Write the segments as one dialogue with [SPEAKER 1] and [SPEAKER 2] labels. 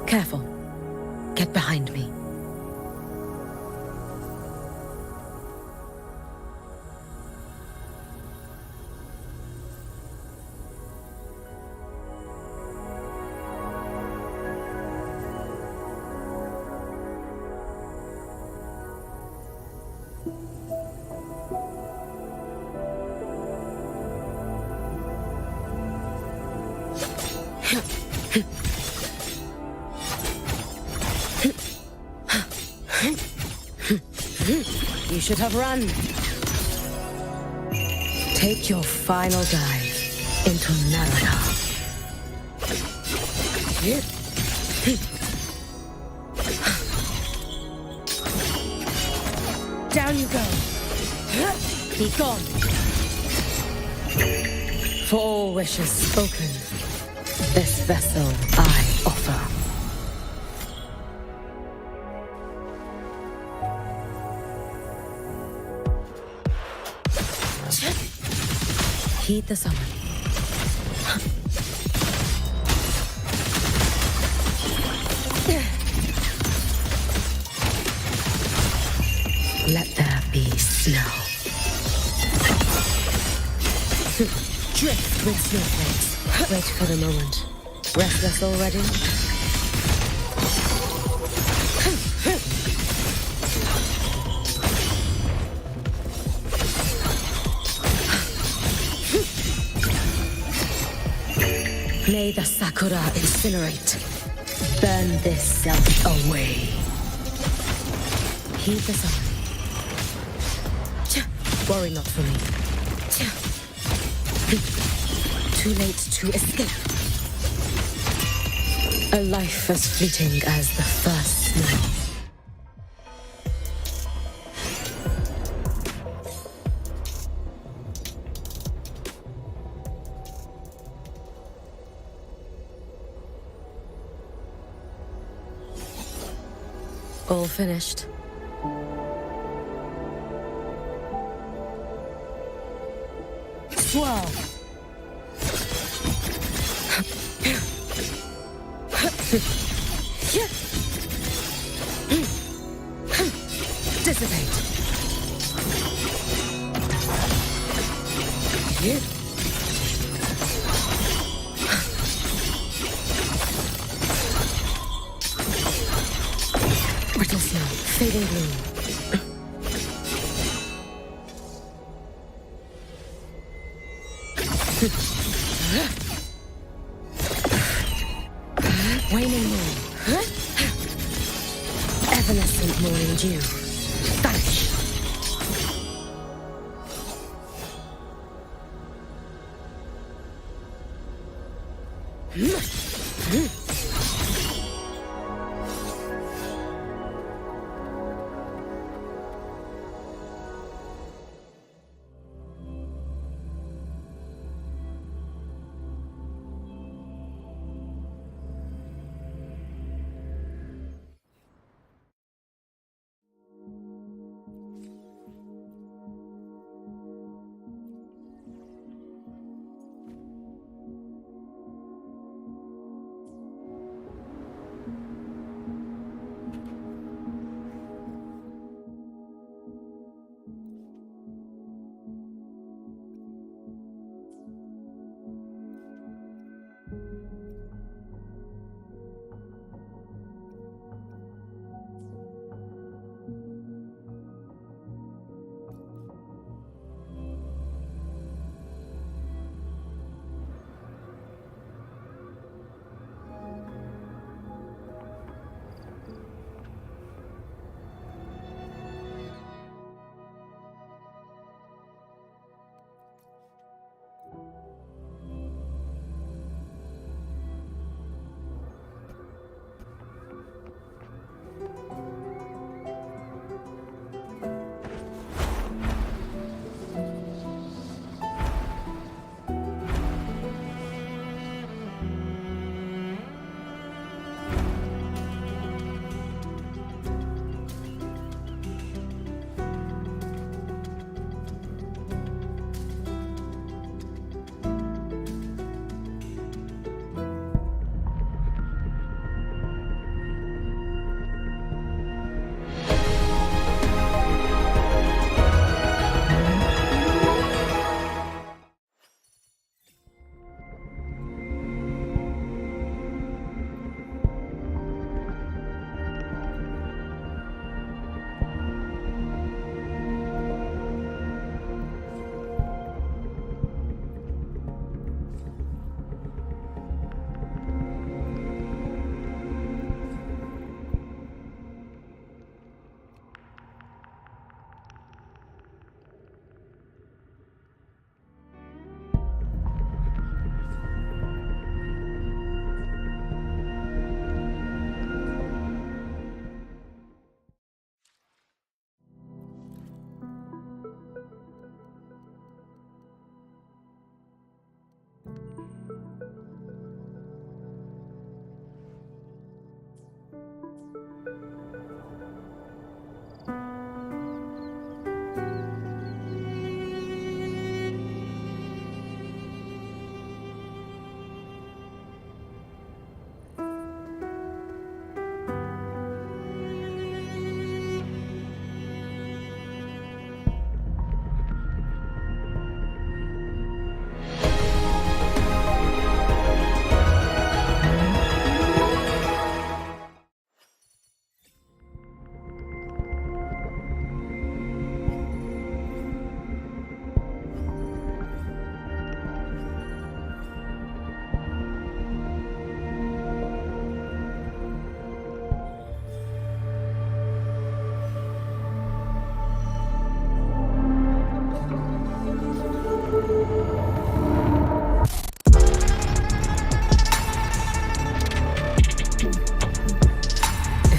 [SPEAKER 1] Careful. Get behind me. You should have run. Take your final dive into Narada. Down you go. Be gone. For all wishes spoken, this vessel I offer. Heed the summon. Let there be snow. Drift with snowflakes. Wait for the moment. Restless already? May the Sakura incinerate. Burn this self away. Heed the summon. Worry not for me. Too late to escape. A life as fleeting as the first snow. All finished. Swirl. Dissipate. Brittle snow, fading gloom. Waning moon. Evanescent morning dew. Vanish.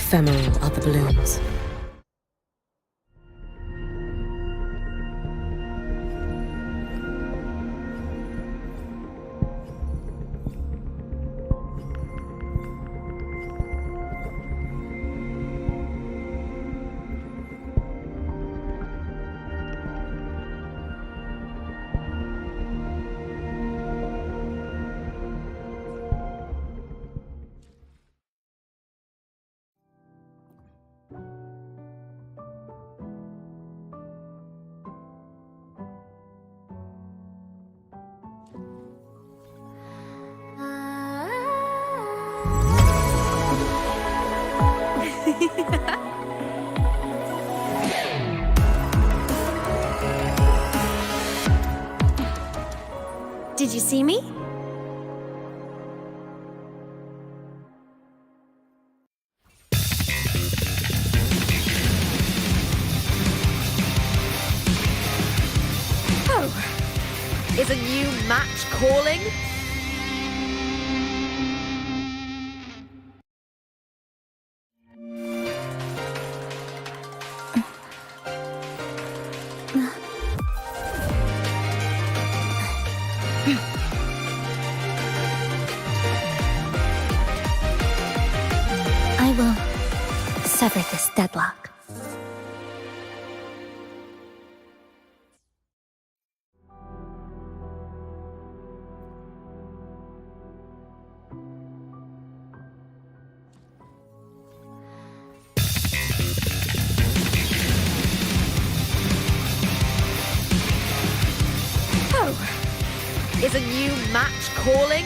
[SPEAKER 1] Ephemeral are the blooms.
[SPEAKER 2] Did you see me? Oh, is a new match calling? I will sever this deadlock. Oh, is a new match calling?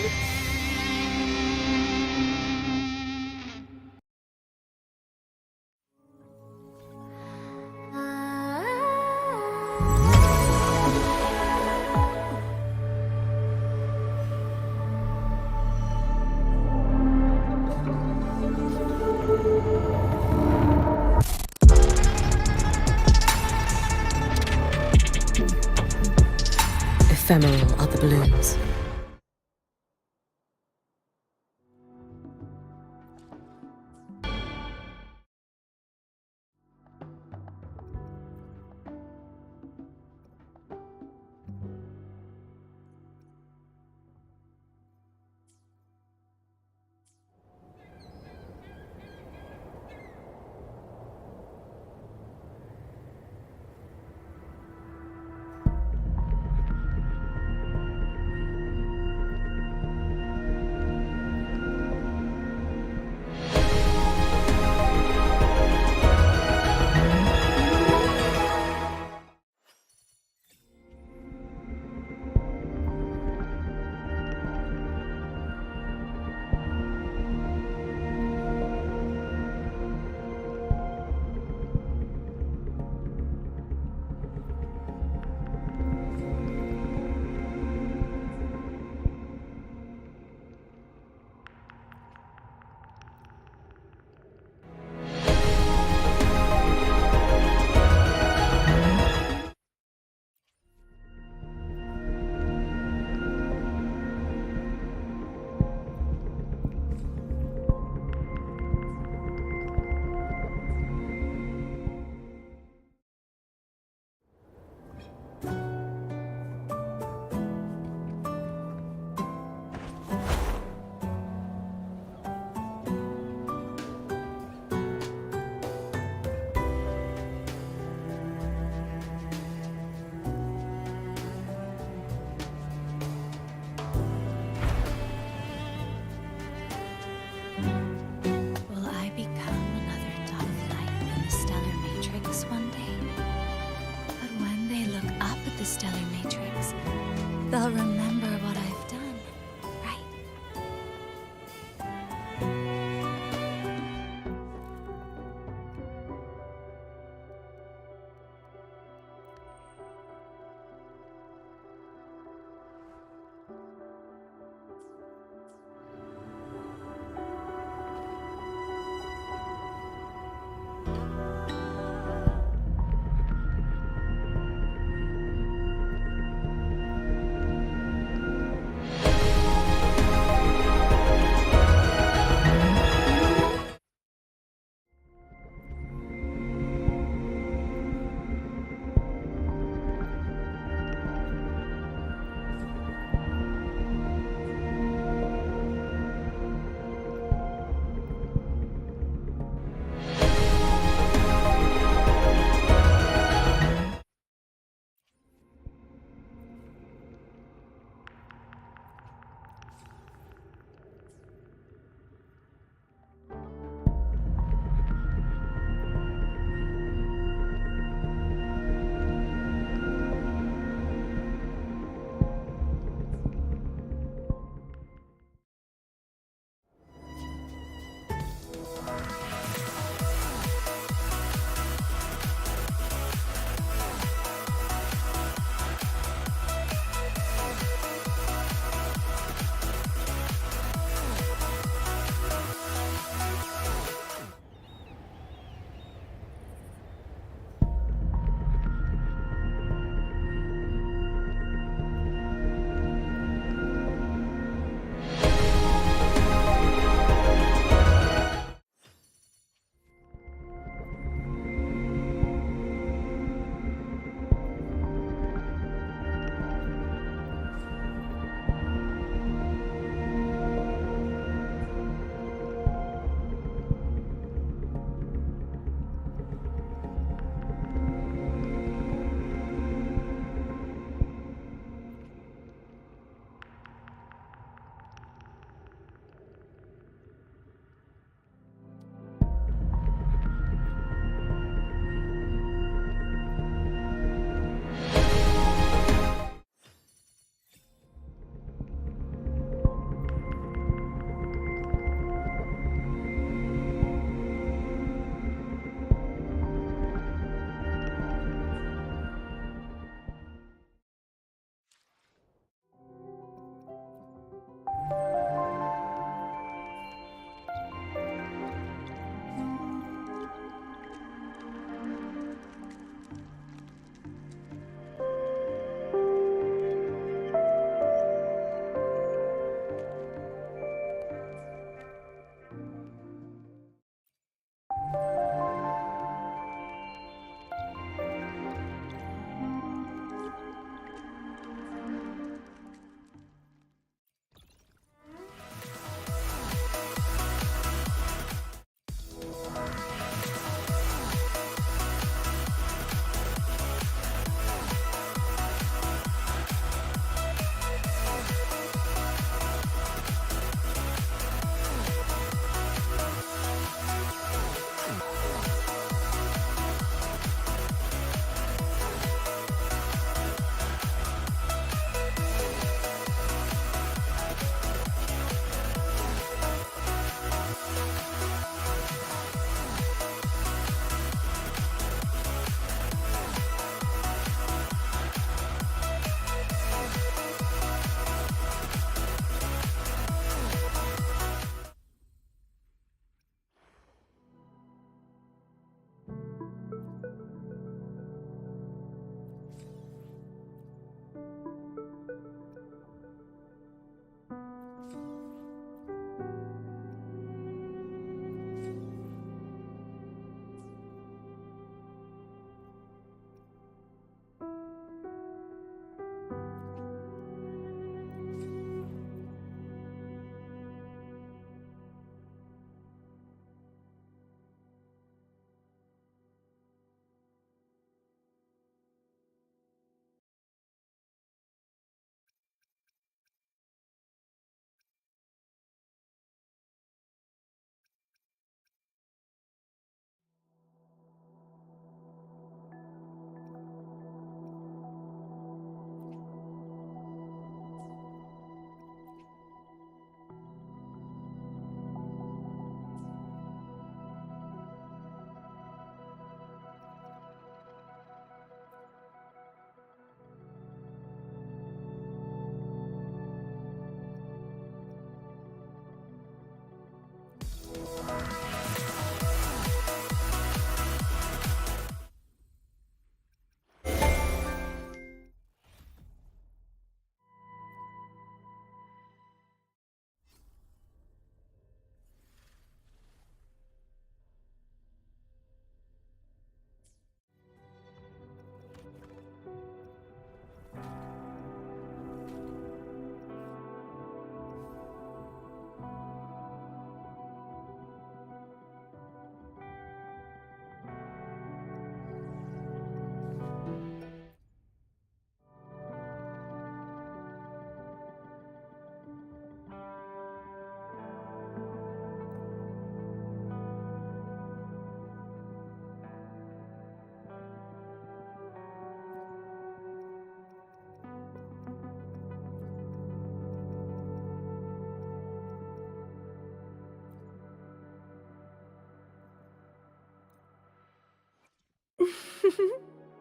[SPEAKER 1] Ephemeral are the blooms.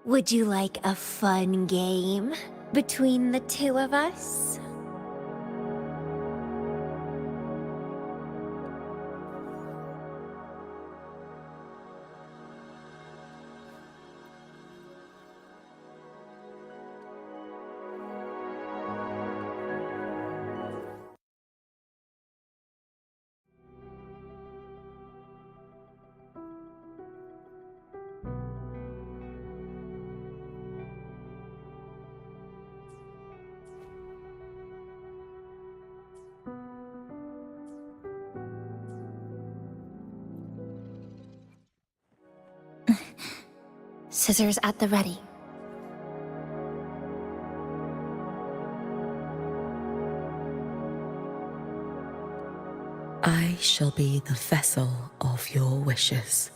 [SPEAKER 3] Would you like a fun game between the two of us? Scissors at the ready.
[SPEAKER 1] I shall be the vessel of your wishes.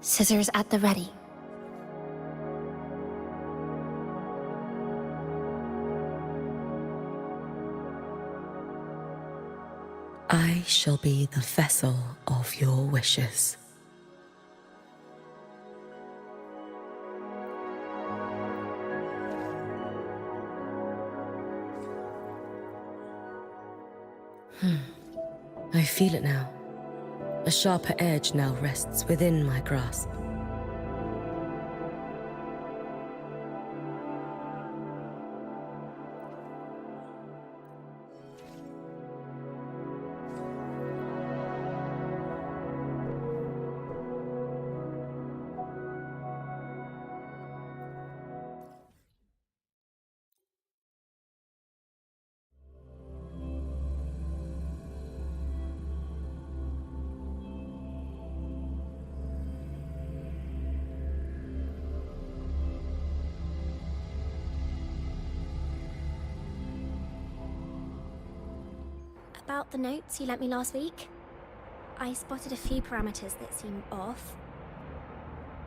[SPEAKER 3] Scissors at the ready.
[SPEAKER 1] I shall be the vessel of your wishes. I feel it now. A sharper edge now rests within my grasp.
[SPEAKER 3] About the notes you lent me last week, I spotted a few parameters that seem off.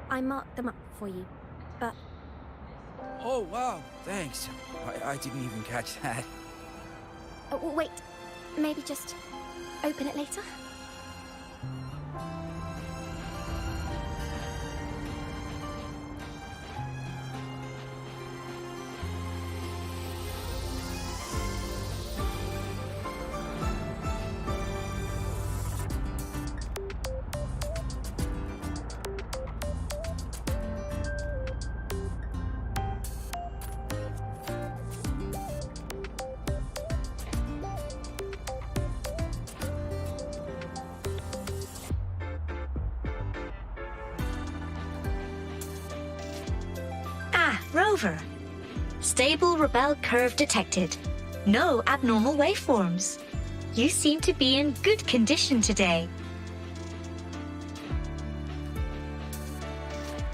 [SPEAKER 3] I marked them up for you, but...
[SPEAKER 4] Oh, wow, thanks. I didn't even catch that.
[SPEAKER 3] Oh, wait, maybe just open it later?
[SPEAKER 5] Rover. Stable Rebel curve detected. No abnormal waveforms. You seem to be in good condition today.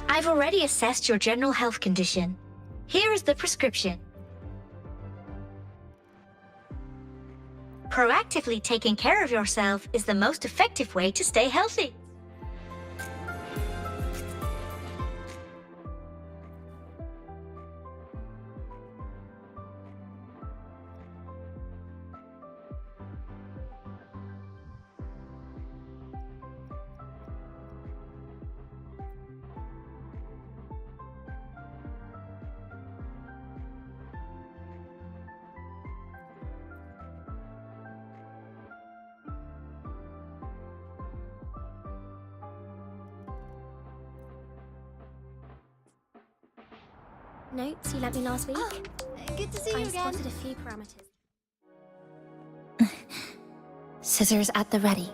[SPEAKER 5] I've already assessed your general health condition. Here is the prescription. Proactively taking care of yourself is the most effective way to stay healthy.
[SPEAKER 3] Notes you lent me last week?
[SPEAKER 2] Oh, good to see you
[SPEAKER 3] I
[SPEAKER 2] again.
[SPEAKER 3] spotted a few parameters. Scissors at the ready.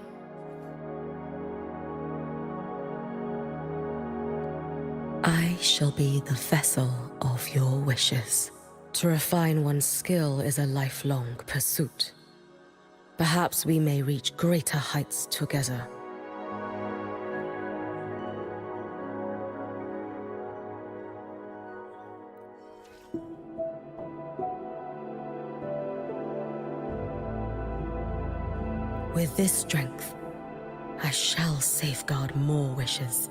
[SPEAKER 1] I shall be the vessel of your wishes. To refine one's skill is a lifelong pursuit. Perhaps we may reach greater heights together. With this strength, I shall safeguard more wishes.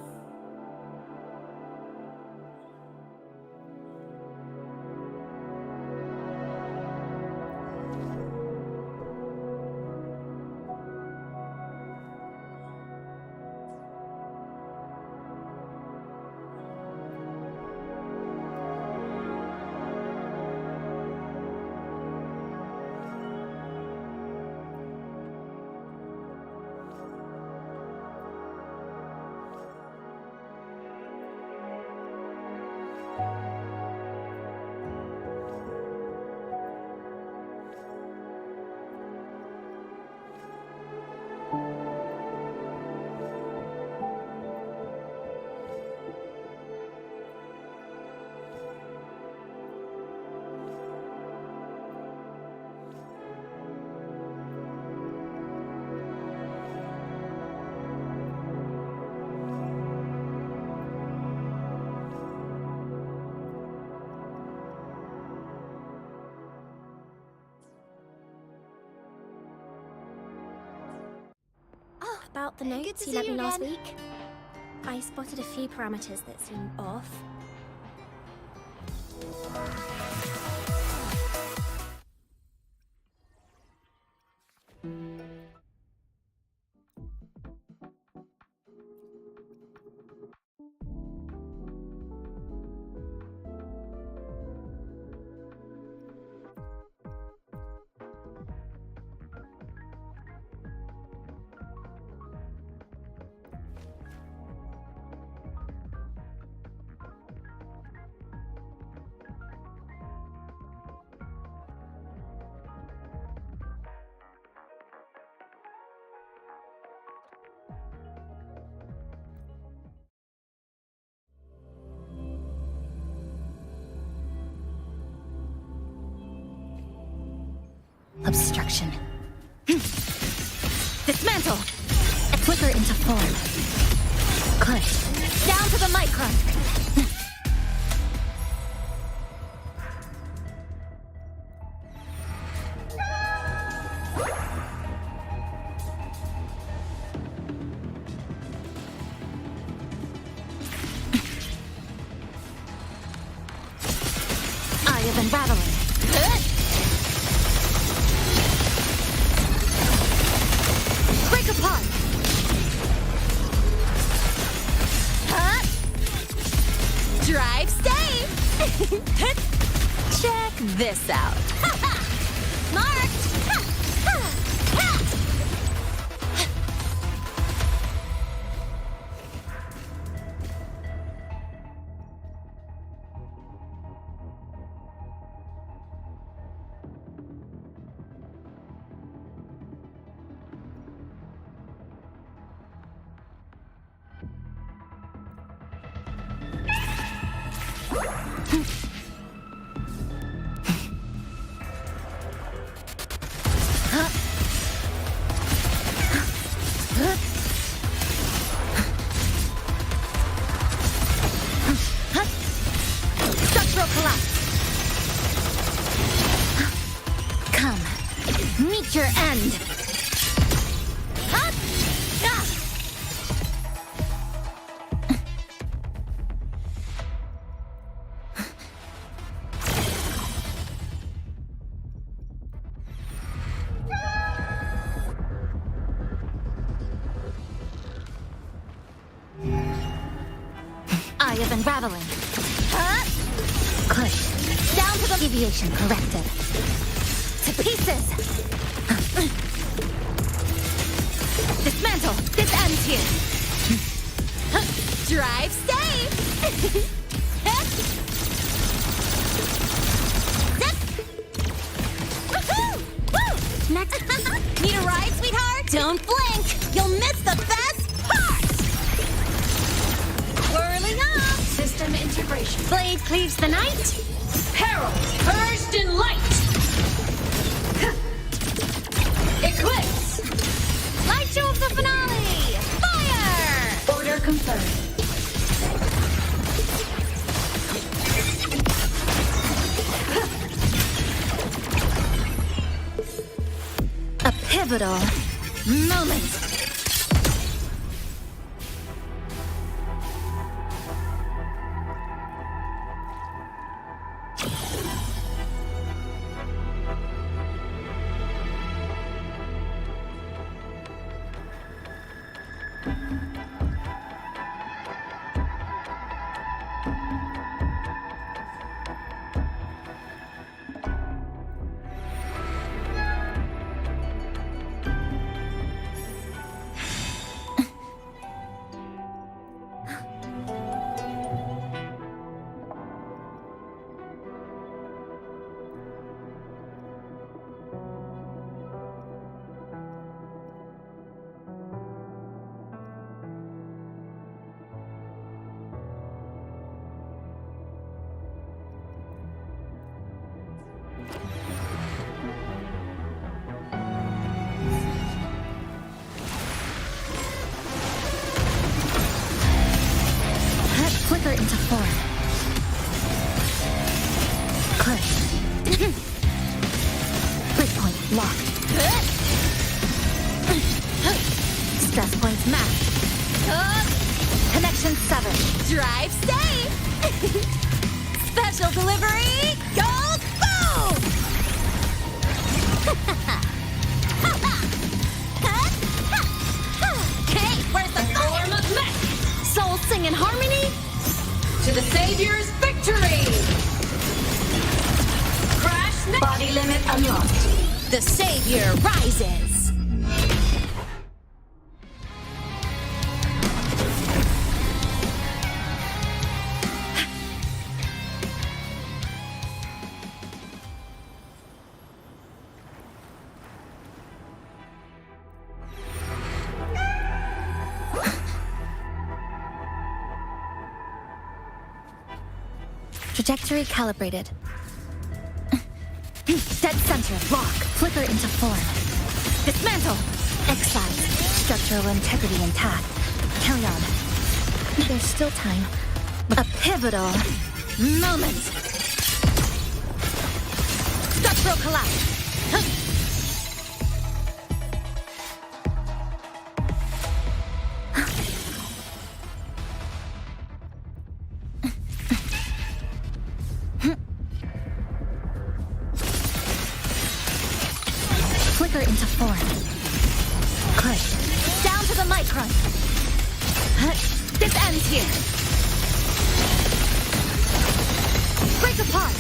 [SPEAKER 3] About the
[SPEAKER 2] Good
[SPEAKER 3] notes
[SPEAKER 2] to
[SPEAKER 3] you
[SPEAKER 2] see
[SPEAKER 3] lent me
[SPEAKER 2] you
[SPEAKER 3] last
[SPEAKER 2] again.
[SPEAKER 3] week, I spotted a few parameters that seem off.
[SPEAKER 6] Obstruction. Dismantle! Flicker into form. Push. Down to the micron. I have been battling. Break apart! Drive safe! Check this out. Marked! Structural collapse. Come, meet your end. Huh? Ah! I have been rattling. Push. Down to the deviation corrected. To pieces. Dismantle. This ends here. Drive safe. Woohoo! Woo! Next. Need a ride, sweetheart? Don't blink. You'll miss the best part. Whirling up! System integration. Blade cleaves the night.
[SPEAKER 5] Herald, purged in light! Eclipse!
[SPEAKER 6] Light show of the finale! Fire!
[SPEAKER 5] Order confirmed.
[SPEAKER 6] A pivotal moment. Flicker into form. Push. Breakpoint locked. Stress points mapped. Connection 7. Drive safe! Special delivery, go boom! Hey, where's the form of mech? Soul sing in harmony? To the Savior's victory! Crash net!
[SPEAKER 5] Body limit unlocked.
[SPEAKER 6] The Savior rises! Trajectory calibrated. Dead center, lock, flicker into form. Dismantle! Excise, structural integrity intact. Carry on. There's still time. A pivotal moment. Structural collapse. Flicker into form. Good. Down to the micron. This ends here. Break apart.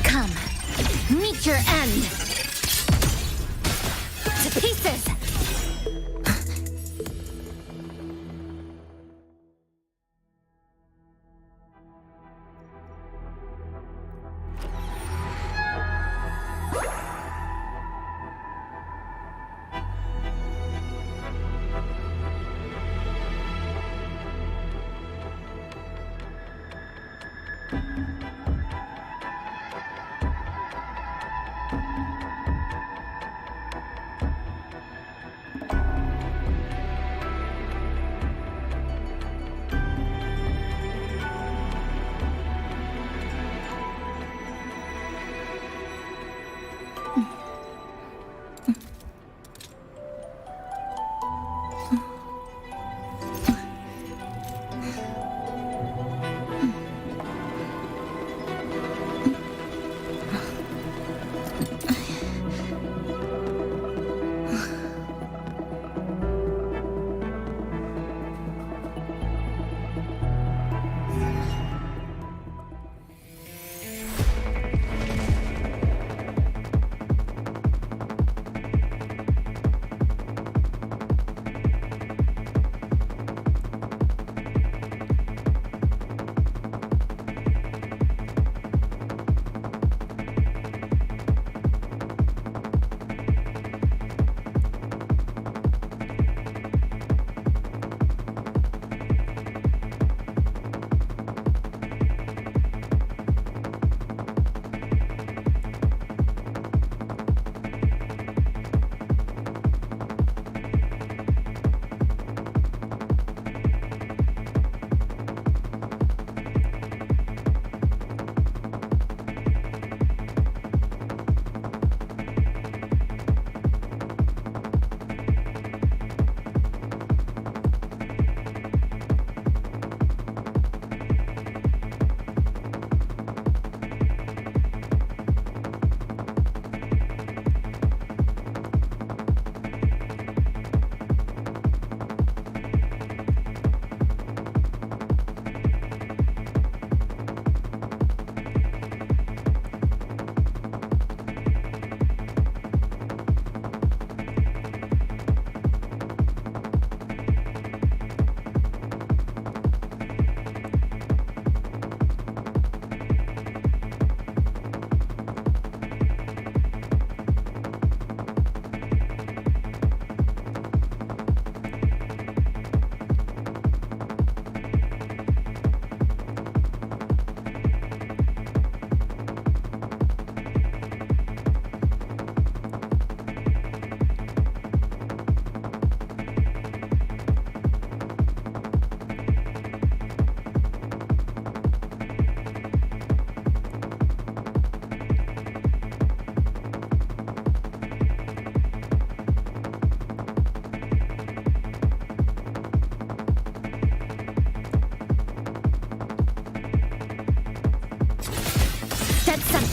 [SPEAKER 6] Come. Meet your end. To pieces!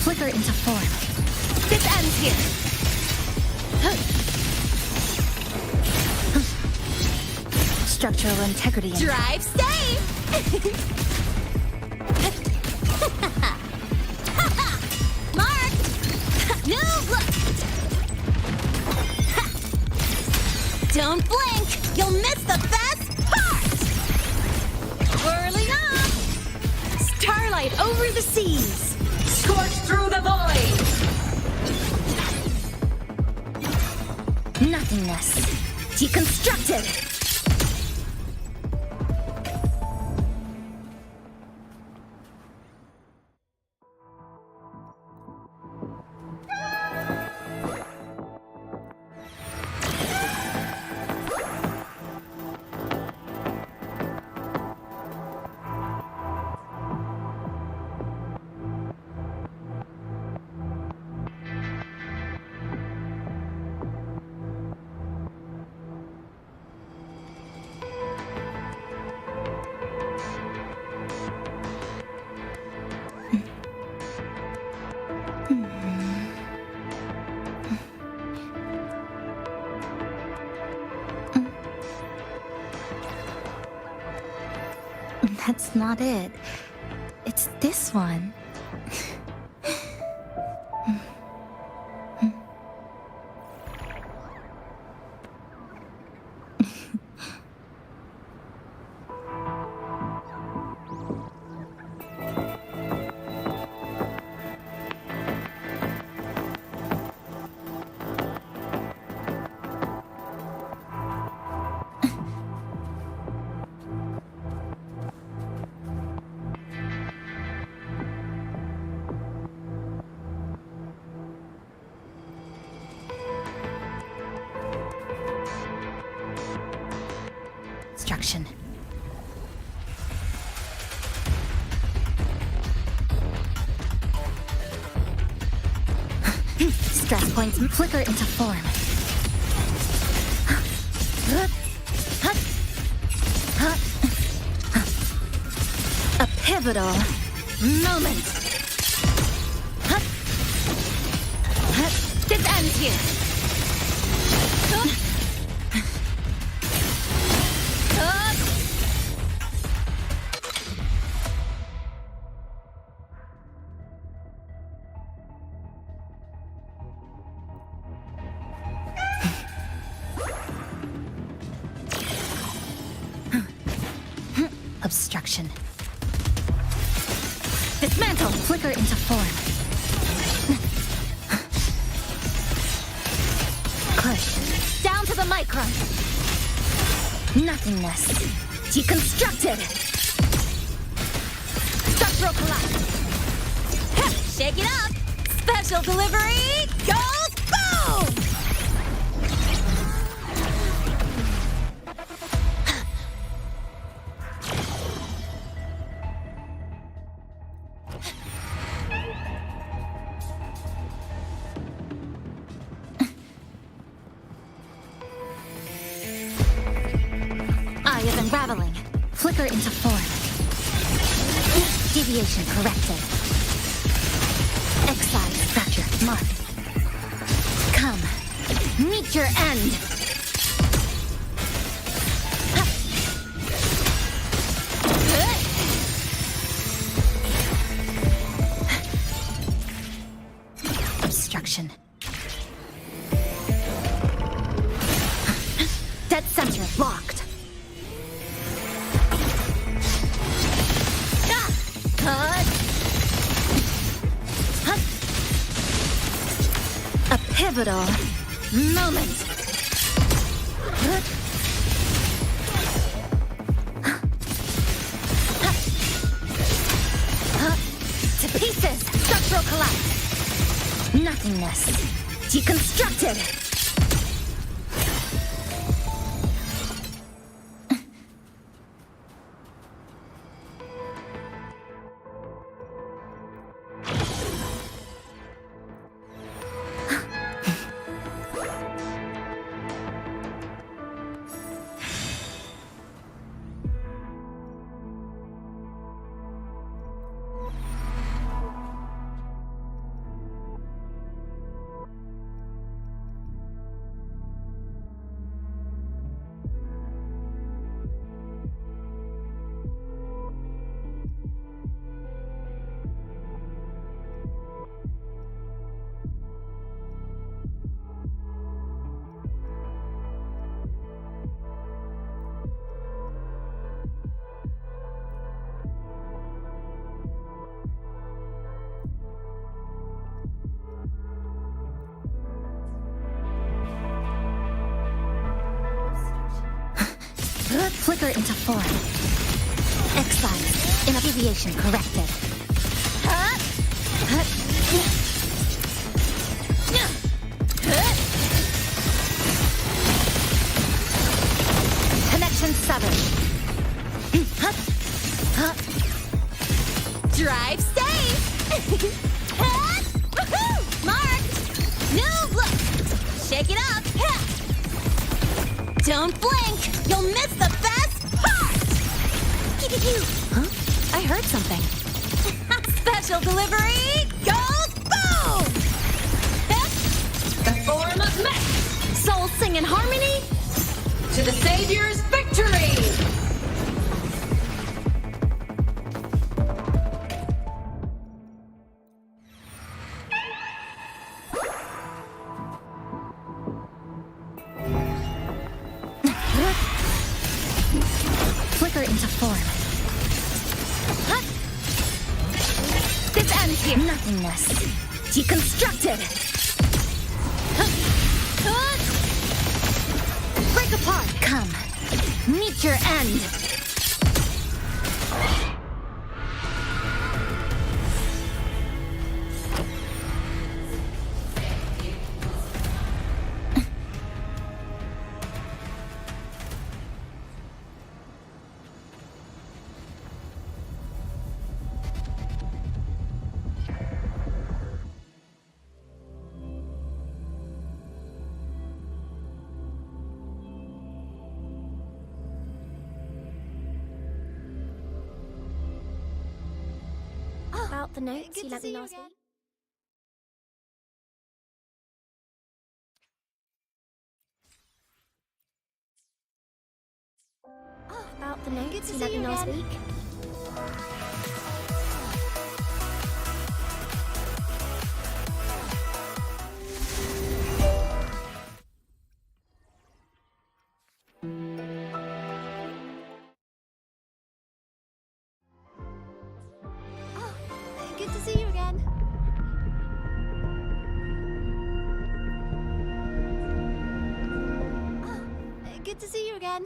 [SPEAKER 6] flicker into form. This ends here. Structural integrity intact.
[SPEAKER 2] Drive safe! Marked! New look! Don't blink! You'll miss the best part! Whirling up!
[SPEAKER 6] Starlight over the seas.
[SPEAKER 5] Scorch through the void!
[SPEAKER 6] Nothingness. Deconstructed. That's not it. It's this one. Destruction. Stress points flicker into form. A pivotal moment. This ends here. Obstruction. Dismantle! Flicker into form. Push. Down to the micron. Nothingness. Deconstructed. Structural collapse.
[SPEAKER 2] Shake it up! Special delivery goes boom!
[SPEAKER 6] Eye is unraveling. Flicker into form. Deviation corrected. Exile structure marked. Come, meet your end. Obstruction. Dead center locked. A pivotal moment. To pieces. Structural collapse. Nothingness. Deconstructed. Flicker into form. Exile. In abbreviation corrected. Connection severed.
[SPEAKER 2] Drive safe! Mark! New look! Shake it up! Don't blink! You'll miss the best part!
[SPEAKER 6] Huh? I heard something.
[SPEAKER 2] Special delivery goes boom!
[SPEAKER 7] The form of mech
[SPEAKER 2] Souls sing in harmony!
[SPEAKER 7] to the Savior's victory!
[SPEAKER 6] Flicker into form. This ends here. Nothingness. Deconstructed. Break apart. Come. Meet your end.
[SPEAKER 3] About the notes you lent me last week. About the notes you lent me last week. Good to see you again. Good to see you again.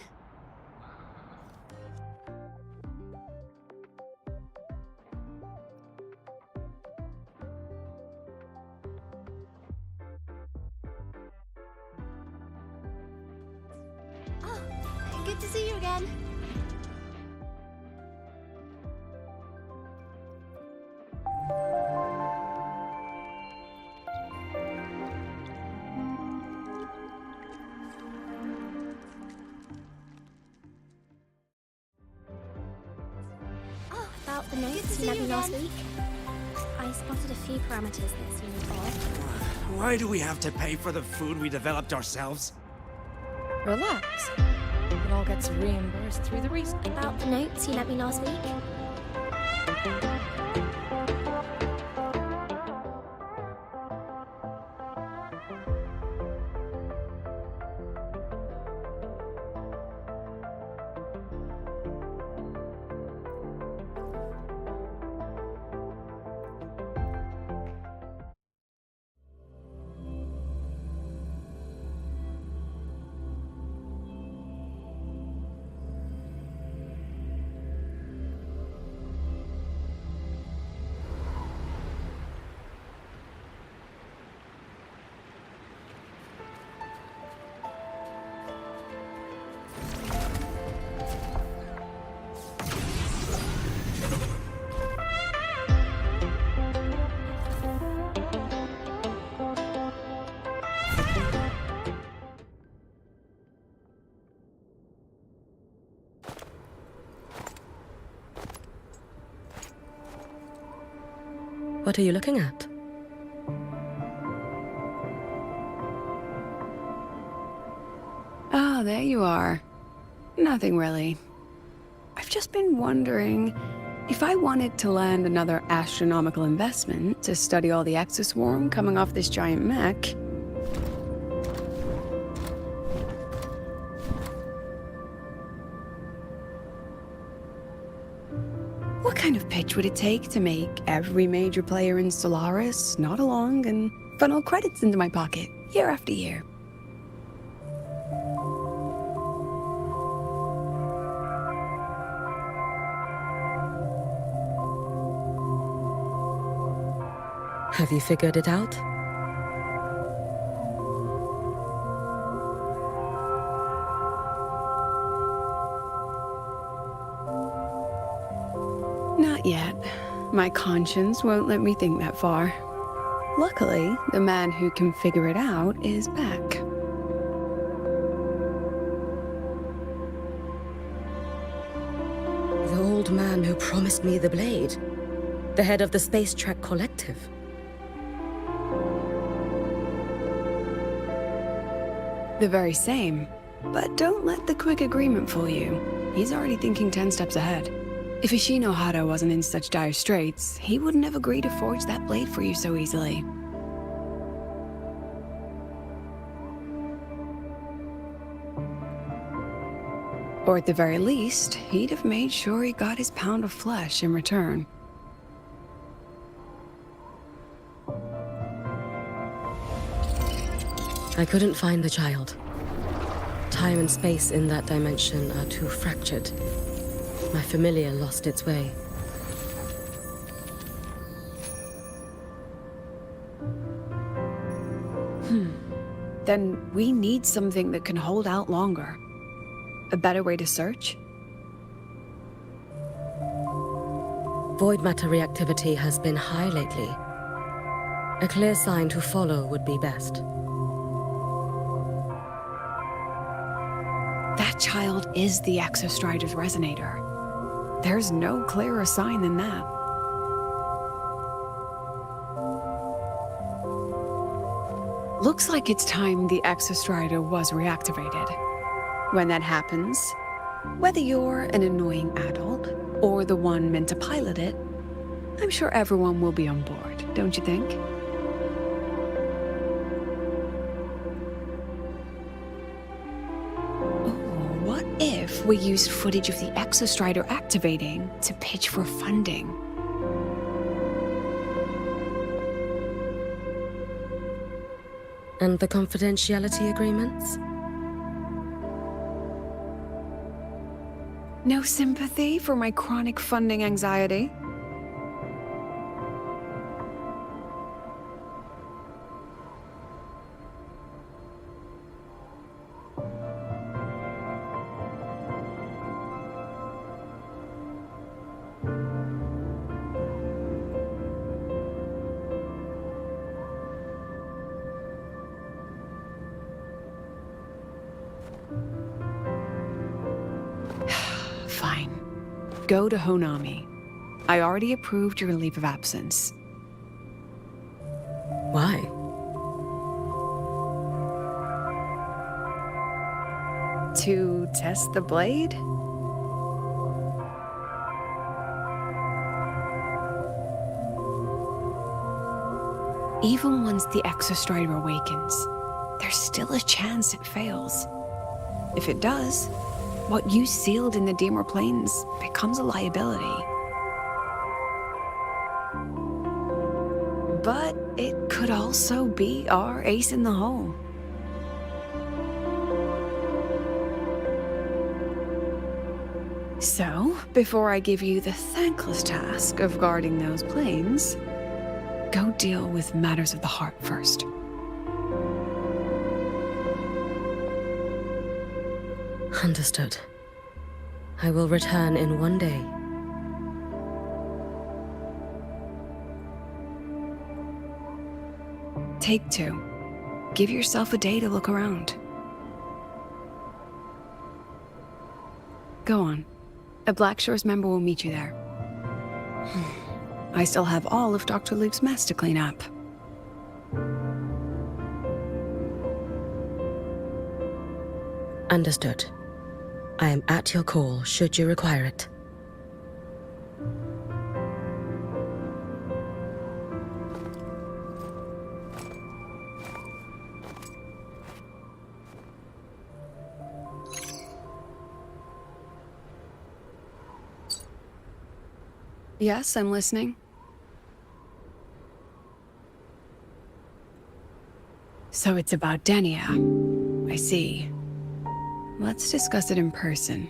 [SPEAKER 3] Good to see you again. About the notes you lent me last week. I spotted a few parameters that seemed off.
[SPEAKER 4] Why do we have to pay for the food we developed ourselves?
[SPEAKER 2] Relax. It all gets reimbursed through the recycling.
[SPEAKER 3] About the notes you lent me last week.
[SPEAKER 1] What are you looking at?
[SPEAKER 8] Ah, there you are. Nothing really. I've just been wondering if I wanted to land another astronomical investment to study all the exoswarm coming off this giant mech. What kind of pitch would it take to make every major player in Solaris nod along and funnel credits into my pocket year after year?
[SPEAKER 1] Have you figured it out?
[SPEAKER 8] Not yet. My conscience won't let me think that far. Luckily, the man who can figure it out is back.
[SPEAKER 1] The old man who promised me the blade. The head of the Space Trek Collective.
[SPEAKER 8] The very same. But don't let the quick agreement fool you. He's already thinking 10 steps ahead. If Ishino Hara wasn't in such dire straits, he wouldn't have agreed to forge that blade for you so easily. Or at the very least, he'd have made sure he got his pound of flesh in return.
[SPEAKER 1] I couldn't find the child. Time and space in that dimension are too fractured. My familiar lost its way.
[SPEAKER 8] Then we need something that can hold out longer. A better way to search?
[SPEAKER 1] Void matter reactivity has been high lately. A clear sign to follow would be best.
[SPEAKER 8] That child is the Exostrider's resonator. There's no clearer sign than that. Looks like it's time the Exostrider was reactivated. When that happens, whether you're an annoying adult or the one meant to pilot it, I'm sure everyone will be on board, don't you think? Ooh, what if we used footage of the Exostrider activating to pitch for funding?
[SPEAKER 1] And the confidentiality agreements?
[SPEAKER 8] No sympathy for my chronic funding anxiety? Fine. Go to Honami. I already approved your leave of absence.
[SPEAKER 1] Why?
[SPEAKER 8] To test the blade? Even once the Exostrider awakens, there's still a chance it fails. If it does, what you sealed in the Dimmer Plains becomes a liability. But it could also be our ace in the hole. So, before I give you the thankless task of guarding those planes, go deal with matters of the heart first.
[SPEAKER 1] Understood. I will return in one day.
[SPEAKER 8] Take 2. Give yourself a day to look around. Go on. A Black Shores member will meet you there. I still have all of Dr. Luke's mess to clean up.
[SPEAKER 1] Understood. I am at your call should you require it.
[SPEAKER 8] Yes, I'm listening. So it's about Denia. I see. Let's discuss it in person.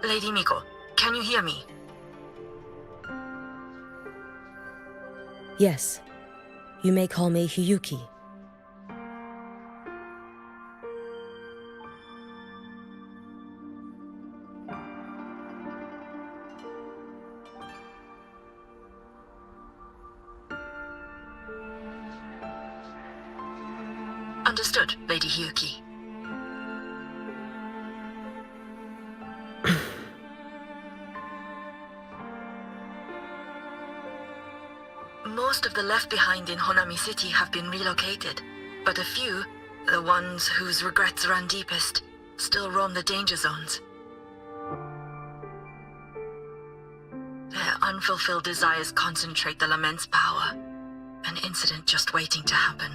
[SPEAKER 1] Lady Miko, can you hear me? Yes. You may call me Hiyuki. Understood, Lady Hiyuki. Most of the left behind in Honami City have been relocated, but a few, the ones whose regrets run deepest, still roam the danger zones. Their unfulfilled desires concentrate the Lament's power, an incident just waiting to happen.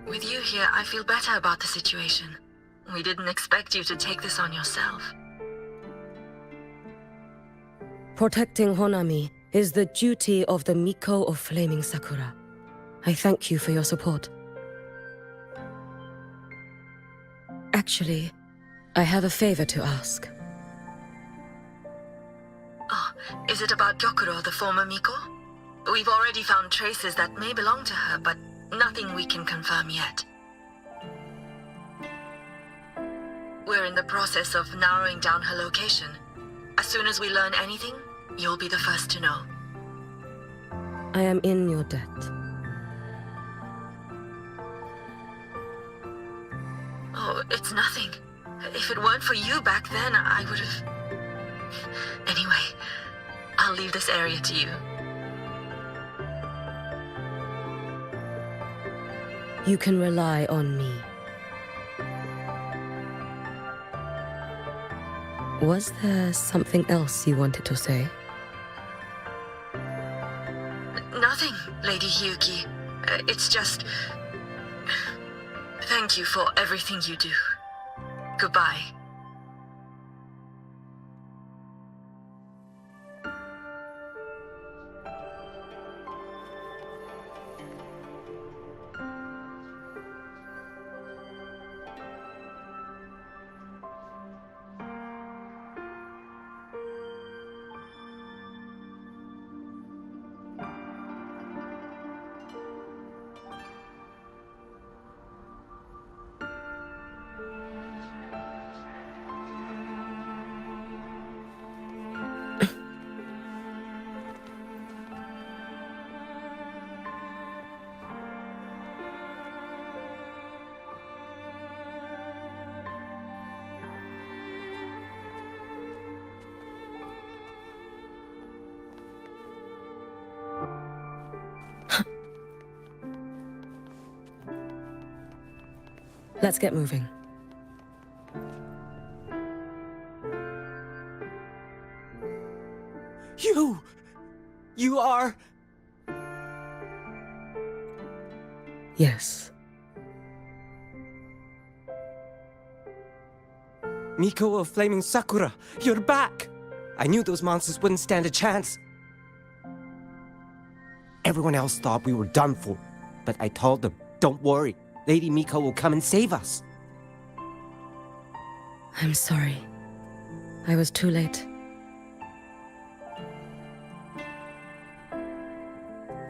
[SPEAKER 1] With you here, I feel better about the situation. We didn't expect you to take this on yourself. Protecting Honami is the duty of the Miko of Flaming Sakura. I thank you for your support. Actually, I have a favor to ask. Oh, is it about Gyokuro, the former Miko? We've already found traces that may belong to her, but nothing we can confirm yet. We're in the process of narrowing down her location. As soon as we learn anything, you'll be the first to know. I am in your debt. Oh, it's nothing. If it weren't for you back then, I would have... Anyway, I'll leave this area to you. You can rely on me. Was there something else you wanted to say? Nothing, Lady Hiyuki. It's just... Thank you for everything you do. Goodbye. Let's get moving. You are... Yes.
[SPEAKER 9] Miko of Flaming Sakura, you're back! I knew those monsters wouldn't stand a chance. Everyone else thought we were done for, but I told them, don't worry, Lady Miko will come and save us.
[SPEAKER 1] I'm sorry. I was too late.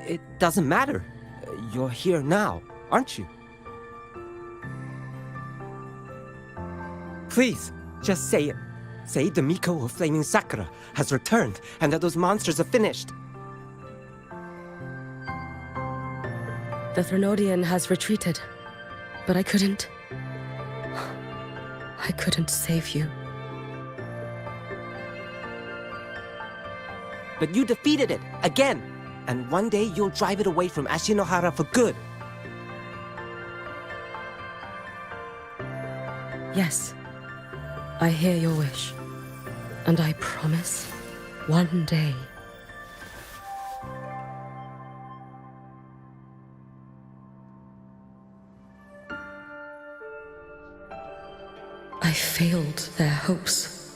[SPEAKER 9] It doesn't matter. You're here now, aren't you? Please, just say it. Say the Miko of Flaming Sakura has returned and that those monsters are finished.
[SPEAKER 1] The Threnodian has retreated, but I couldn't save you.
[SPEAKER 9] But you defeated it, again! And one day you'll drive it away from Ashinohara for good.
[SPEAKER 1] Yes, I hear your wish. And I promise, one day... I failed their hopes.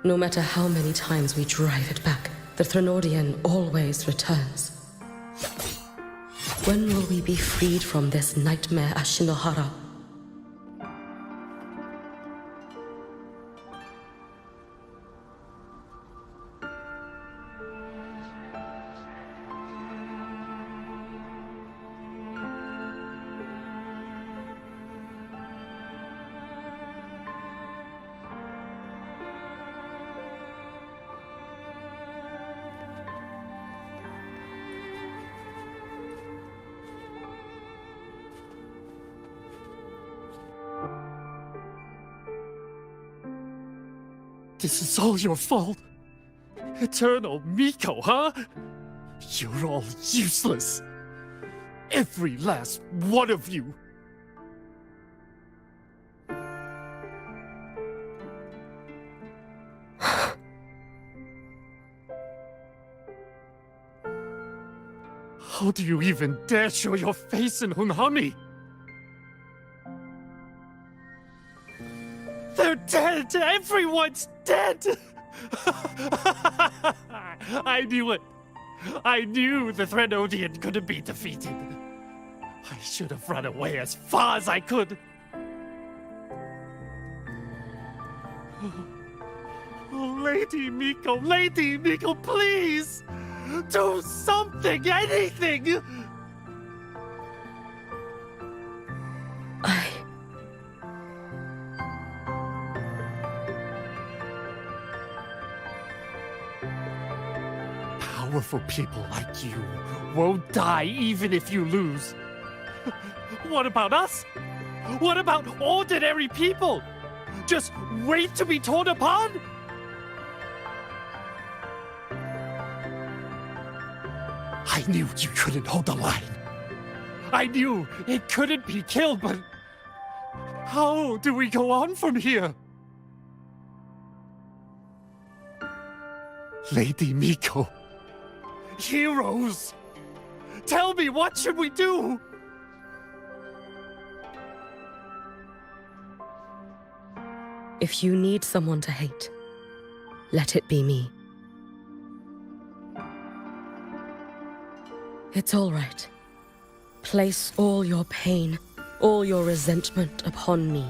[SPEAKER 1] No matter how many times we drive it back, the Threnodian always returns. When will we be freed from this nightmare Ashinohara?
[SPEAKER 10] This is all your fault. Eternal Miko, huh? You're all useless. Every last one of you. How do you even dare show your face in Hunhami? They're dead! Everyone's dead! I knew it! I knew the Threnodian couldn't be defeated. I should have run away as far as I could. Oh, Lady Miko, please! Do something, anything! Powerful people like you won't die even if you lose. What about us? What about ordinary people? Just wait to be torn apart? I knew you couldn't hold the line. I knew it couldn't be killed, but how do we go on from here? Lady Miko, heroes, tell me, what should we do?
[SPEAKER 1] If you need someone to hate, let it be me. It's all right. Place all your pain, all your resentment upon me.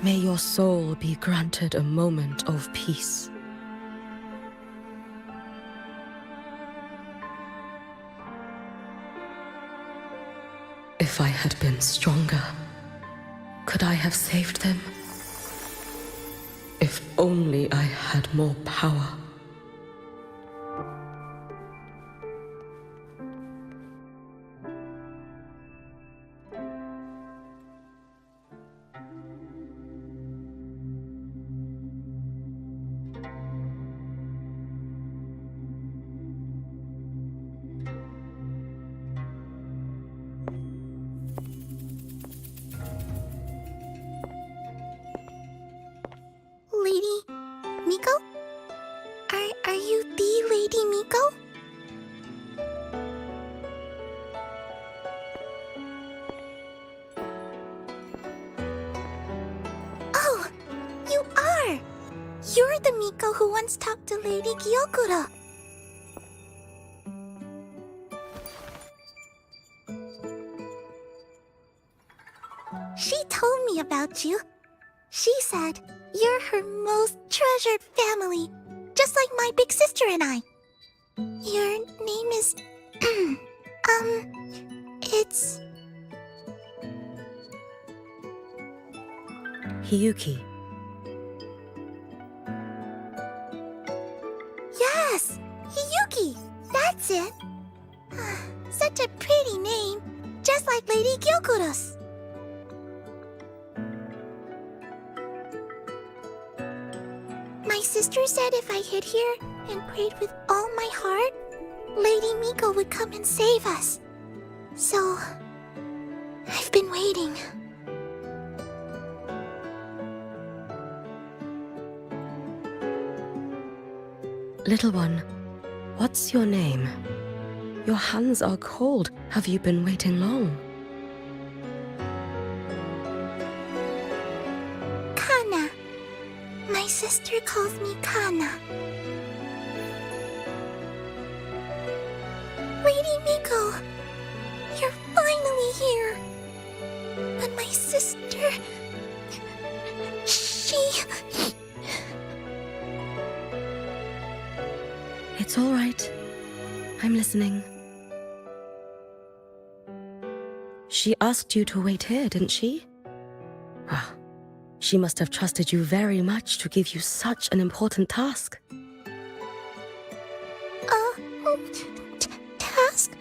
[SPEAKER 1] May your soul be granted a moment of peace. If I had been stronger, could I have saved them? If only I had more power.
[SPEAKER 11] Lady Miko? Are you the Lady Miko? Oh, you are! You're the Miko who once talked to Lady Gyokuro. She told me about you. She said you're her most treasured family, just like my big sister and I. Your name is... it's...
[SPEAKER 1] Hiyuki.
[SPEAKER 11] Yes! Hiyuki! That's it! Such a pretty name, just like Lady Gyokuro's. My sister said if I hid here and prayed with all my heart, Lady Miko would come and save us. So, I've been waiting.
[SPEAKER 1] Little one, what's your name? Your hands are cold. Have you been waiting long?
[SPEAKER 11] Kana. My sister calls me Kana. Lady Miko, you're finally here. But my sister... she...
[SPEAKER 1] It's all right. I'm listening. She asked you to wait here, didn't she? Ah, she must have trusted you very much to give you such an important task.
[SPEAKER 11] Task?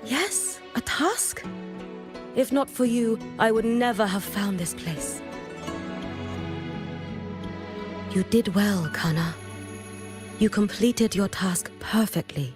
[SPEAKER 1] Yes, a task. If not for you, I would never have found this place. You did well, Kana. You completed your task perfectly.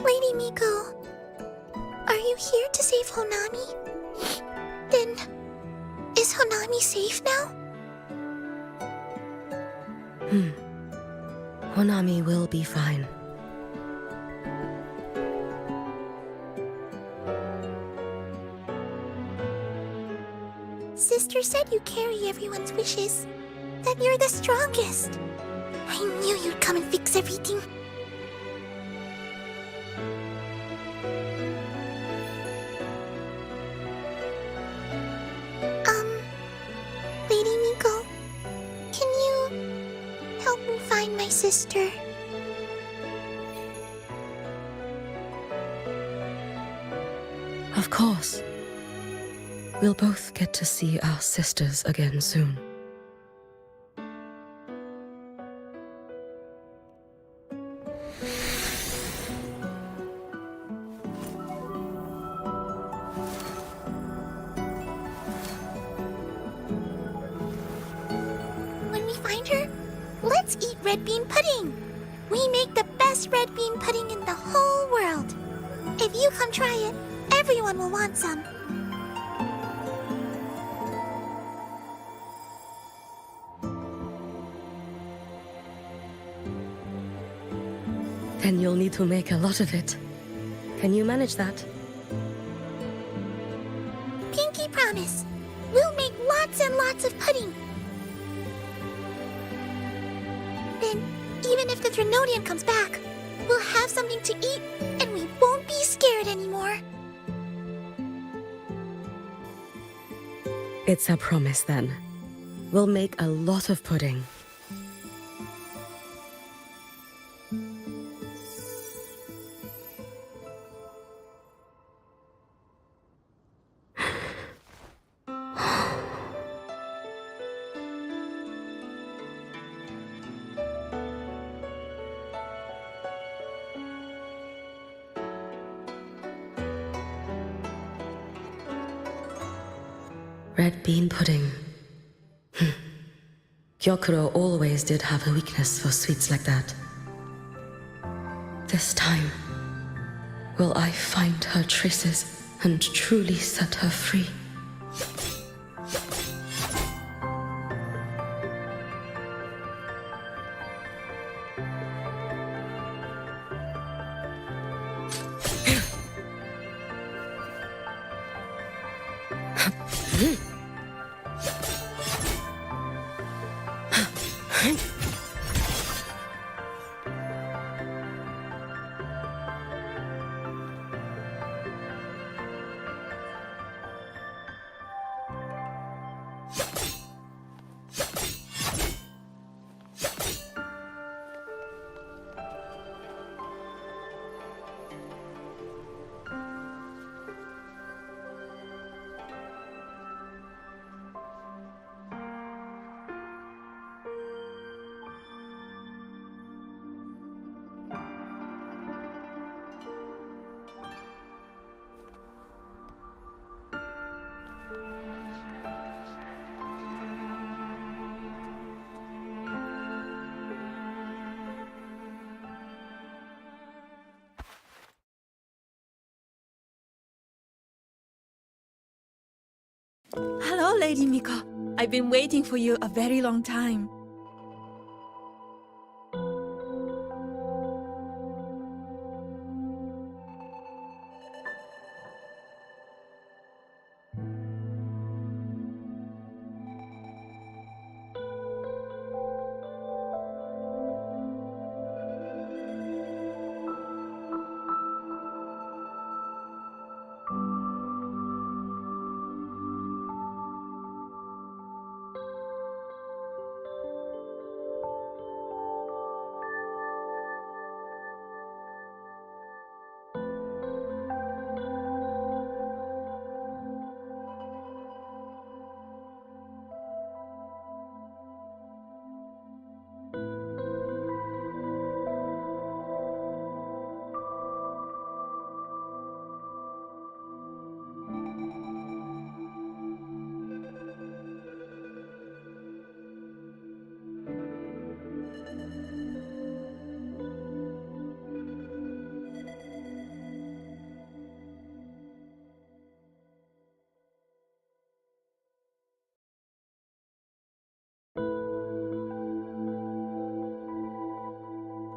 [SPEAKER 11] Lady Miko, are you here to save Honami? Then, is Honami safe now?
[SPEAKER 1] Honami will be fine.
[SPEAKER 11] Sister said you carry everyone's wishes. That you're the strongest. I knew you'd come and fix everything. Lady Miko, can you help me find my sister?
[SPEAKER 1] Of course. We'll both get to see our sisters again soon.
[SPEAKER 11] When we find her, let's eat red bean pudding. We make the best red bean pudding in the whole world. If you come try it, everyone will want some.
[SPEAKER 1] Then you'll need to make a lot of it. Can you manage that?
[SPEAKER 11] Pinky promise. We'll make lots and lots of pudding. Then, even if the Drenodian comes back, we'll have something to eat and we won't be scared anymore.
[SPEAKER 1] It's a promise then. We'll make a lot of pudding. Red bean pudding. Gyokuro always did have a weakness for sweets like that. This time, will I find her traces and truly set her free?
[SPEAKER 12] Hello, Lady Miko. I've been waiting for you a very long time.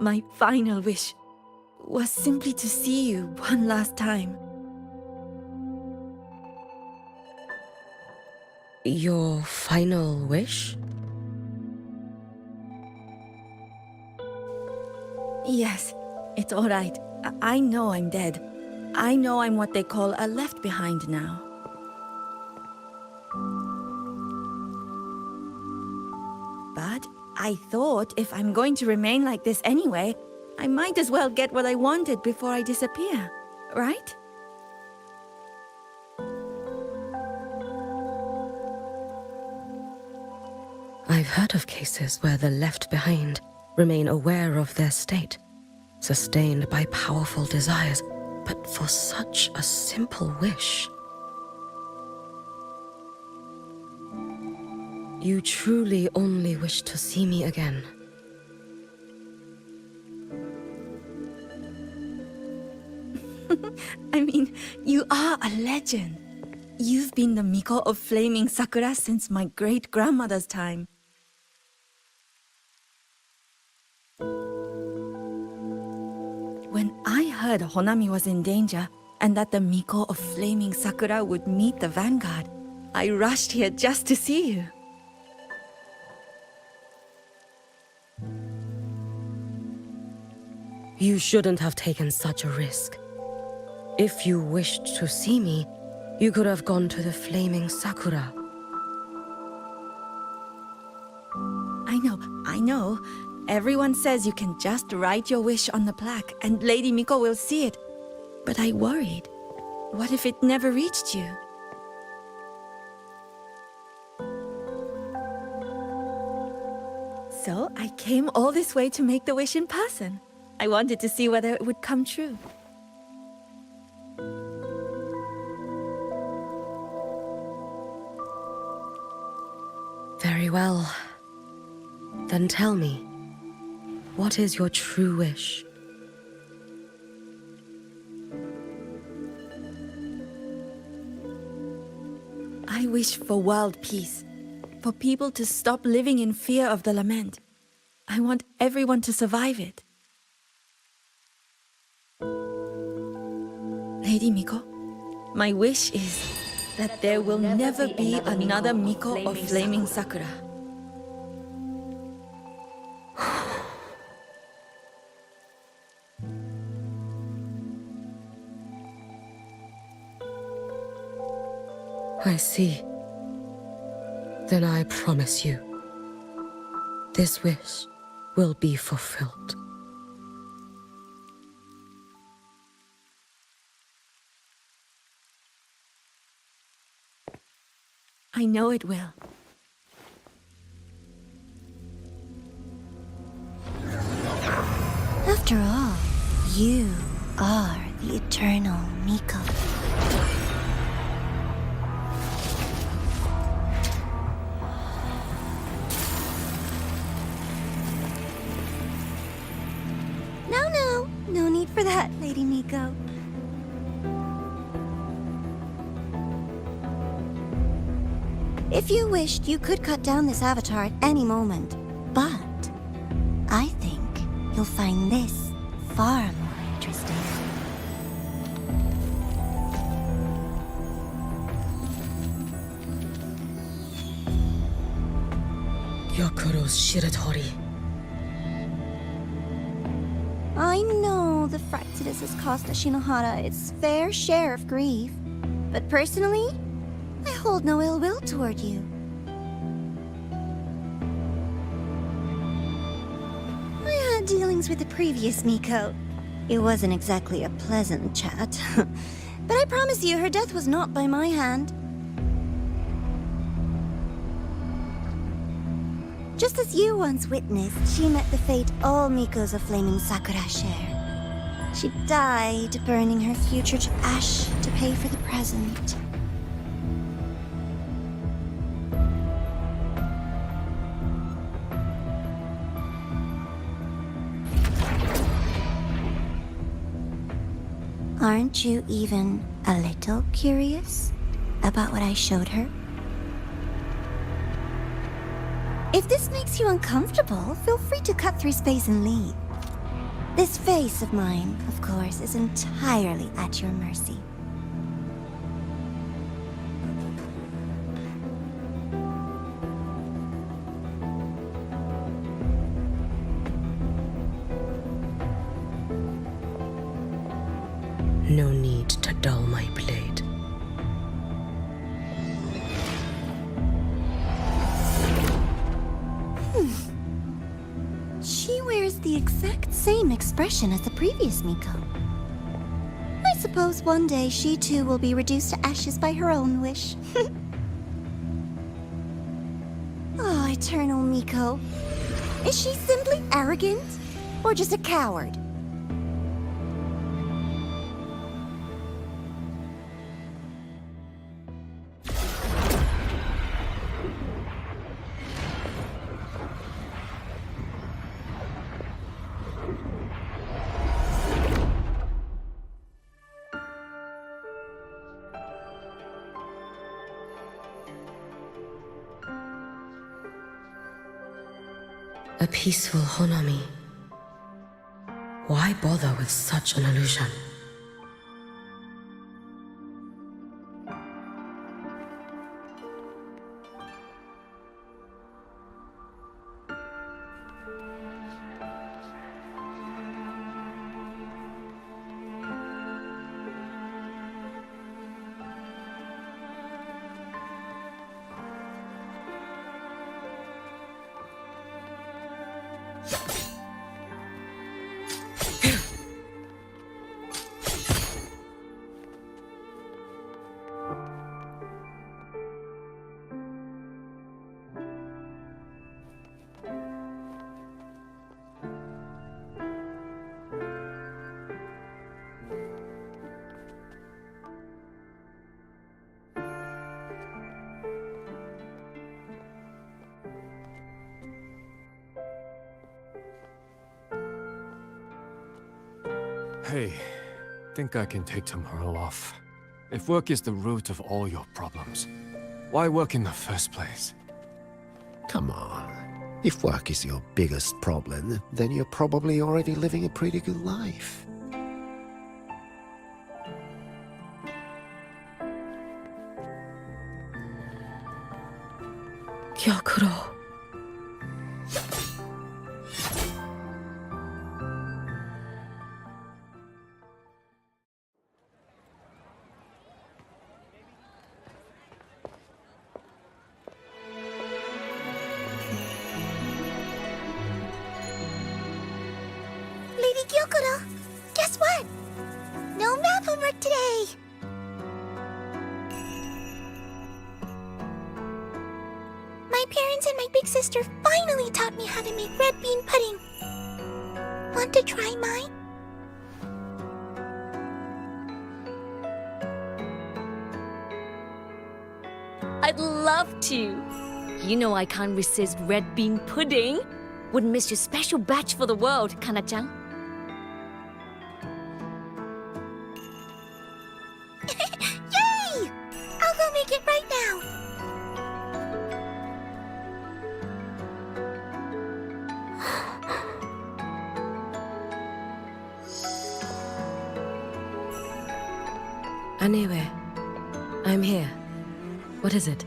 [SPEAKER 12] My final wish was simply to see you one last time.
[SPEAKER 1] Your final wish?
[SPEAKER 12] Yes, it's all right. I know I'm dead. I know I'm what they call a left behind now. But I thought if I'm going to remain like this anyway, I might as well get what I wanted before I disappear, right?
[SPEAKER 1] I've heard of cases where the left behind remain aware of their state, sustained by powerful desires, but for such a simple wish. You truly only wish to see me again.
[SPEAKER 12] I mean, you are a legend. You've been the Miko of Flaming Sakura since my great-grandmother's time. When I heard Honami was in danger, and that the Miko of Flaming Sakura would meet the Vanguard, I rushed here just to see you.
[SPEAKER 1] You shouldn't have taken such a risk. If you wished to see me, you could have gone to the Flaming Sakura.
[SPEAKER 12] I know. Everyone says you can just write your wish on the plaque and Lady Miko will see it. But I worried. What if it never reached you? So I came all this way to make the wish in person. I wanted to see whether it would come true.
[SPEAKER 1] Very well. Then tell me, what is your true wish?
[SPEAKER 12] I wish for world peace, for people to stop living in fear of the lament. I want everyone to survive it. Lady Miko, my wish is that there will never be another Miko of Flaming Sakura.
[SPEAKER 1] I see. Then I promise you, this wish will be fulfilled.
[SPEAKER 12] I know it will.
[SPEAKER 11] After all, you are the eternal Miko. No need for that, Lady Miko. If you wished, you could cut down this avatar at any moment. But I think you'll find this far more interesting.
[SPEAKER 1] Yokuro's Shiratori.
[SPEAKER 11] I know the Fractidus has cost Ashinohara its fair share of grief, but personally, I hold no ill will toward you. I had dealings with the previous Miko. It wasn't exactly a pleasant chat, but I promise you her death was not by my hand. Just as you once witnessed, she met the fate all Mikos of Flaming Sakura share. She died, burning her future to ash to pay for the present. Aren't you even a little curious about what I showed her? If this makes you uncomfortable, feel free to cut through space and leave.
[SPEAKER 13] This face of mine, of course, is entirely at your mercy.
[SPEAKER 1] No need to dull my blade.
[SPEAKER 13] She wears the exact same expression as the previous Miko. I suppose one day she too will be reduced to ashes by her own wish. Oh, Eternal Miko. Is she simply arrogant? Or just a coward?
[SPEAKER 1] A peaceful Honami. Why bother with such an illusion?
[SPEAKER 10] Hey, think I can take tomorrow off. If work is the root of all your problems, why work in the first place?
[SPEAKER 14] Come on. If work is your biggest problem, then you're probably already living a pretty good life.
[SPEAKER 1] Gyokuro.
[SPEAKER 11] Lady Gyokuro, guess what? No math homework today! My parents and my big sister finally taught me how to make red bean pudding. Want to try mine?
[SPEAKER 15] I'd love to. You know I can't resist red bean pudding. Wouldn't miss your special batch for the world, Kana-chan.
[SPEAKER 11] Yay! I'll go make it right now.
[SPEAKER 1] Anyway, I'm here. What is it?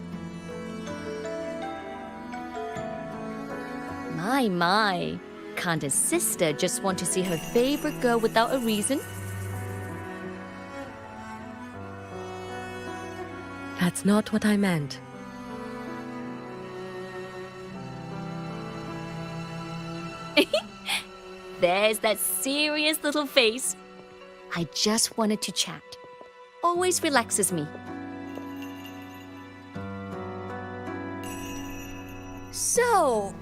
[SPEAKER 15] My. Can't a sister just want to see her favorite girl without a reason?
[SPEAKER 1] That's not what I meant.
[SPEAKER 15] There's that serious little face. I just wanted to chat. Always relaxes me. So,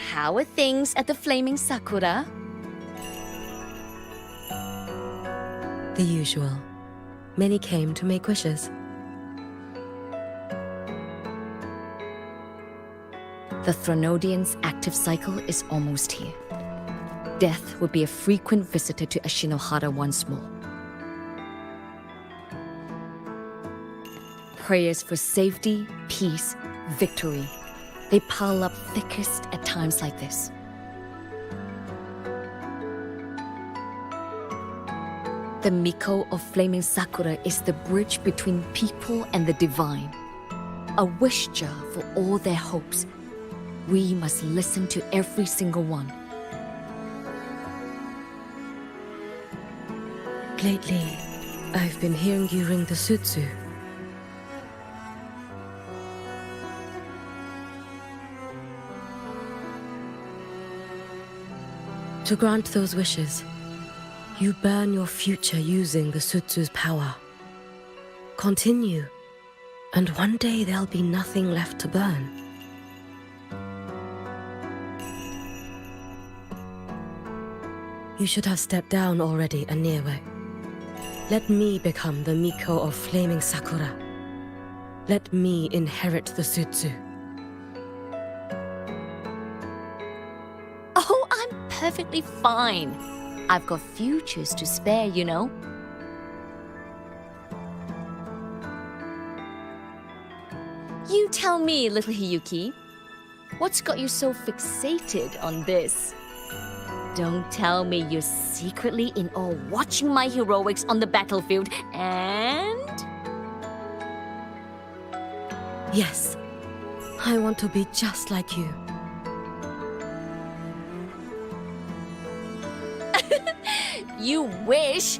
[SPEAKER 15] how are things at the Flaming Sakura?
[SPEAKER 1] The usual. Many came to make wishes.
[SPEAKER 15] The Thronodian's active cycle is almost here. Death would be a frequent visitor to Ashinohara once more. Prayers for safety, peace, victory. They pile up thickest at times like this. The Miko of Flaming Sakura is the bridge between people and the divine. A wish jar for all their hopes. We must listen to every single one.
[SPEAKER 1] Lately, I've been hearing you ring the sutsu. To grant those wishes, you burn your future using the sutsu's power. Continue, and one day there'll be nothing left to burn. You should have stepped down already, Aniewe. Let me become the Miko of Flaming Sakura. Let me inherit the sutsu.
[SPEAKER 15] Oh, I'm perfectly fine. I've got futures to spare, you know. You tell me, little Hiyuki, what's got you so fixated on this? Don't tell me you're secretly in awe watching my heroics on the battlefield and...
[SPEAKER 1] Yes, I want to be just like you.
[SPEAKER 15] You wish?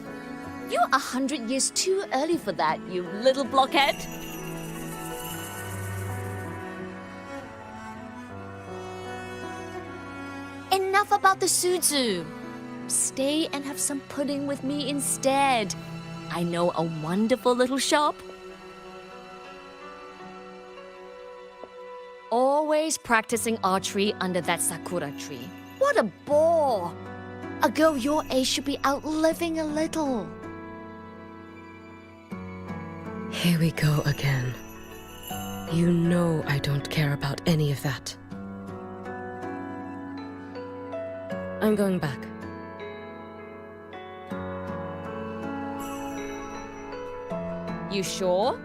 [SPEAKER 15] You're 100 years too early for that, you little blockhead. Enough about the sutsu. Stay and have some pudding with me instead. I know a wonderful little shop. Always practicing archery under that sakura tree. What a bore! A girl your age should be out living a little.
[SPEAKER 1] Here we go again. You know I don't care about any of that. I'm going back.
[SPEAKER 15] You sure?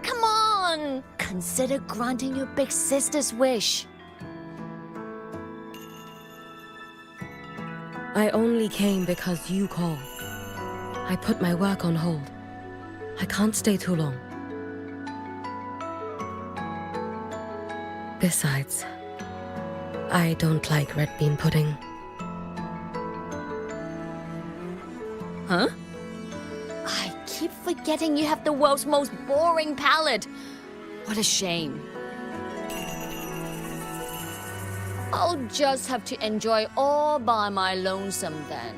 [SPEAKER 15] Come on! Consider granting your big sister's wish.
[SPEAKER 1] I only came because you called. I put my work on hold. I can't stay too long. Besides, I don't like red bean pudding.
[SPEAKER 15] Huh? I keep forgetting you have the world's most boring palate. What a shame. I'll just have to enjoy all by my lonesome then.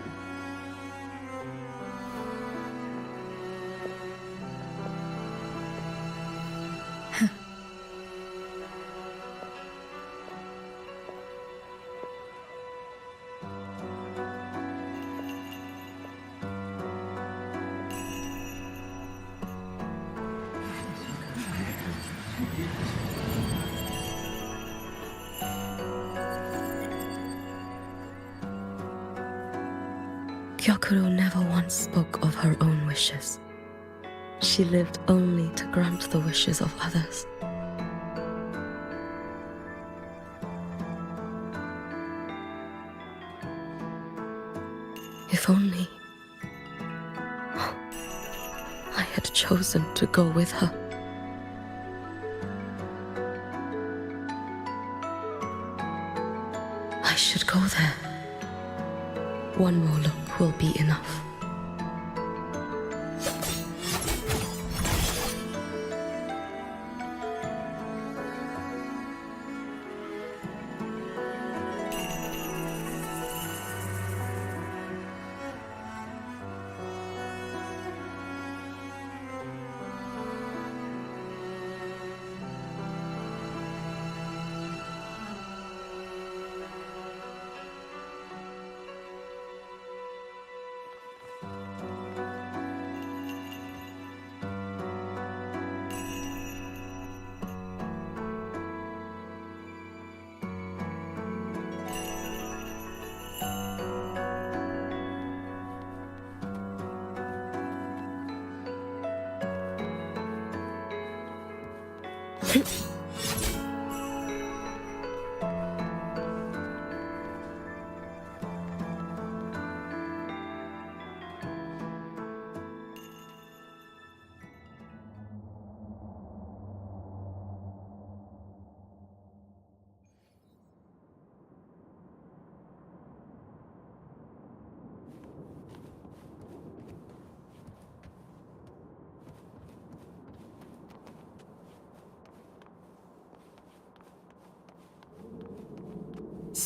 [SPEAKER 1] Gyokuro never once spoke of her own wishes. She lived only to grant the wishes of others. If only I had chosen to go with her. I should go there. One more look will be enough.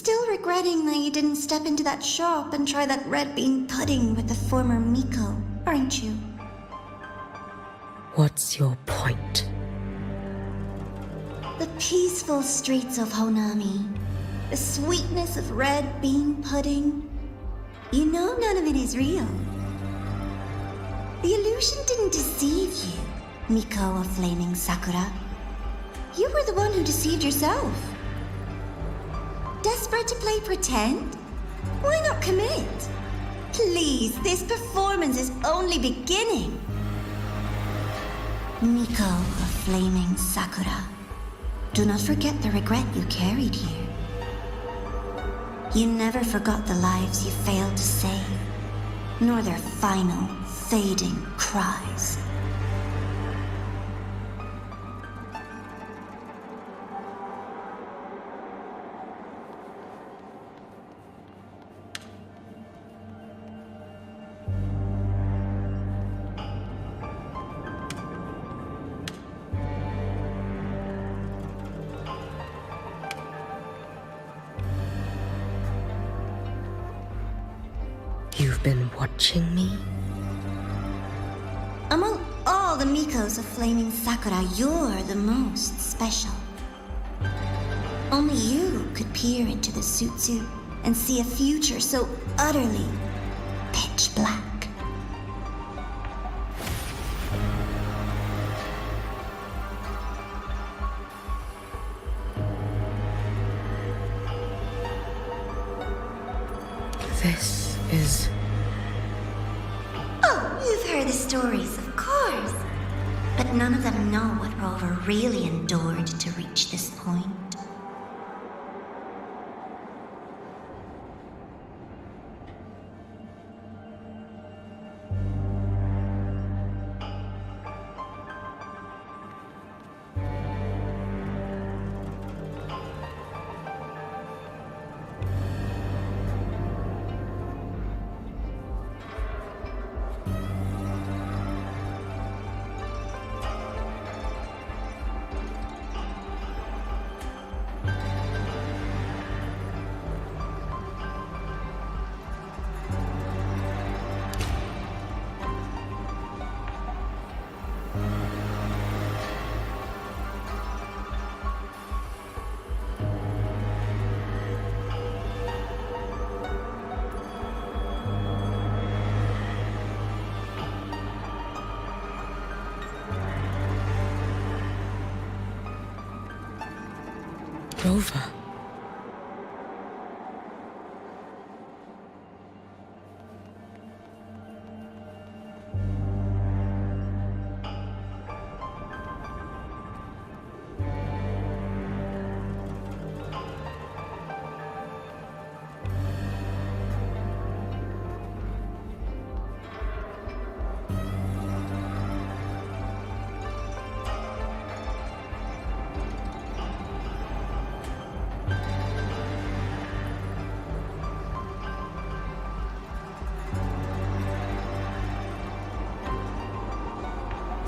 [SPEAKER 13] Still regretting that you didn't step into that shop and try that red bean pudding with the former Miko, aren't you?
[SPEAKER 1] What's your point?
[SPEAKER 13] The peaceful streets of Honami, the sweetness of red bean pudding. You know none of it is real. The illusion didn't deceive you, Miko of Flaming Sakura. You were the one who deceived yourself. Desperate to play pretend? Why not commit? Please, this performance is only beginning. Miko of Flaming Sakura, do not forget the regret you carried here. You never forgot the lives you failed to save, nor their final, fading cries.
[SPEAKER 1] You've been watching me?
[SPEAKER 13] Among all the Mikos of Flaming Sakura, you're the most special. Only you could peer into the Sutsu and see a future so utterly pitch black.
[SPEAKER 1] This is...
[SPEAKER 13] Oh, you've heard the stories, of course. But none of them know what Rover really endured to reach this point.
[SPEAKER 1] Rover.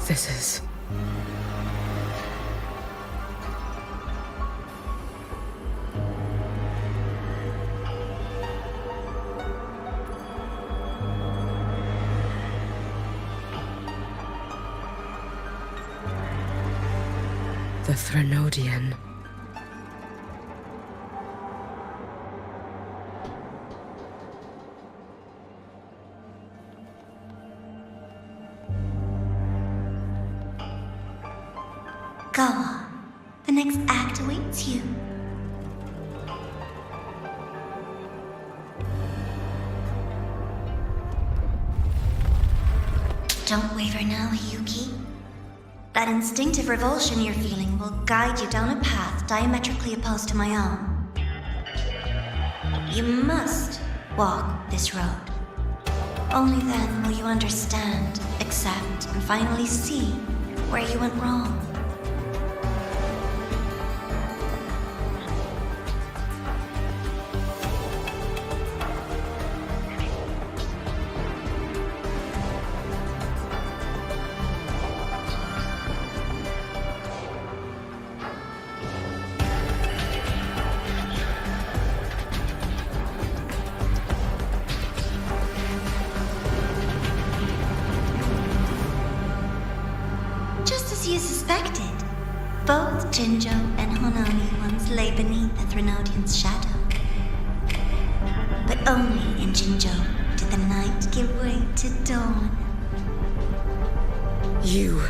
[SPEAKER 1] This is... the Threnodian.
[SPEAKER 13] Go on. The next act awaits you. Don't waver now, Hiyuki. That instinctive revulsion you're feeling will guide you down a path diametrically opposed to my own. You must walk this road. Only then will you understand, accept, and finally see where you went wrong. expected. Both Jinjo and Honami once lay beneath the Threnodian's shadow. But only in Jinjo did the night give way to dawn.
[SPEAKER 1] You.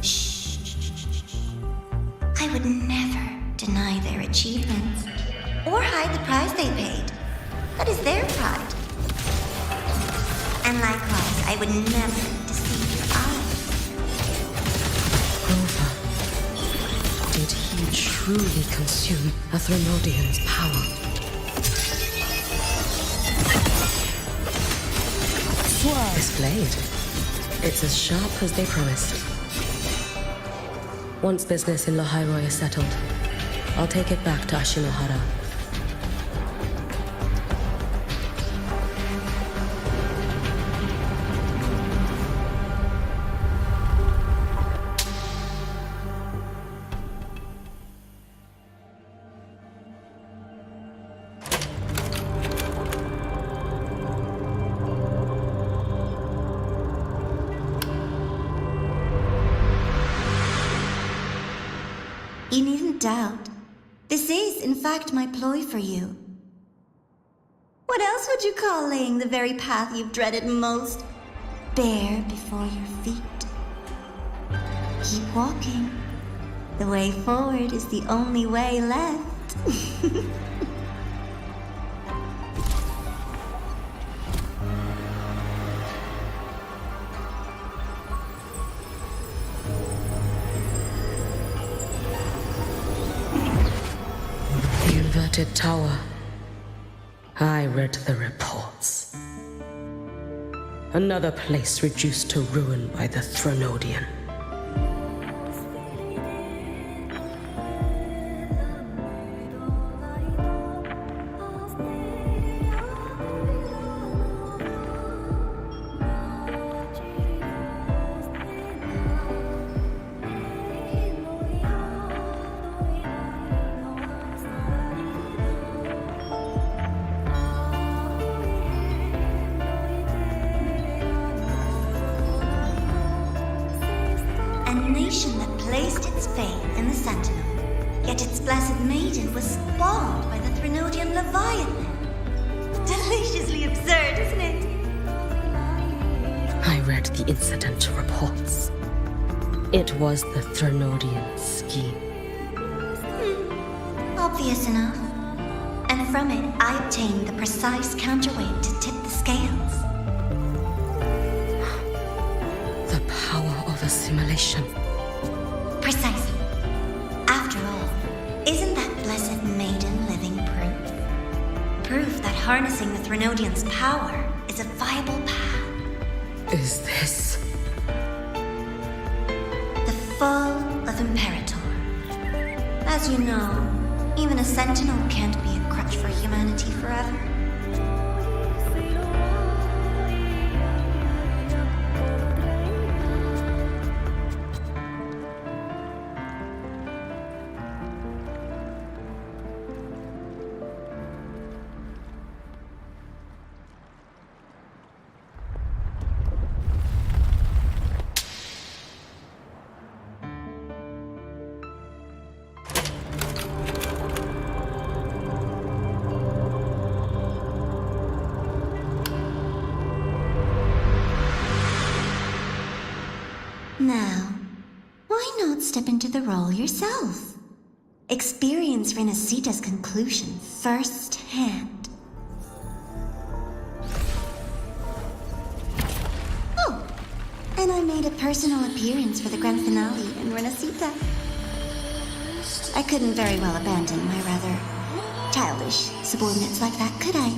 [SPEAKER 13] Shh. I would never deny their achievements or hide the price they paid. That is their pride. And likewise, I would never deceive your eyes.
[SPEAKER 1] Rover. Did he truly consume a Threnodian's power? This blade. It's as sharp as they promised. Once business in Lahairoi is settled, I'll take it back to Ashinohara.
[SPEAKER 13] You needn't doubt. This is, in fact, my ploy for you. What else would you call laying the very path you've dreaded most bare before your feet? Keep walking. The way forward is the only way left.
[SPEAKER 1] Inverted tower. I read the reports. Another place reduced to ruin by the Threnodian.
[SPEAKER 13] A nation that placed its faith in the Sentinel, yet its blessed maiden was spawned by the Threnodian Leviathan. Deliciously absurd, isn't it?
[SPEAKER 1] I read the incident reports. It was the Threnodian scheme.
[SPEAKER 13] Obvious enough. And from it, I obtained the precise counterweight to tip the scales.
[SPEAKER 1] The power of assimilation.
[SPEAKER 13] Precisely. After all, isn't that blessed maiden living proof? Proof that harnessing the Threnodian's power is a viable path.
[SPEAKER 1] Is this
[SPEAKER 13] the fall of Imperator? As you know, even a sentinel can't be a crutch for humanity forever. Now, why not step into the role yourself? Experience Renacita's conclusion firsthand. Oh, and I made a personal appearance for the grand finale in Renacita. I couldn't very well abandon my rather childish subordinates like that, could I?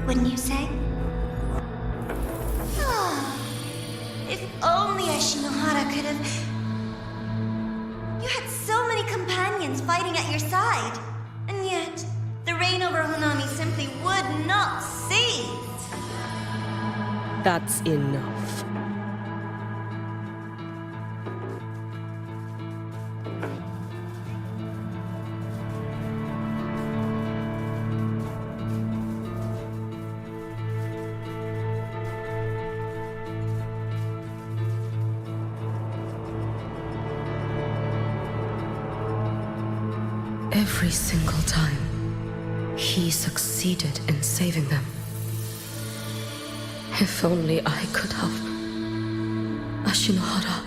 [SPEAKER 13] wouldn't you say? Ah, if only Ashinohara could have... You had so many companions fighting at your side, and yet the reign over Honami simply would not cease.
[SPEAKER 1] That's enough. Every single time, he succeeded in saving them. If only I could have. Ashinohara.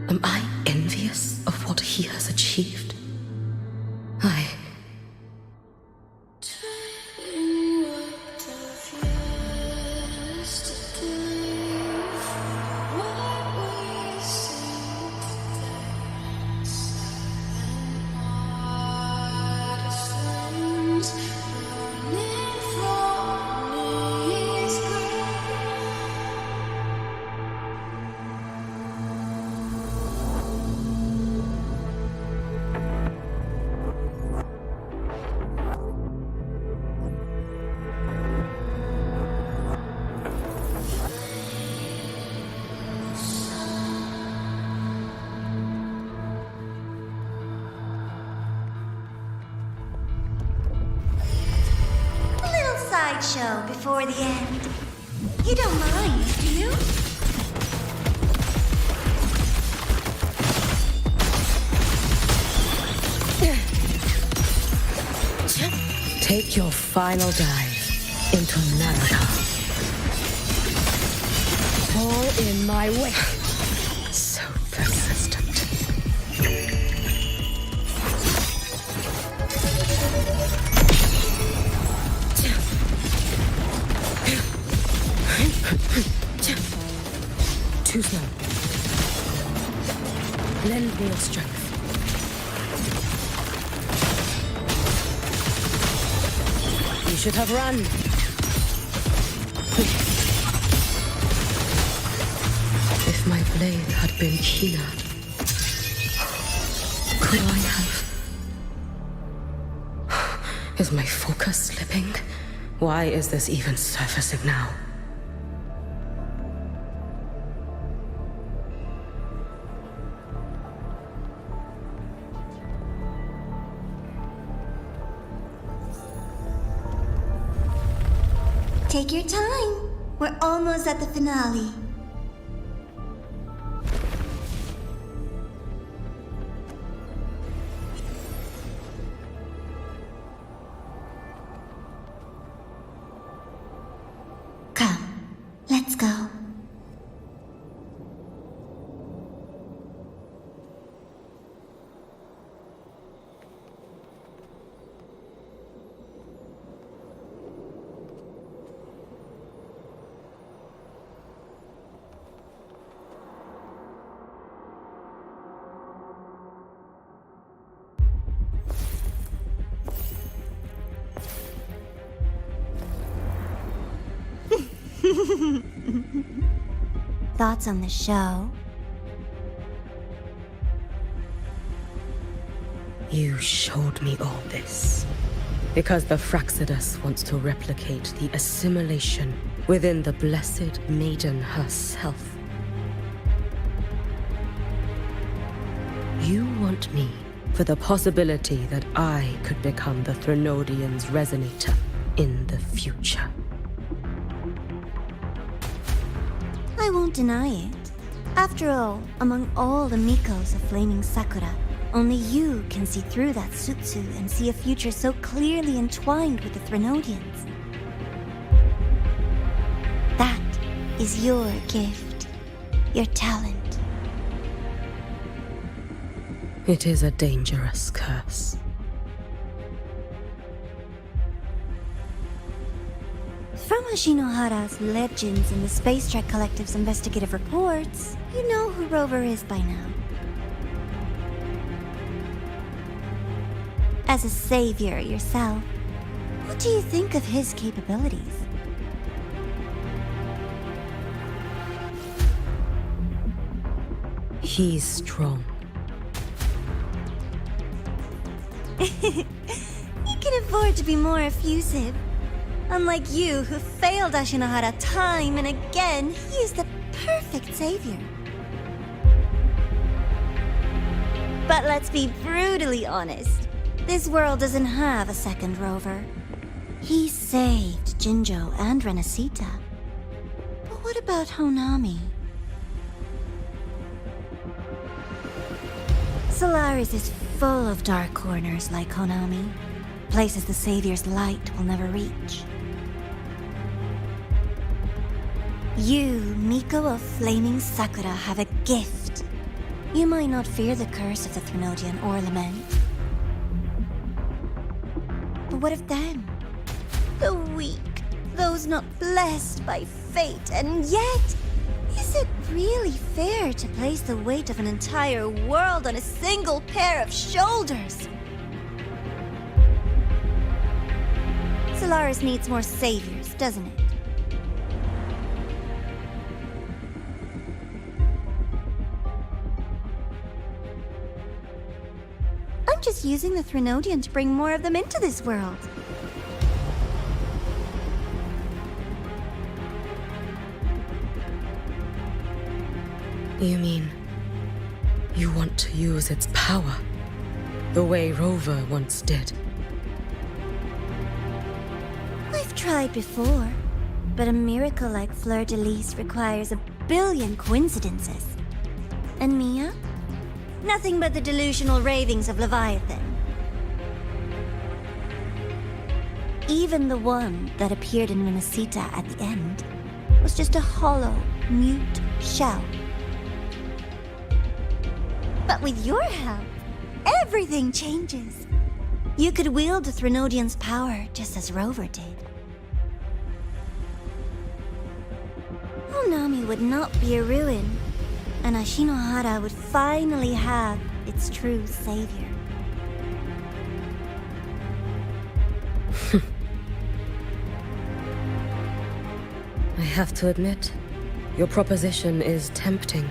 [SPEAKER 1] Am I envious of what he has achieved?
[SPEAKER 13] Show before the end. You don't mind, do you?
[SPEAKER 1] Take your final dive into Naraka. Fall in my way. So persistent. Too slow. Lend me your strength. You should have run. If my blade had been keener, could I have... Is my focus slipping? Why is this even surfacing now?
[SPEAKER 13] Take your time. We're almost at the finale. Come, let's go. Thoughts on the show?
[SPEAKER 1] You showed me all this because the Fraxidus wants to replicate the assimilation within the Blessed Maiden herself. You want me for the possibility that I could become the Threnodian's resonator in the future.
[SPEAKER 13] I won't deny it. After all, among all the Mikos of Flaming Sakura, only you can see through that Sutsu and see a future so clearly entwined with the Threnodians. That is your gift, your talent.
[SPEAKER 1] It is a dangerous curse.
[SPEAKER 13] From Ashinohara's legends in the Space Trek Collective's investigative reports, you know who Rover is by now. As a savior yourself, What do you think of his capabilities?
[SPEAKER 1] He's strong.
[SPEAKER 13] He can afford to be more effusive. Unlike you, who failed Ashinohara time and again, he is the perfect savior. But let's be brutally honest. This world doesn't have a second Rover. He saved Jinjo and Renacita. But what about Honami? Solaris is full of dark corners like Honami. Places the Savior's light will never reach. You, Miko of Flaming Sakura, have a gift. You might not fear the curse of the Threnodian or lament. But what of them? The weak, those not blessed by fate, and yet, is it really fair to place the weight of an entire world on a single pair of shoulders? Solaris needs more saviors, doesn't it? I'm just using the Threnodian to bring more of them into this world.
[SPEAKER 1] You mean, you want to use its power, the way Rover once did?
[SPEAKER 13] I've tried before, but a miracle like Fleur-de-Lis requires a billion coincidences. And Mia? Nothing but the delusional ravings of Leviathan. Even the one that appeared in Renacita at the end was just a hollow, mute shell. But with your help, everything changes. You could wield the Threnodian's power just as Rover did. Honami would not be a ruin, and Ashinohara would finally have its true savior.
[SPEAKER 1] I have to admit, your proposition is tempting.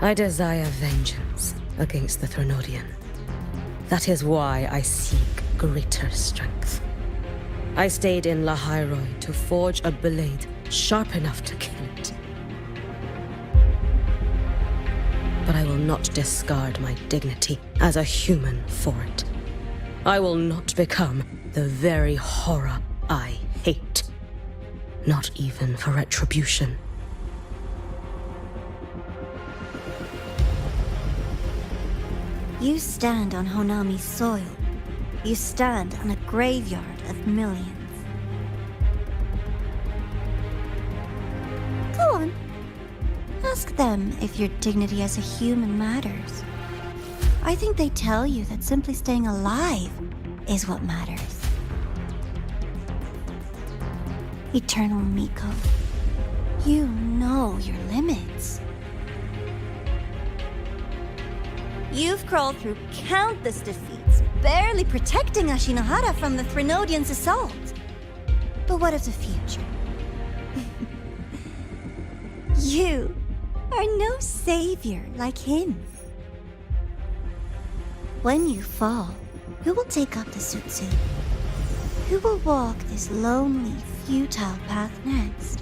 [SPEAKER 1] I desire vengeance against the Threnodian. That is why I seek greater strength. I stayed in Lahairoi to forge a blade sharp enough to kill it. But I will not discard my dignity as a human for it. I will not become the very horror I hate. Not even for retribution.
[SPEAKER 13] You stand on Honami's soil. You stand on a graveyard of millions. Go on. Ask them if your dignity as a human matters. I think they tell you that simply staying alive is what matters. Eternal Miko, you know your limits. You've crawled through countless defeats, barely protecting Ashinohara from the Threnodian's assault. But what of the future? You are no savior like him. When you fall, who will take up the Sutsu? Who will walk this lonely, futile path next?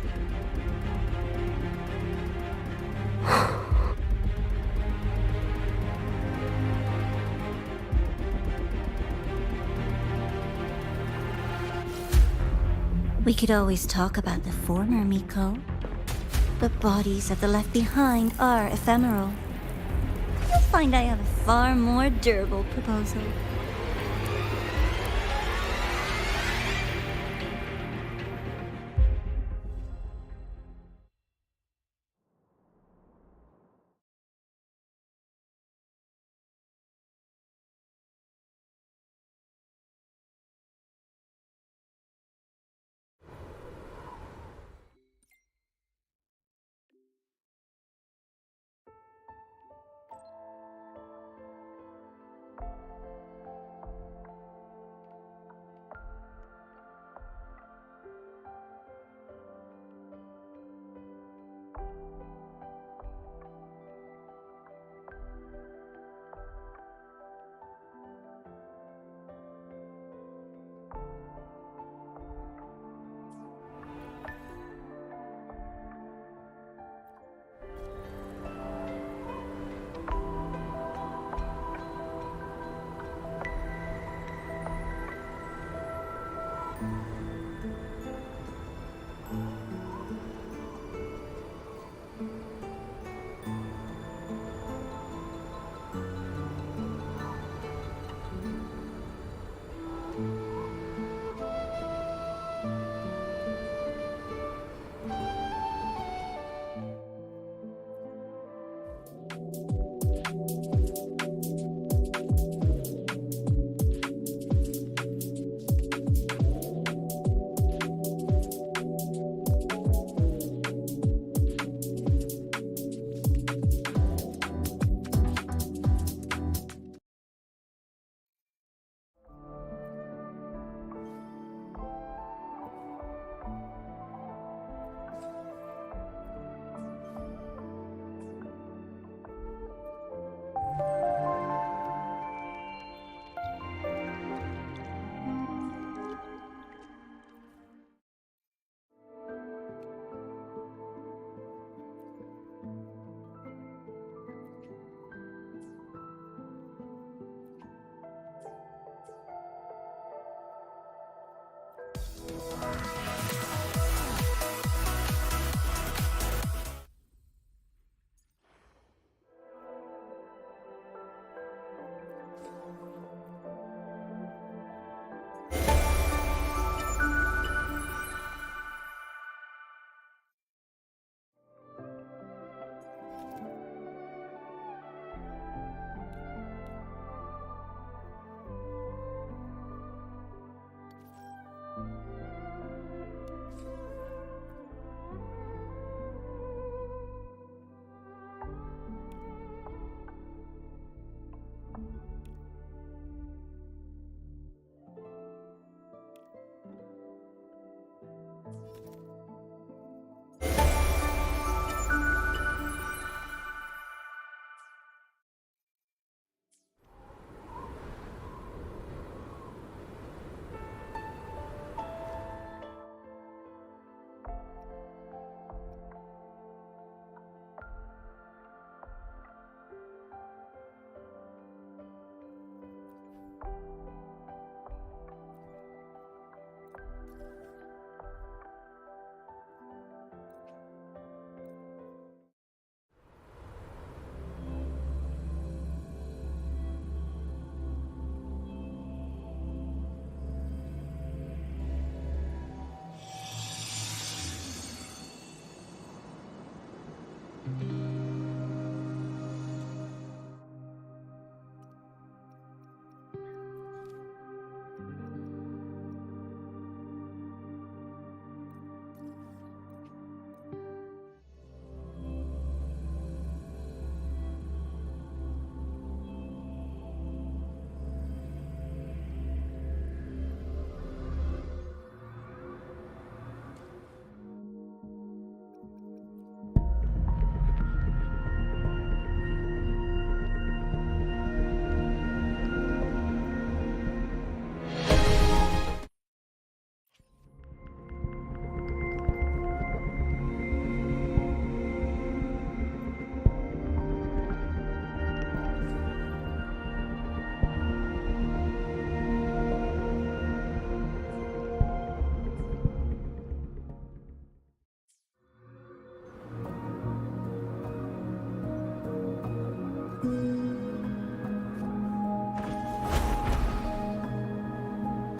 [SPEAKER 13] We could always talk about the former, Miko. The bodies of the left behind are ephemeral. You'll find I have a far more durable proposal.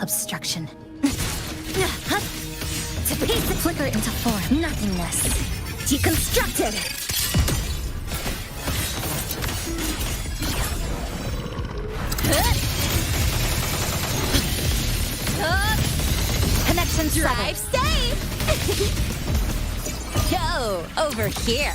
[SPEAKER 6] Obstruction. To piece the flicker into form. Nothingness. Deconstructed! Connection
[SPEAKER 15] Drive
[SPEAKER 6] severed.
[SPEAKER 15] safe! Yo, over here.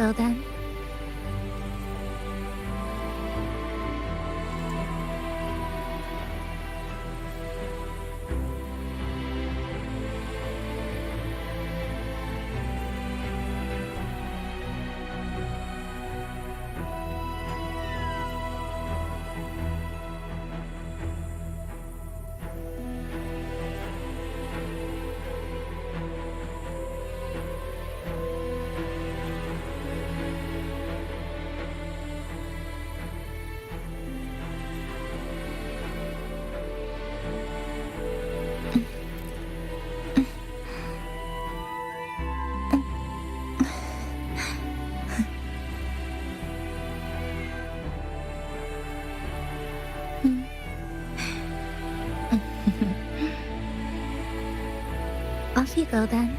[SPEAKER 6] go then. Off you go then.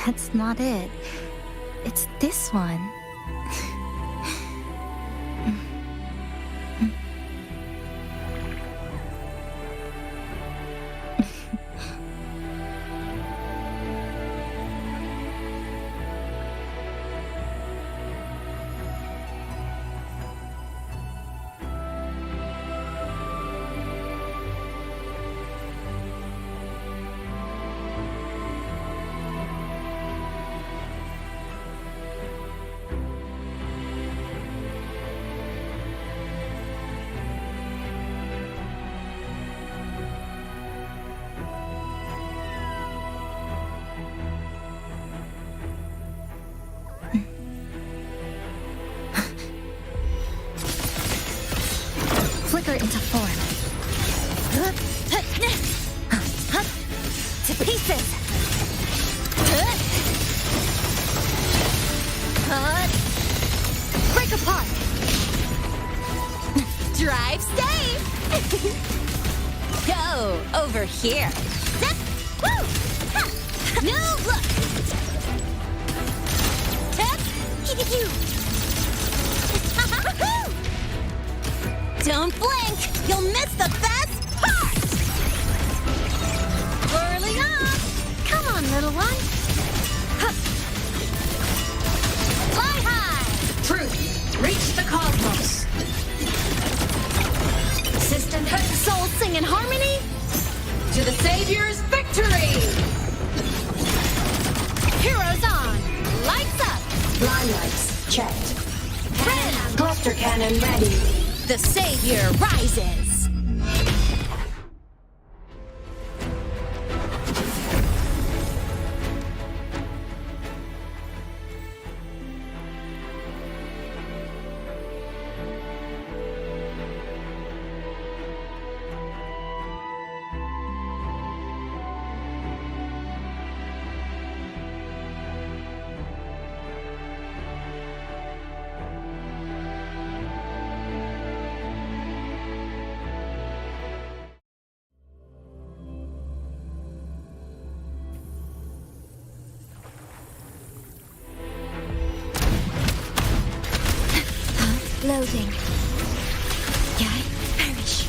[SPEAKER 6] That's not it. It's this one. Flicker into form. To pieces! Break apart! Drive safe! Go over here! Zip! Woo! Ha! New look! Don't blink! You'll miss the best part! Whirling up! Come on, little one! Huh. Fly high!
[SPEAKER 7] Truth, reach the cosmos. System
[SPEAKER 3] Souls sing in harmony?
[SPEAKER 7] to the Savior's victory!
[SPEAKER 3] Heroes on! Lights up!
[SPEAKER 7] Blind lights checked. Cluster cannon ready.
[SPEAKER 3] The Savior rises! Loading. I perish.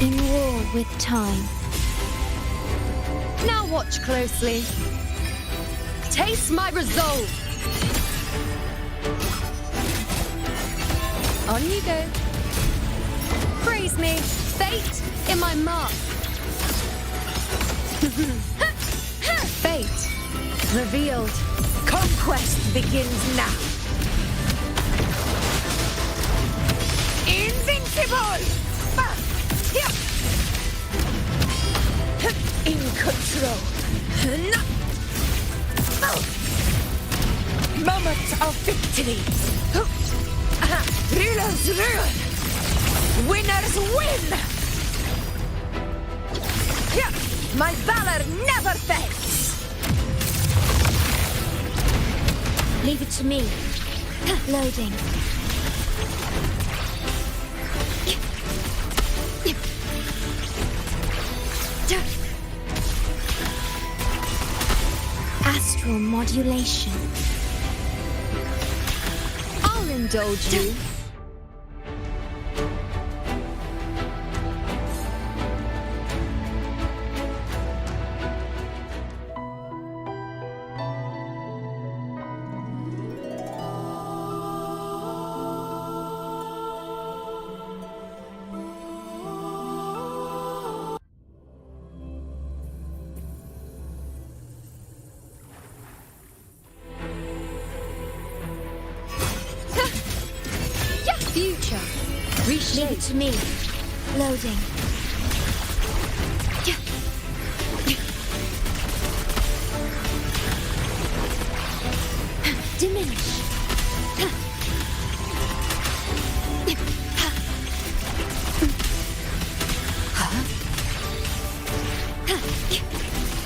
[SPEAKER 3] In war with time.
[SPEAKER 2] Now watch closely. Taste my resolve. On you go. Praise me. Fate in my mark. Fate revealed. Conquest begins now. Invincible!
[SPEAKER 12] control. Moment of victory. Rulers rule. Winners win. My valor never fades.
[SPEAKER 3] Leave it to me. Loading. Astral modulation.
[SPEAKER 12] I'll indulge you.
[SPEAKER 3] Future. Leave it to me. Loading. Diminish.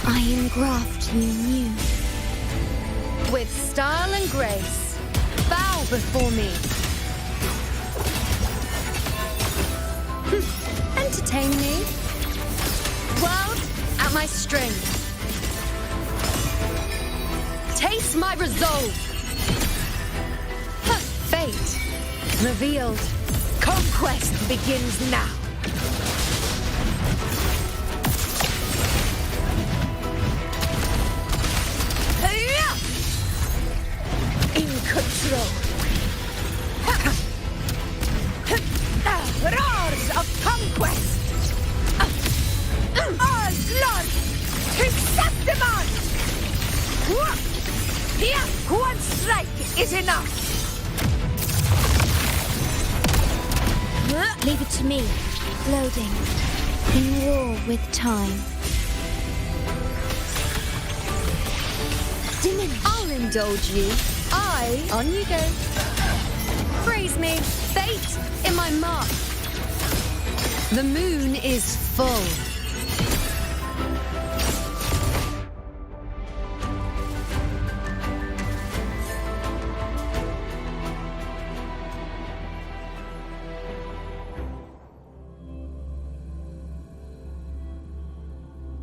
[SPEAKER 3] I engraft you new.
[SPEAKER 2] With style and grace, bow before me. Entertain me. World at my strength. Taste my resolve. Fate revealed. Conquest begins now.
[SPEAKER 12] In control. Roars of conquest! All glory to Septimon! One strike is enough!
[SPEAKER 3] Leave it to me. Loading. In war with time. Diminish.
[SPEAKER 2] I'll indulge you. On you go. Praise me. Fate in my mark. The moon is full.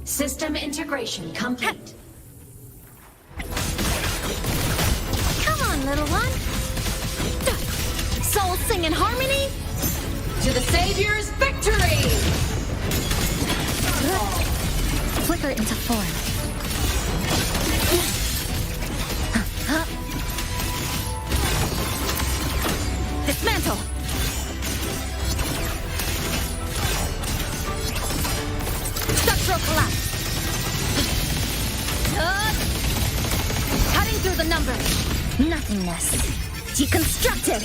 [SPEAKER 7] System integration complete.
[SPEAKER 3] Come on, little one. Soul sing in harmony.
[SPEAKER 7] To the Savior's victory!
[SPEAKER 6] Flicker into form.
[SPEAKER 12] Dismantle! Structural collapse! Cutting through the numbers!
[SPEAKER 6] Nothingness. Deconstructed.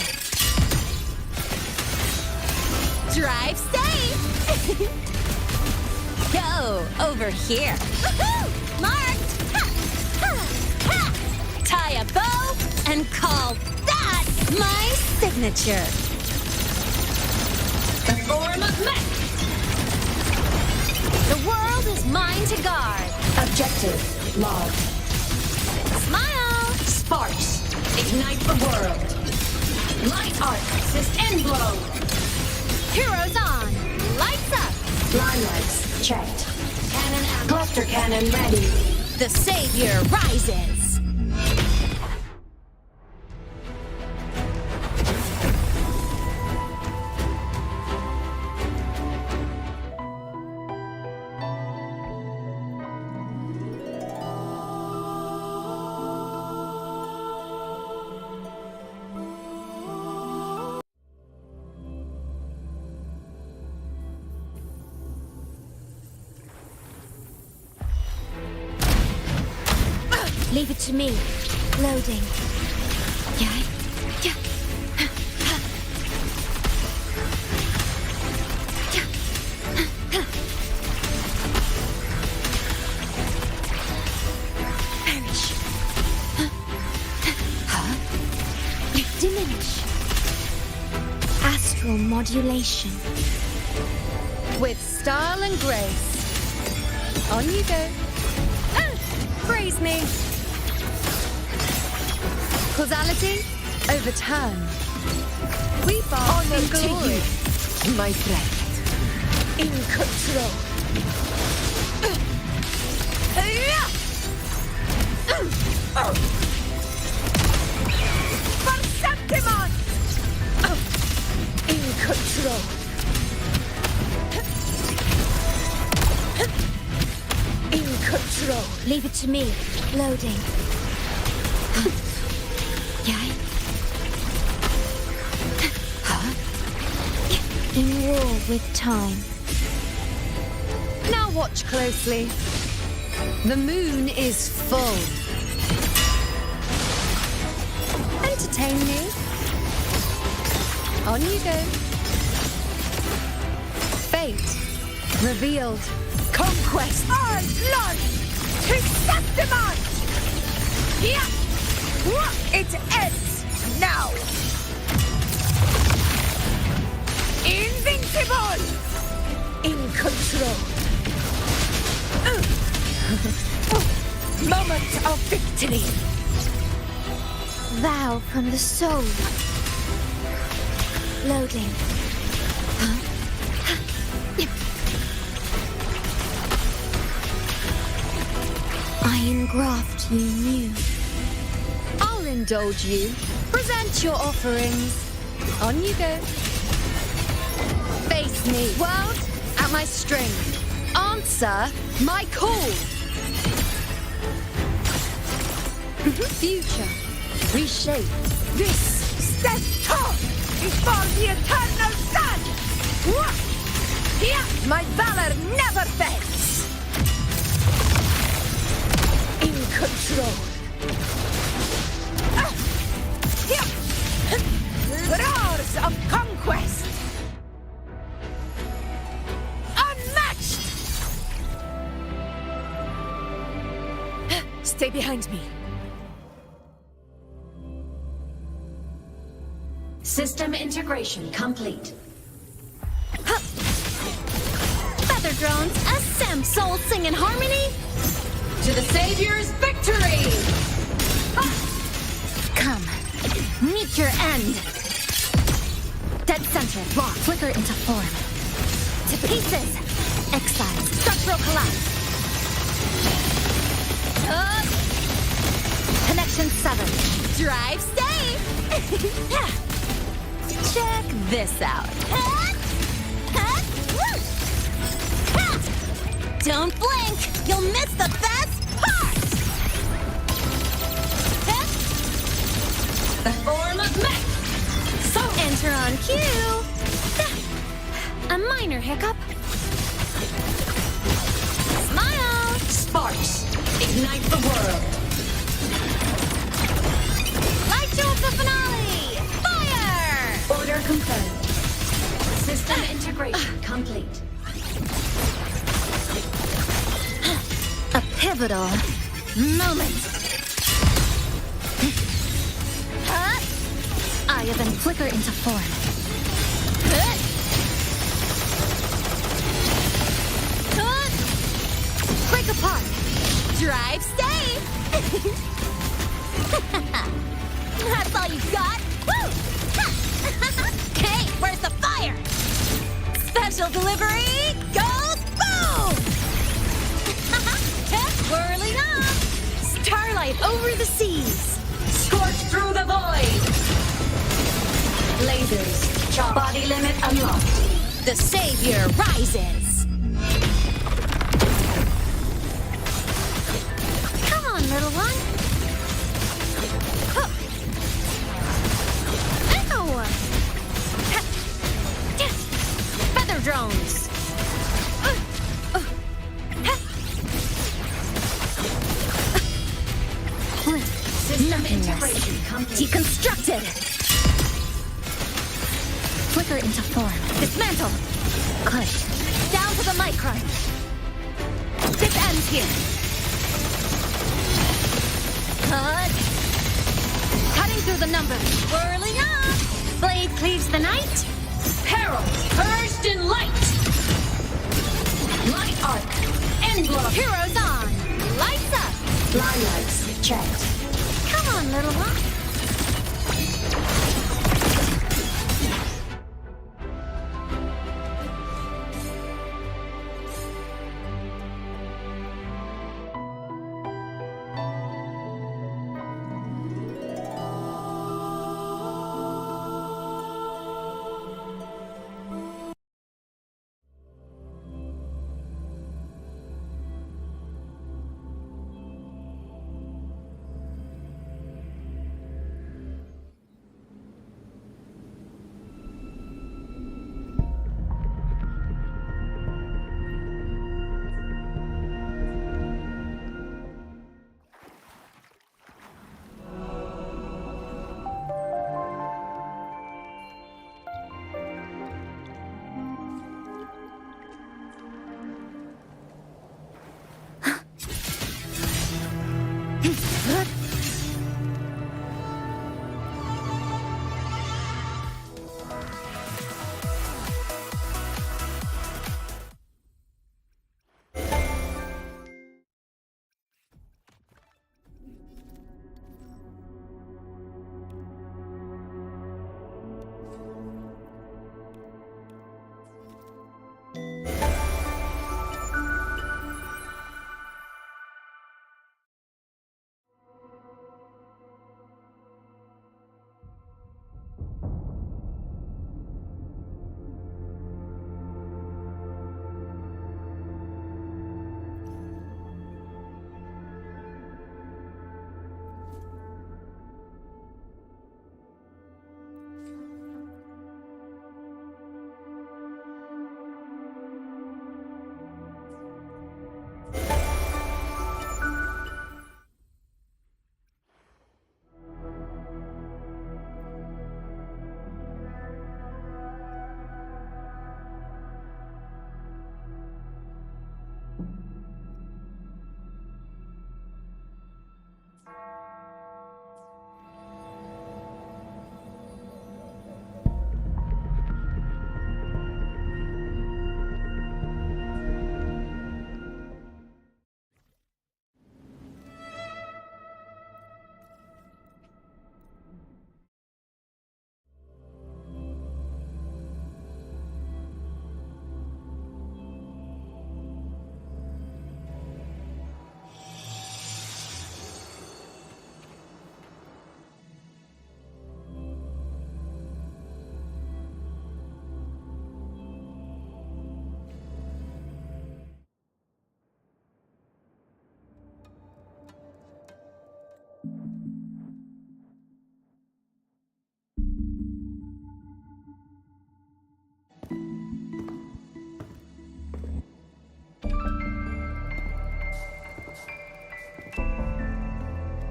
[SPEAKER 15] Drive safe! Go over here. Marked! Tie a bow and call that my signature.
[SPEAKER 7] The form of mech!
[SPEAKER 15] The world is mine to guard.
[SPEAKER 7] Objective logged.
[SPEAKER 15] Smile!
[SPEAKER 7] Sparks, ignite the world. Light arc, end blow.
[SPEAKER 15] Heroes on! Lights up!
[SPEAKER 7] Line lights checked. Cannon out. Cluster cannon ready.
[SPEAKER 15] The Savior rises! Leave it to me. Loading. Yeah.
[SPEAKER 3] modulation.
[SPEAKER 2] With style and grace. On you go. Praise me. Causality, overturn. We bask in glory.
[SPEAKER 1] My friend. In control.
[SPEAKER 2] Perceptimon!
[SPEAKER 1] In control. In control.
[SPEAKER 3] Leave it to me. Loading. Yeah. In war with time.
[SPEAKER 2] Now watch closely. The moon is full. Entertain me. On you go. Fate revealed. Conquest.
[SPEAKER 1] I launch Perceptimon! Yeah! It ends now! Invincible! In control. Moment of victory!
[SPEAKER 3] Vow from the soul. Loading. I engraft you new.
[SPEAKER 2] I'll indulge you. Present your offerings. On you go. Face me, world, at my string. Answer my call. Future, reshape.
[SPEAKER 1] This step tall is for the eternal sun! Here, my valor never fades! In control. Roars of conquest! Unmatched! Stay behind me.
[SPEAKER 7] System integration complete.
[SPEAKER 2] Feather drones, assemble. Souls sing in harmony.
[SPEAKER 7] To the Savior's victory!
[SPEAKER 6] Come, meet your end. Dead center, lock, flicker into form. To pieces. Exile, structural collapse. Connection severed.
[SPEAKER 2] Drive safe. Check this out. Don't blink! You'll miss the best part!
[SPEAKER 7] The form of mech!
[SPEAKER 2] So enter on cue! A minor hiccup. Smile!
[SPEAKER 7] Sparks, ignite the world!
[SPEAKER 2] Light you up the finale! Fire!
[SPEAKER 7] Order confirmed. System integration complete.
[SPEAKER 6] A pivotal moment. Eye of and flicker into form.
[SPEAKER 2] Break apart! Drive safe! That's all you got? Woo! Hey, where's the fire? Special delivery goes boom! Whirling up! Starlight over the seas!
[SPEAKER 7] Scorch through the void! Lasers, body limit unlocked.
[SPEAKER 2] The Savior rises! Come on, little one! Ow! Feather drones!
[SPEAKER 7] System integration complete.
[SPEAKER 2] Deconstructed!
[SPEAKER 6] Flicker into form.
[SPEAKER 2] Dismantle!
[SPEAKER 6] Good.
[SPEAKER 2] Down to the micron! This ends here! Cutting through the numbers! Whirling up! Blade cleaves the night!
[SPEAKER 7] Herald, purged in light! Light arc, envelope!
[SPEAKER 2] Heroes on! Lights up!
[SPEAKER 13] Lights checked.
[SPEAKER 3] Come on, little one.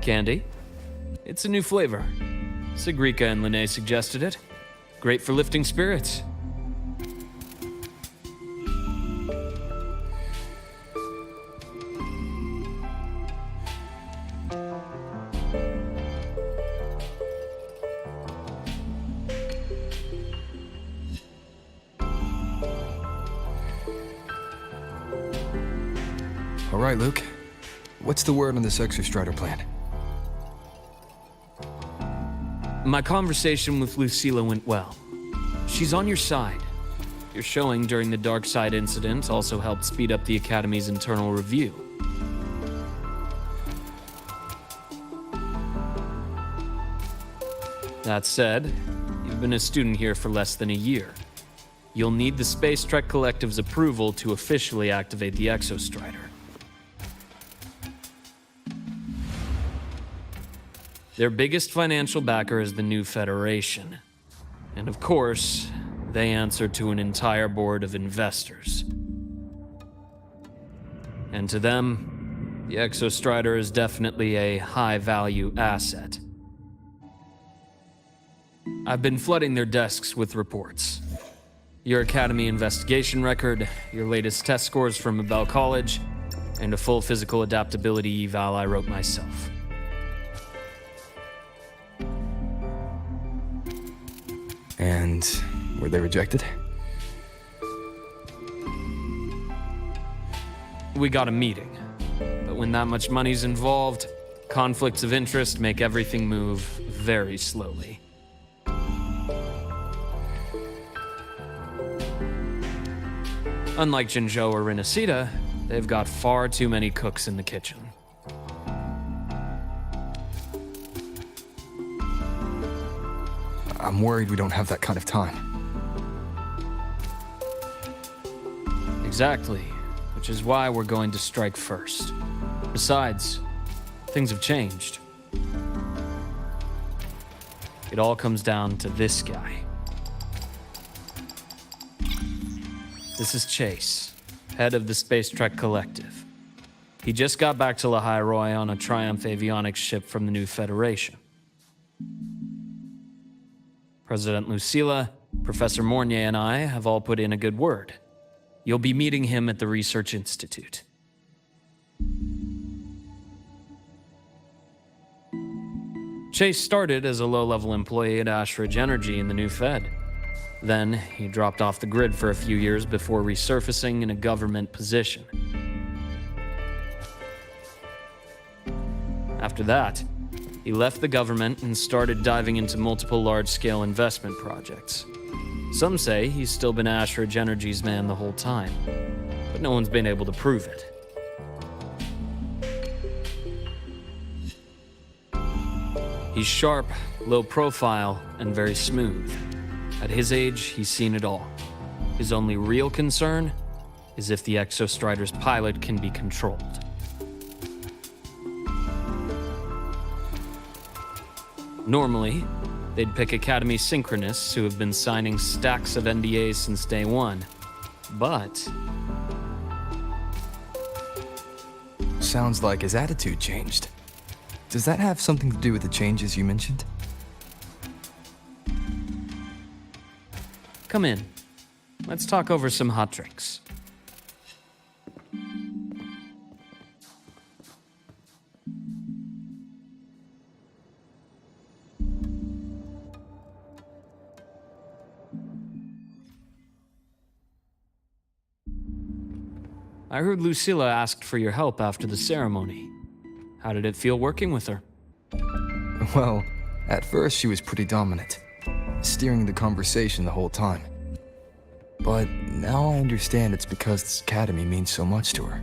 [SPEAKER 16] Candy? It's a new flavor. Sigrika and Lene suggested it. Great for lifting spirits.
[SPEAKER 4] All right, Luke. What's the word on this Exostrider plan?
[SPEAKER 16] My conversation with Lucilla went well. She's on your side. Your showing during the Dark Side incident also helped speed up the Academy's internal review. That said, you've been a student here for less than a year. You'll need the Space Trek Collective's approval to officially activate the Exostrider. Their biggest financial backer is the new Federation. And of course, they answer to an entire board of investors. And to them, the Exostrider is definitely a high-value asset. I've been flooding their desks with reports. Your Academy investigation record, your latest test scores from Abel College, and a full physical adaptability eval I wrote myself.
[SPEAKER 4] And
[SPEAKER 17] Were they rejected?
[SPEAKER 16] We got a meeting. But when that much money's involved, conflicts of interest make everything move very slowly. Unlike Jinzhou or Rinasita, they've got far too many cooks in the kitchen.
[SPEAKER 17] I'm worried we don't have that kind of time.
[SPEAKER 16] Exactly, which is why we're going to strike first. Besides, things have changed. It all comes down to this guy. This is Chase, head of the Space Trek Collective. He just got back to Lahairoi on a Triumph avionics ship from the new Federation. President Lucilla, Professor Mornier, and I have all put in a good word. You'll be meeting him at the Research Institute. Chase started as a low-level employee at Ashridge Energy in the new Fed. Then, he dropped off the grid for a few years before resurfacing in a government position. After that, he left the government and started diving into multiple large-scale investment projects. Some say he's still been Ashridge Energy's man the whole time, but no one's been able to prove it. He's sharp, low profile, and very smooth. At his age, he's seen it all. His only real concern is if the Exostrider's pilot can be controlled. Normally, they'd pick Academy Synchronists who have been signing stacks of NDAs since day one. But
[SPEAKER 17] Sounds like his attitude changed. Does that have something to do with the changes you mentioned?
[SPEAKER 16] come in. Let's talk over some hot drinks. I heard Lucilla asked for your help after the ceremony. How did it feel working with her?
[SPEAKER 17] Well, at first she was pretty dominant, steering the conversation the whole time. But now I understand it's because this academy means so much to her.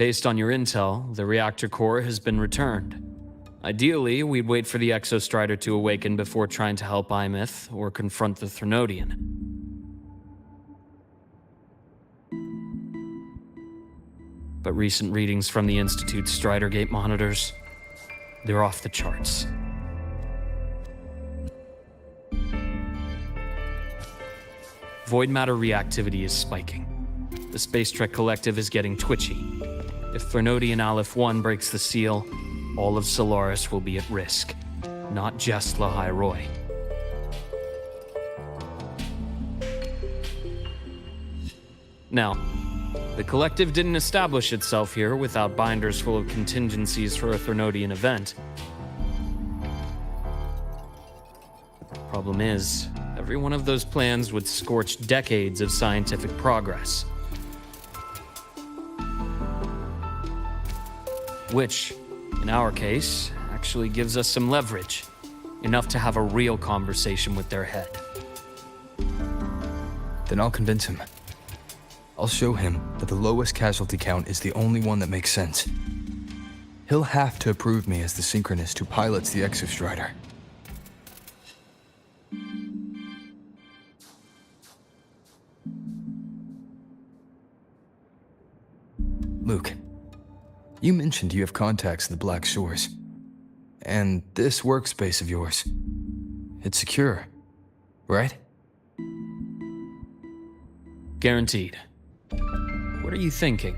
[SPEAKER 16] Based on your intel, the reactor core has been returned. Ideally, we'd wait for the Exostrider to awaken before trying to help Imith or confront the Threnodian. But recent readings from the Institute's Stridergate monitors, they're off the charts. Void matter reactivity is spiking. The Space Trek Collective is getting twitchy. If Threnodian Aleph 1 breaks the seal, all of Solaris will be at risk, not just Lahai Roy. Now, the Collective didn't establish itself here without binders full of contingencies for a Threnodian event. Problem is, every one of those plans would scorch decades of scientific progress. Which, in our case, actually gives us some leverage. Enough to have a real conversation with their head.
[SPEAKER 17] Then I'll convince him. I'll show him that the lowest casualty count is the only one that makes sense. He'll have to approve me as the synchronist who pilots the Exostrider. Luke, you mentioned you have contacts in the Black Shores. And this workspace of yours, it's secure, right?
[SPEAKER 16] Guaranteed. What are you thinking?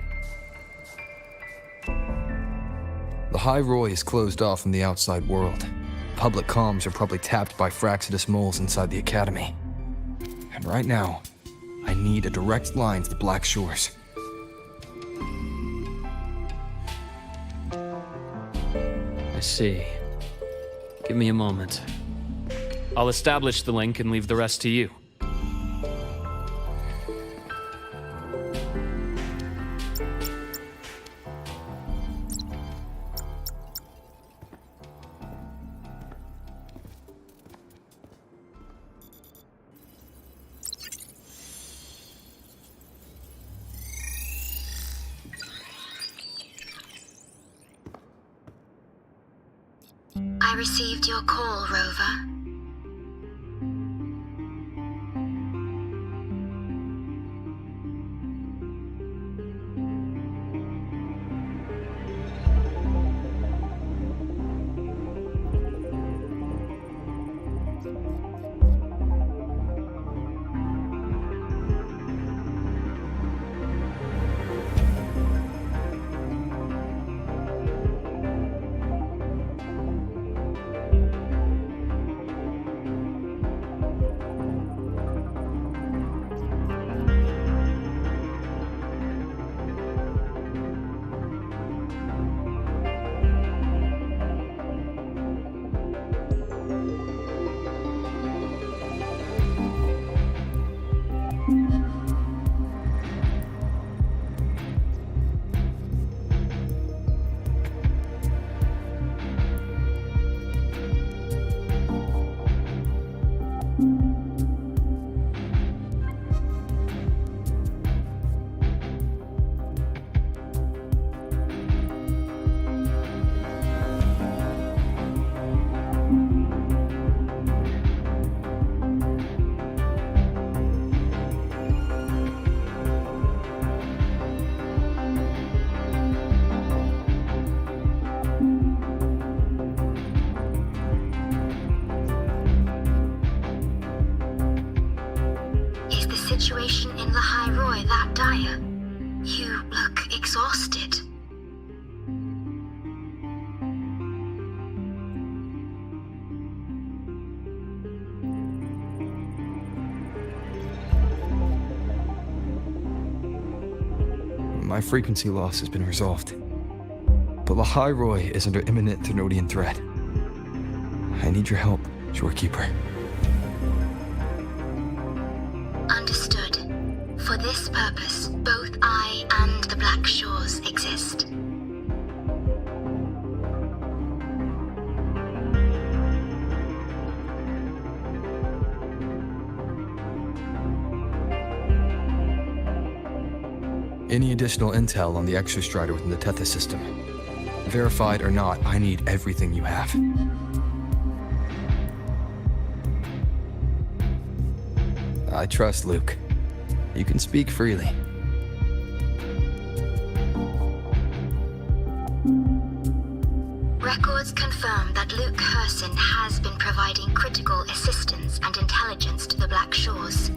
[SPEAKER 17] Lahai Roy is closed off from the outside world. Public comms are probably tapped by Fraxidus moles inside the Academy. And right now, I need a direct line to the Black Shores.
[SPEAKER 16] I see. Give me a moment. I'll establish the link and leave the rest to you.
[SPEAKER 11] I received your call, Rover. Situation in Lahai Roy that dire? You look exhausted.
[SPEAKER 17] My frequency loss has been resolved. But Lahai Roy is under imminent Threnodian threat. I need your help, Shorekeeper.
[SPEAKER 11] Understood. For this purpose, both I and the Black Shores exist.
[SPEAKER 17] Any additional intel on the Exostrider within the Tethys system? Verified or not, I need everything you have. I trust Luke. You can speak freely.
[SPEAKER 13] Records confirm that Luke Herson has been providing critical assistance and intelligence to the Black Shores.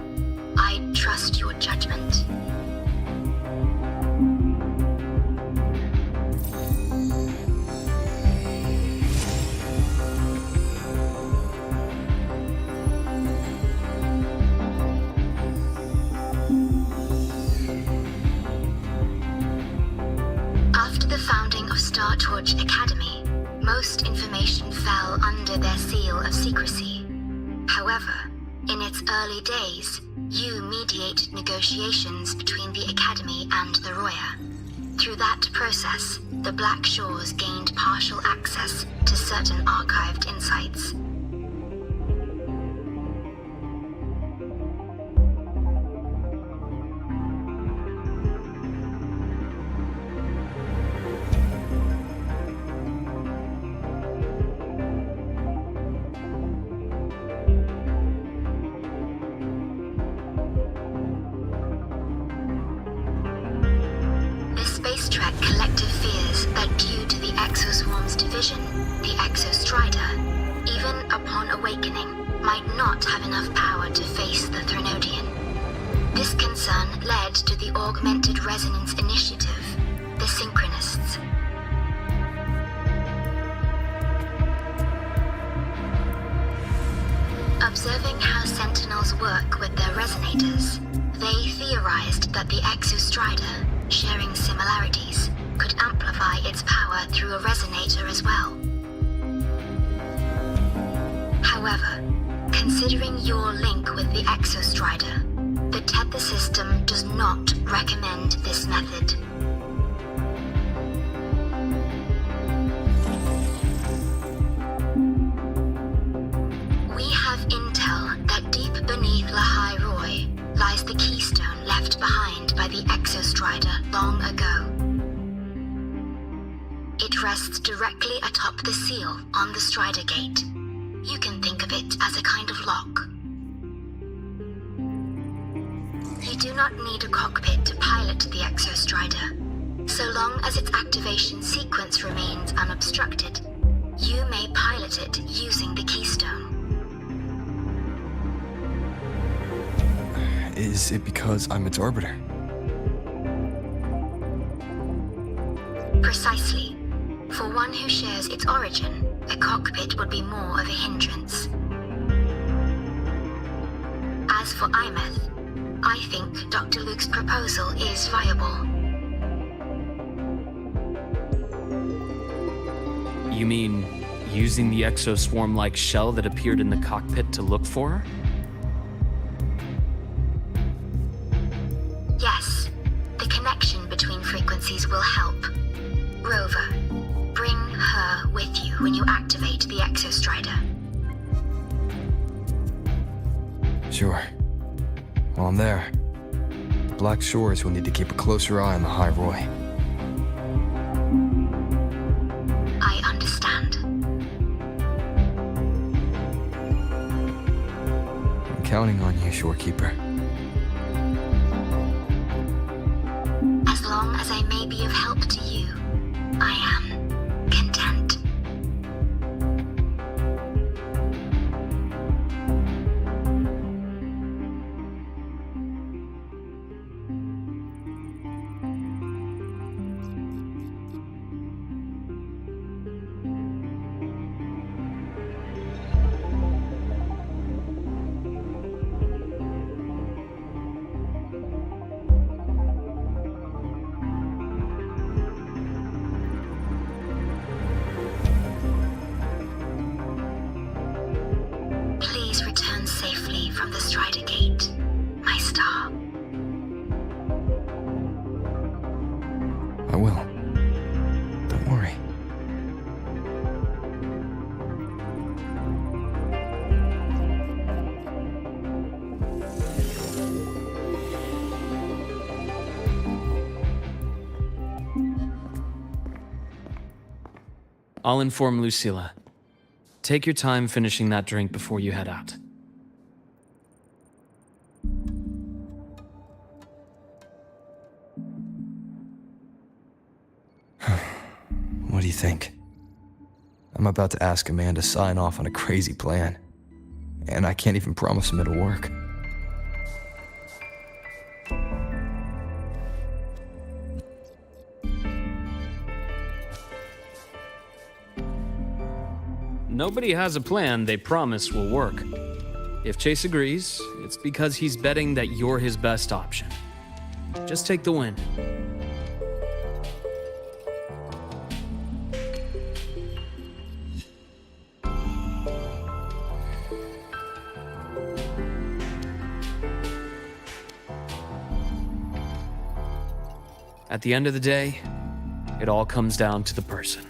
[SPEAKER 13] I trust your judgment. After the founding of Star Torch Academy, most information fell under their seal of secrecy. However, in its early days, you mediated negotiations between the Academy and the Roya. Through that process, the Black Shores gained partial access to certain archived insights. Space Trek collective fears that due to the Exoswarm's division, the Exostrider, even upon awakening, might not have enough power to face the Threnodian. This concern led to the Augmented Resonance Initiative, the Synchronists. Observing how Sentinels work with their resonators, they theorized that the Exostrider, sharing similarities, could amplify its power through a resonator as well. However, considering your link with the Exostrider, the Tether system does not recommend this method. We have intel that deep beneath Lahai Roy lies the keystone left behind by the Exostrider long ago. It rests directly atop the seal on the Strider Gate. You can think of it as a kind of lock. You do not need a cockpit to pilot the Exostrider. So long as its activation sequence remains unobstructed, you may pilot it using the keystone.
[SPEAKER 17] Is it because I'm its orbiter?
[SPEAKER 13] Precisely. For one who shares its origin, a cockpit would be more of a hindrance. As for Imeth, I think Dr. Luke's proposal is viable.
[SPEAKER 16] You mean using the exoswarm-like shell that appeared in the cockpit to look for her?
[SPEAKER 13] Yes, the connection between frequencies will help. Rover, bring her with you when you activate the Exostrider.
[SPEAKER 17] Sure. While I'm there, the Black Shores will need to keep a closer eye on the High Roy.
[SPEAKER 13] I understand.
[SPEAKER 17] I'm counting on you, Shorekeeper.
[SPEAKER 13] As long as I may be of help to you, I am content. Please return safely from the Strider Gate, my star.
[SPEAKER 17] I will. Don't worry.
[SPEAKER 16] I'll inform Lucilla. Take your time finishing that drink before you head out.
[SPEAKER 17] What do you think? I'm about to ask a man to sign off on a crazy plan, and I can't even promise him it'll work.
[SPEAKER 16] Nobody has a plan they promise will work. If Chase agrees, it's because he's betting that you're his best option. Just take the win. At the end of the day, it all comes down to the person.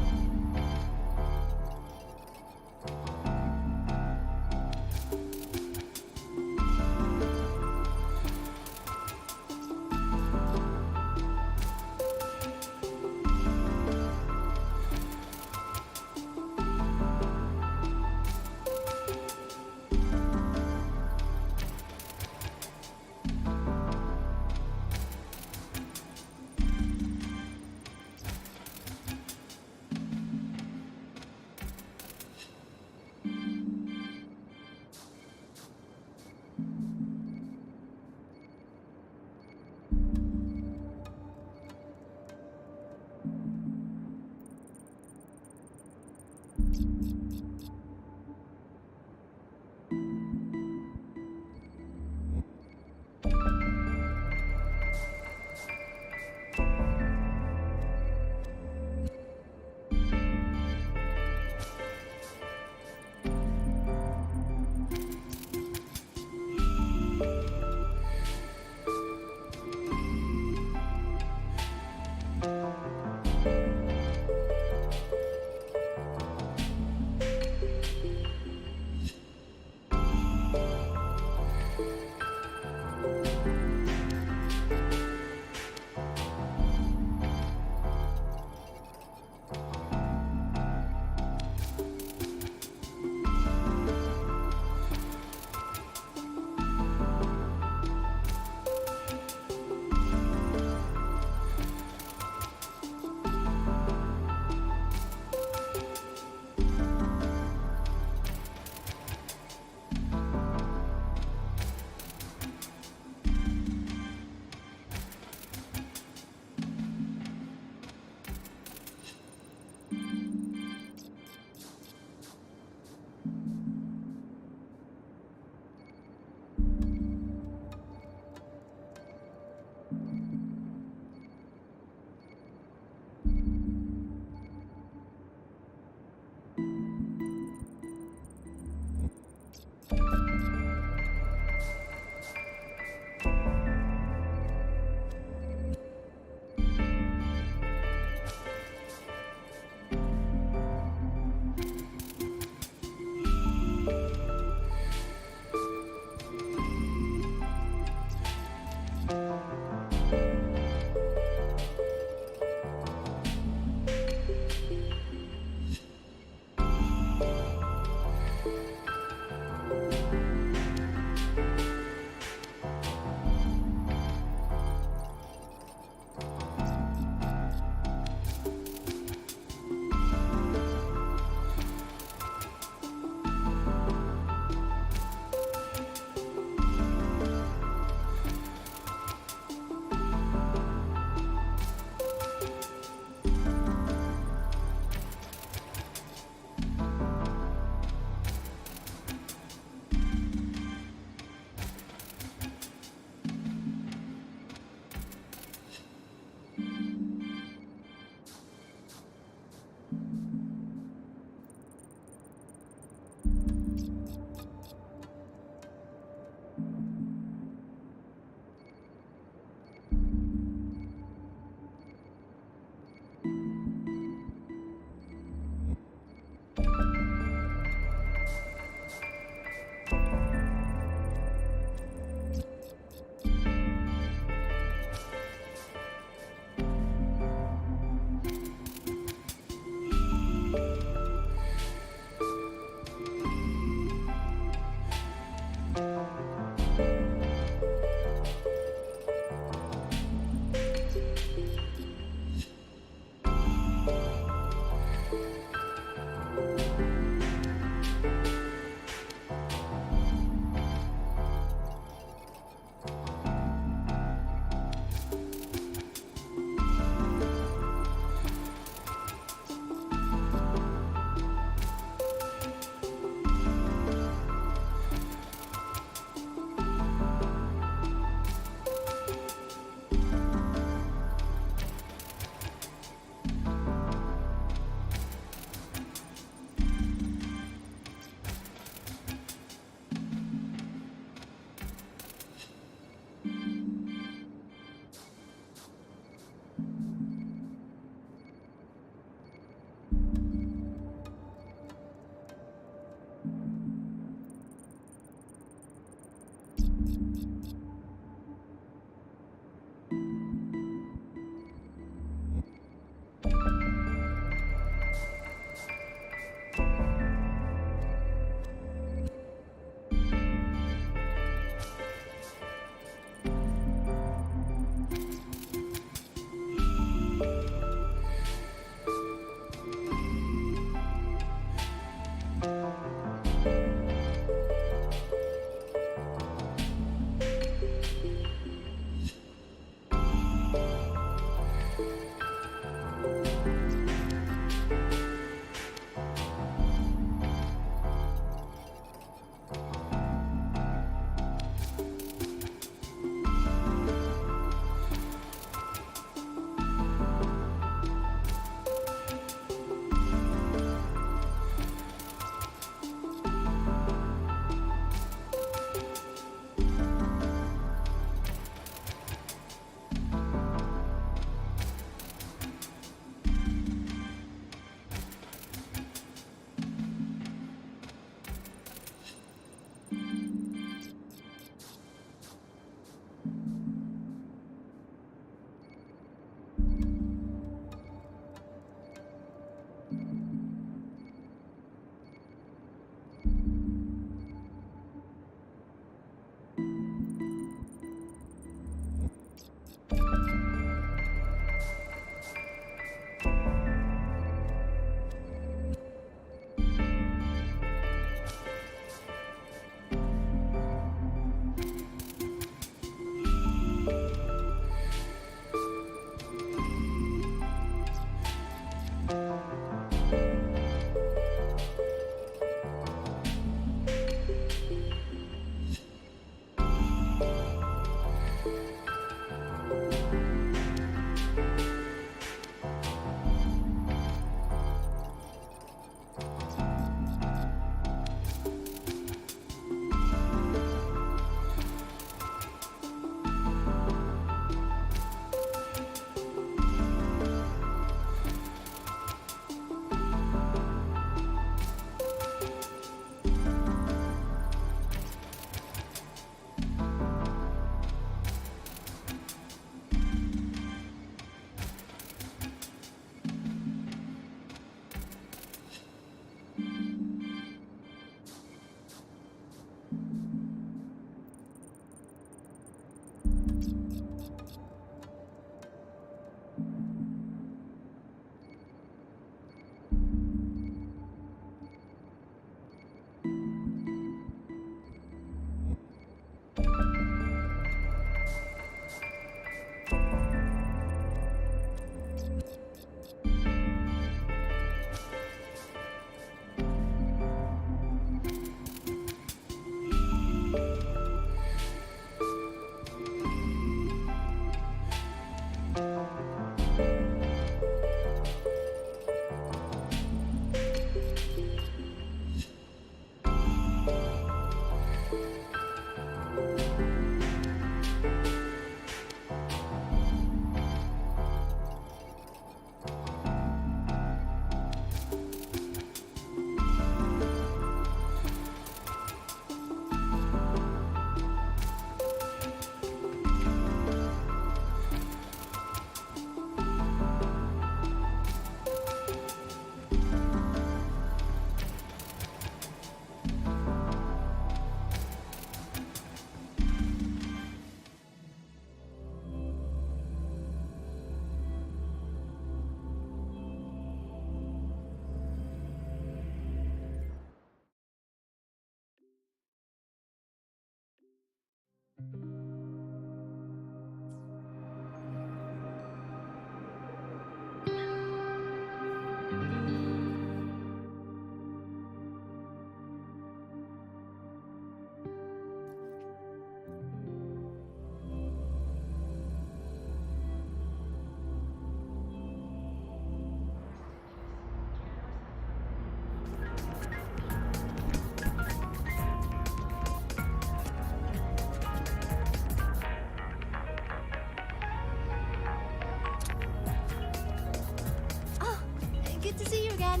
[SPEAKER 3] Good to see you again.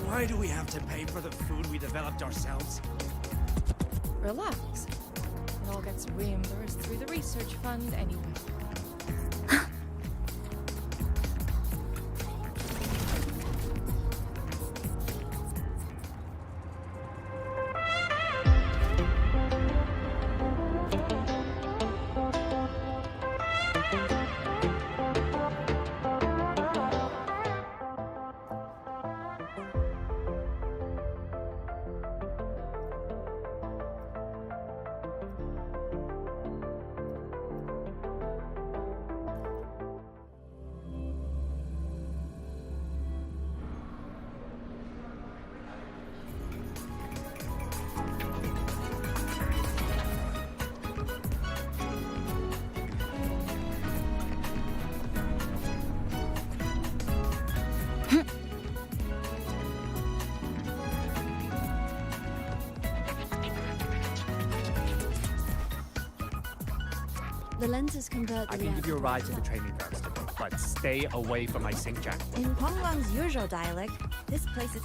[SPEAKER 4] Why do we have to pay for the food we developed ourselves?
[SPEAKER 18] Relax. It all gets reimbursed through the research fund anyway.
[SPEAKER 2] The lenses convert the
[SPEAKER 19] I can give you a ride to the training grounds, but stay away from my sink jack.
[SPEAKER 12] In Ponglang's usual dialect, this place is...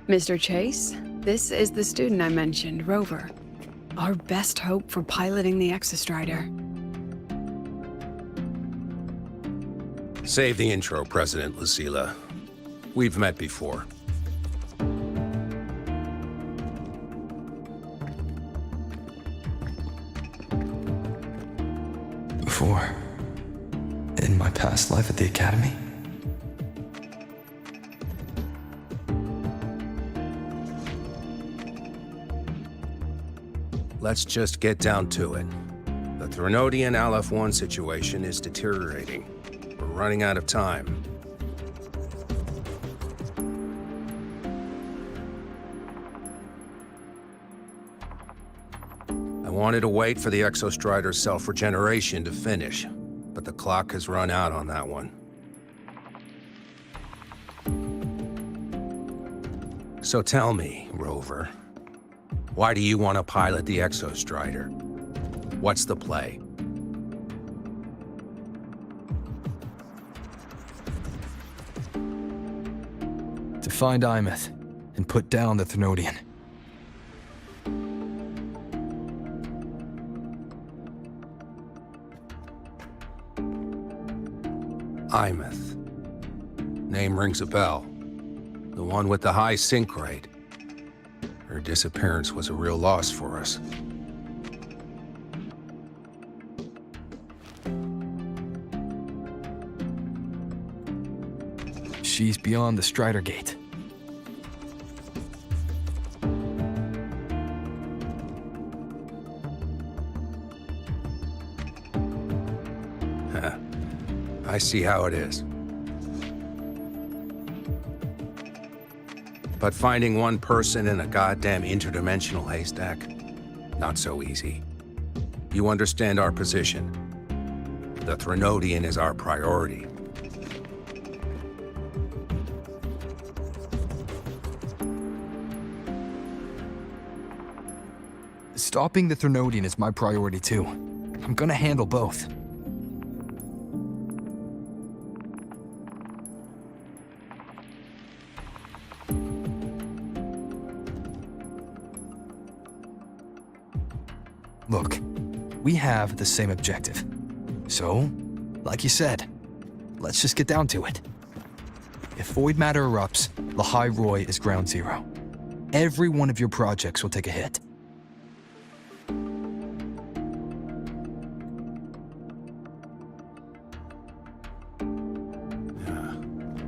[SPEAKER 8] Mr. Chase, this is the student I mentioned, Rover. Our best hope for piloting the Exostrider.
[SPEAKER 20] Save the intro, President Lucila. We've met before.
[SPEAKER 17] Before? In my past life at the Academy?
[SPEAKER 20] Let's just get down to it. The Threnodian Aleph-1 situation is deteriorating. We're running out of time. I wanted to wait for the Exostrider's self-regeneration to finish, but the clock has run out on that one. So tell me, Rover, why do you want to pilot the Exostrider? What's the play?
[SPEAKER 17] To find Imeth and put down the Threnodian.
[SPEAKER 20] Imeth. Name rings a bell. The one with the high sync rate. Her disappearance was a real loss for us.
[SPEAKER 17] She's beyond the Strider Gate.
[SPEAKER 20] I see how it is. But finding one person in a goddamn interdimensional haystack, not so easy. You understand our position. The Threnodian is our priority.
[SPEAKER 17] Stopping the Threnodian is my priority too. I'm gonna handle both. Look, we have the same objective. So, like you said, let's just get down to it. If void matter erupts, Lahai Roy is ground zero. Every one of your projects will take a hit.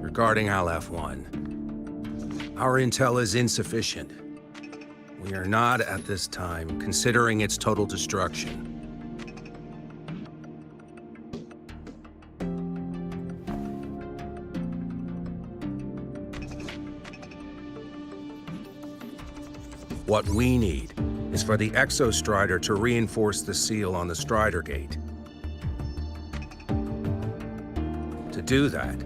[SPEAKER 20] Regarding Aleph-1, our intel is insufficient. We are not, at this time, considering its total destruction. What we need is for the Exostrider to reinforce the seal on the Strider Gate. To do that,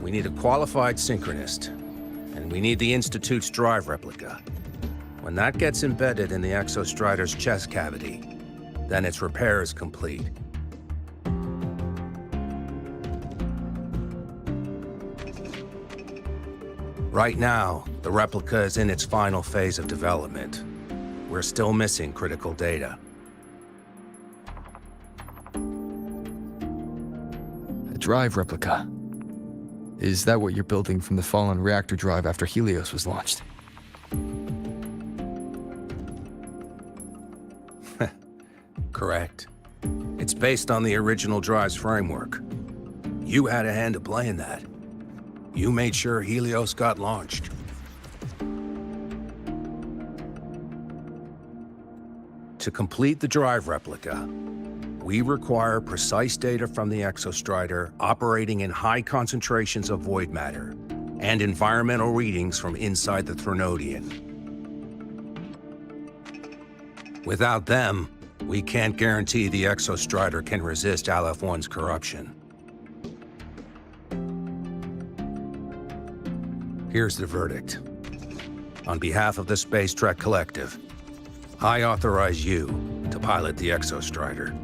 [SPEAKER 20] we need a qualified synchronist, and we need the Institute's drive replica. When that gets embedded in the Exostrider's chest cavity, then its repair is complete. Right now, the replica is in its final phase of development. We're still missing critical data.
[SPEAKER 17] A drive replica. Is that what you're building from the fallen reactor drive after Helios was launched?
[SPEAKER 20] Correct. It's based on the original drive's framework. You had a hand to play in that. You made sure Helios got launched. To complete the drive replica, we require precise data from the Exostrider operating in high concentrations of void matter and environmental readings from inside the Threnodian. Without them, we can't guarantee the Exostrider can resist Aleph-1's corruption. Here's the verdict. On behalf of the Space Trek Collective, I authorize you to pilot the Exostrider.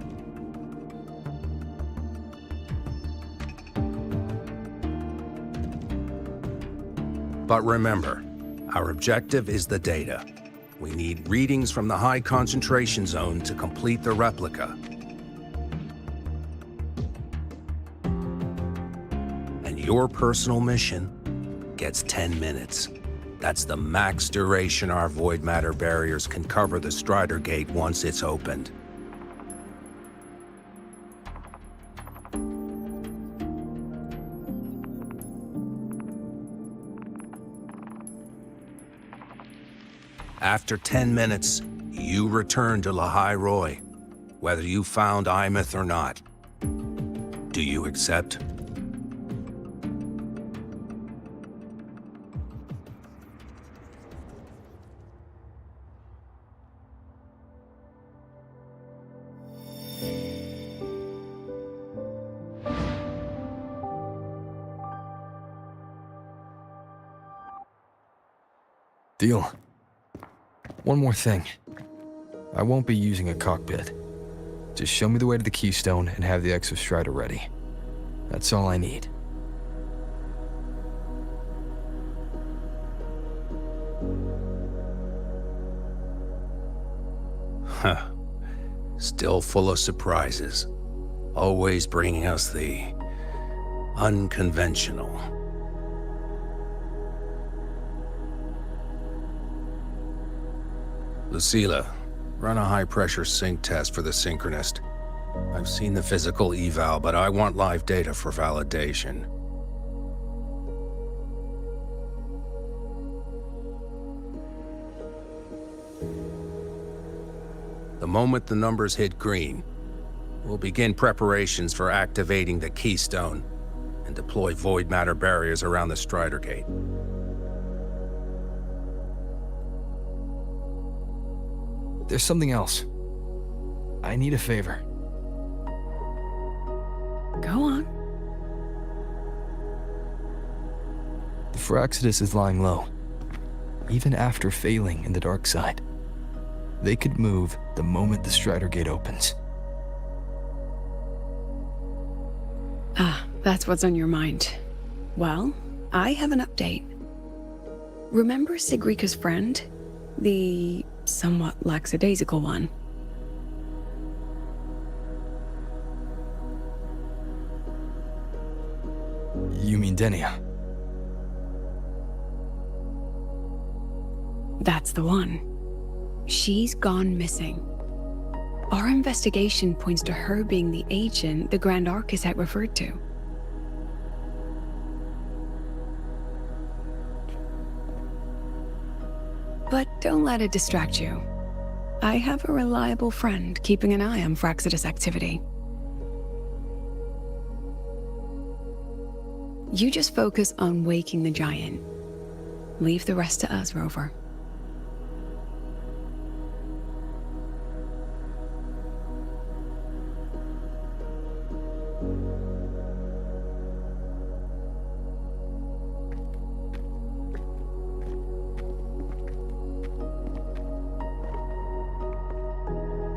[SPEAKER 20] But remember, our objective is the data. We need readings from the high concentration zone to complete the replica. And your personal mission gets 10 minutes. That's the max duration our void matter barriers can cover the Strider Gate once it's opened. After 10 minutes, you return to Lahai Roy, whether you found Imeth or not. Do you accept?
[SPEAKER 17] Deal. One more thing. I won't be using a cockpit. Just show me the way to the Keystone and have the Exostrider ready. That's all I need.
[SPEAKER 20] Huh. Still full of surprises. Always bringing us the unconventional. Lucilla, run a high-pressure sync test for the Synchronist. I've seen the physical eval, but I want live data for validation. The moment the numbers hit green, we'll begin preparations for activating the Keystone and deploy void matter barriers around the Strider Gate.
[SPEAKER 17] There's something else. I need a favor.
[SPEAKER 8] Go on.
[SPEAKER 17] The Firaxidus is lying low, even after failing in the dark side. They could move the moment the Strider Gate opens.
[SPEAKER 8] Ah, that's what's on your mind. Well, I have an update. Remember Sigrika's friend? The somewhat lackadaisical one?
[SPEAKER 17] You mean Denia?
[SPEAKER 8] That's the one. She's gone missing. Our investigation points to her being the agent the Grand Architect referred to. But don't let it distract you. I have a reliable friend keeping an eye on Firaxidus activity. You just focus on waking the giant. Leave the rest to us, Rover.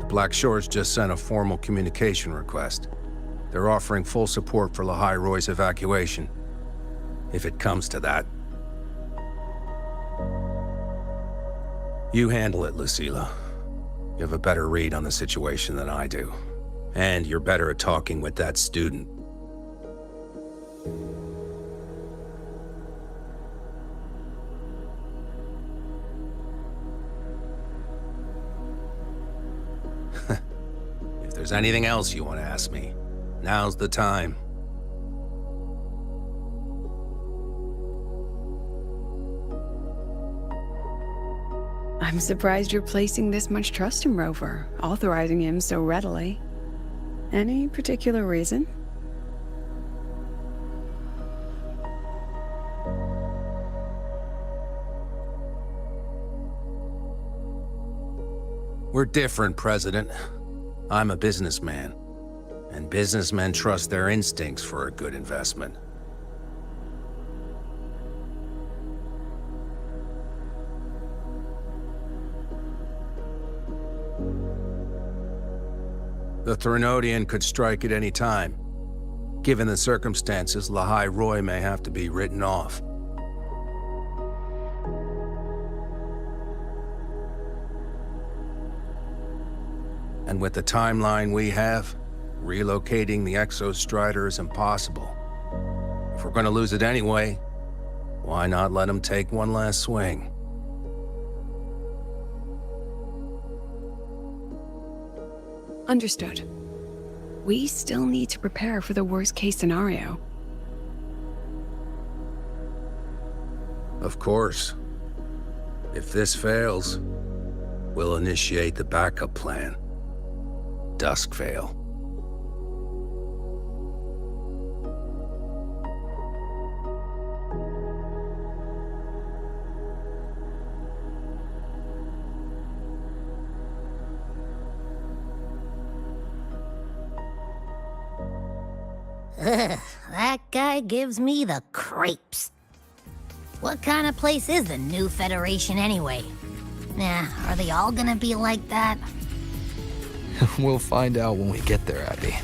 [SPEAKER 20] Black Shores just sent a formal communication request. They're offering full support for Lahai Roy's evacuation. If it comes to that. You handle it, Lucilla. You have a better read on the situation than I do. And you're better at talking with that student. If there's anything else you want to ask me, now's the time.
[SPEAKER 8] I'm surprised you're placing this much trust in Rover, authorizing him so readily. Any particular reason?
[SPEAKER 20] We're different, President. I'm a businessman, and businessmen trust their instincts for a good investment. The Threnodian could strike at any time. Given the circumstances, Lahai Roy may have to be written off. And with the timeline we have, relocating the Exostrider is impossible. If we're gonna lose it anyway, why not let him take one last swing?
[SPEAKER 8] Understood. We still need to prepare for the worst-case scenario.
[SPEAKER 20] Of course. If this fails, we'll initiate the backup plan. Duskvale.
[SPEAKER 11] Ugh, that guy gives me the creeps. What kind of place is the new Federation anyway? Nah, are they all gonna be like that?
[SPEAKER 17] We'll find out when we get there, Abby.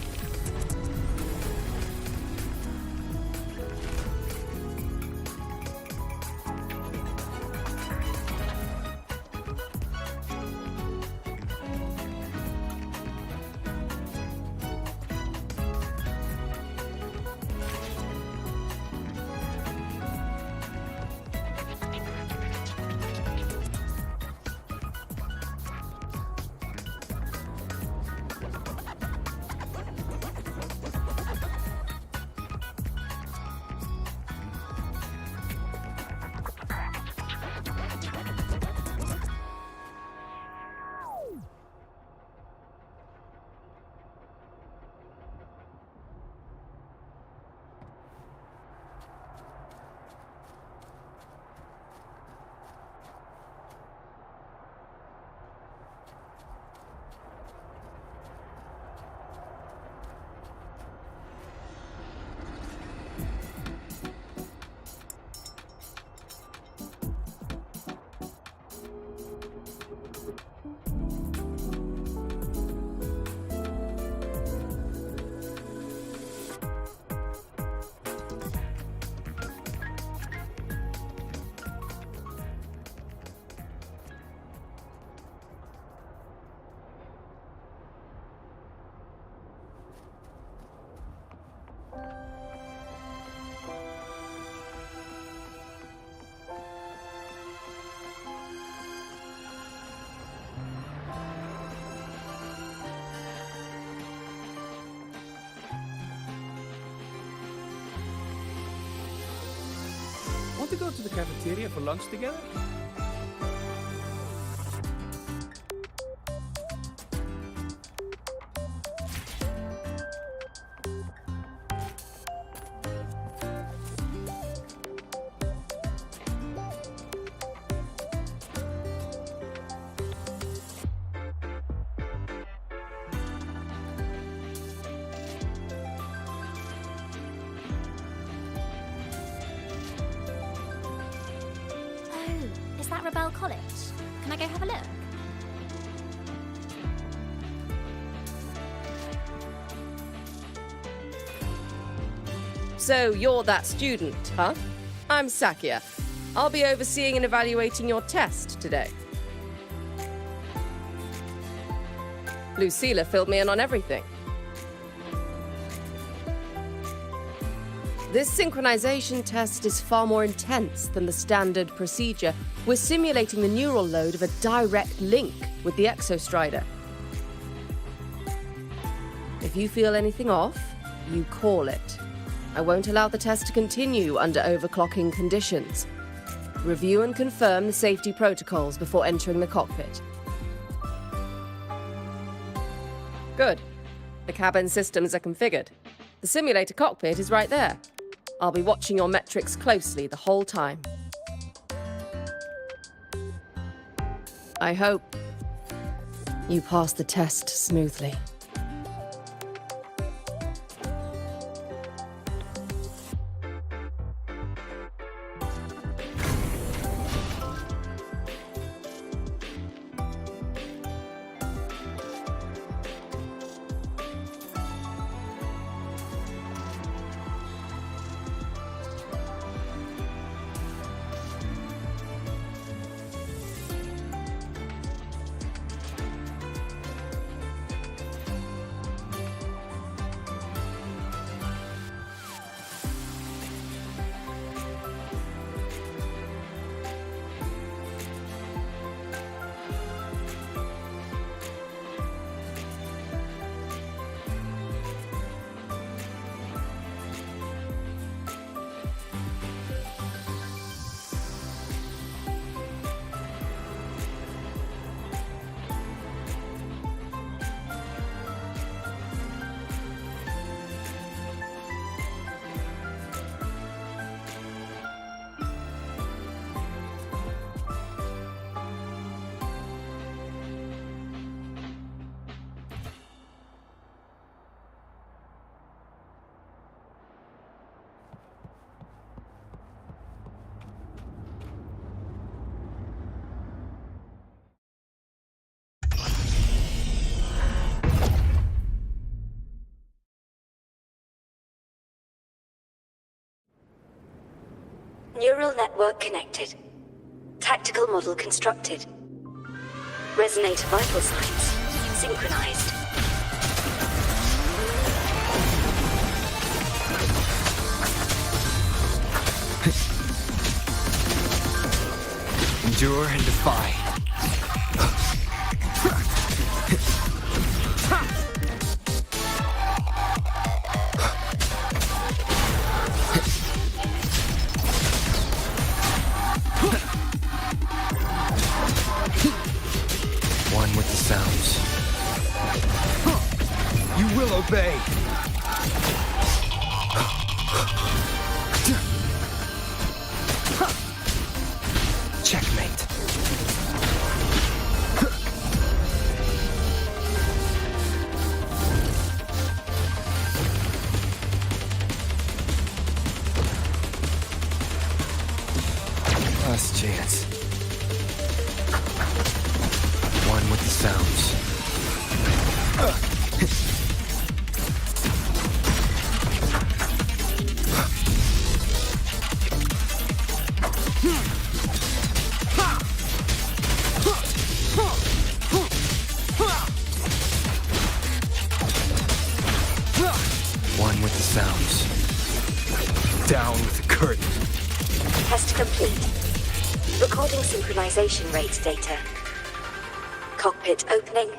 [SPEAKER 19] Want to go to the cafeteria for lunch together?
[SPEAKER 3] at Rebel College? Can I go have a look?
[SPEAKER 21] So you're that student, huh? I'm Sakia. I'll be overseeing and evaluating your test today. Lucilla filled me in on everything. This synchronization test is far more intense than the standard procedure. We're simulating the neural load of a direct link with the Exostrider. If you feel anything off, you call it. I won't allow the test to continue under overclocking conditions. Review and confirm the safety protocols before entering the cockpit. Good. The cabin systems are configured. The simulator cockpit is right there. I'll be watching your metrics closely the whole time. I hope you pass the test smoothly.
[SPEAKER 5] Neural network connected. Tactical model constructed. Resonator vital signs synchronized.
[SPEAKER 9] Endure and defy. One with the sounds. You will obey. Checkmate. Last chance. One with the sounds. One with the sounds. Down with the curtain.
[SPEAKER 5] Test complete. Recording synchronization rate data. Cockpit opening.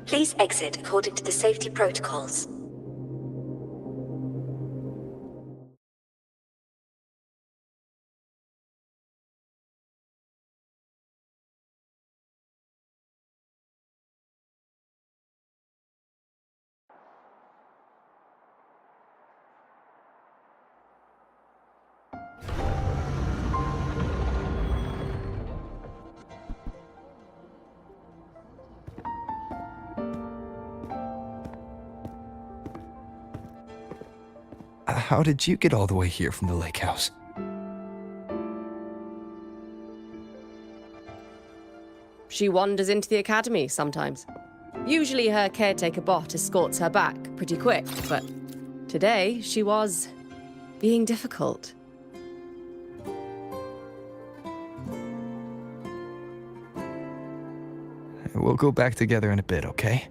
[SPEAKER 5] Please exit according to the safety protocols.
[SPEAKER 17] How did you get all the way here from the lake house?
[SPEAKER 21] She wanders into the academy sometimes. Usually her caretaker bot escorts her back pretty quick, but today she was being difficult.
[SPEAKER 17] We'll go back together in a bit, okay?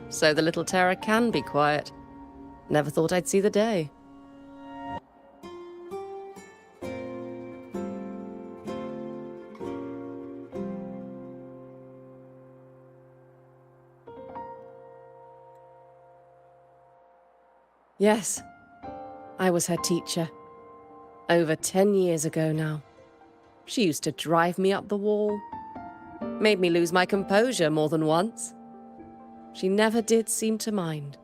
[SPEAKER 21] So the little terror can be quiet. Never thought I'd see the day. Yes, I was her teacher. Over 10 years ago now. She used to drive me up the wall. Made me lose my composure more than once. She never did seem to mind.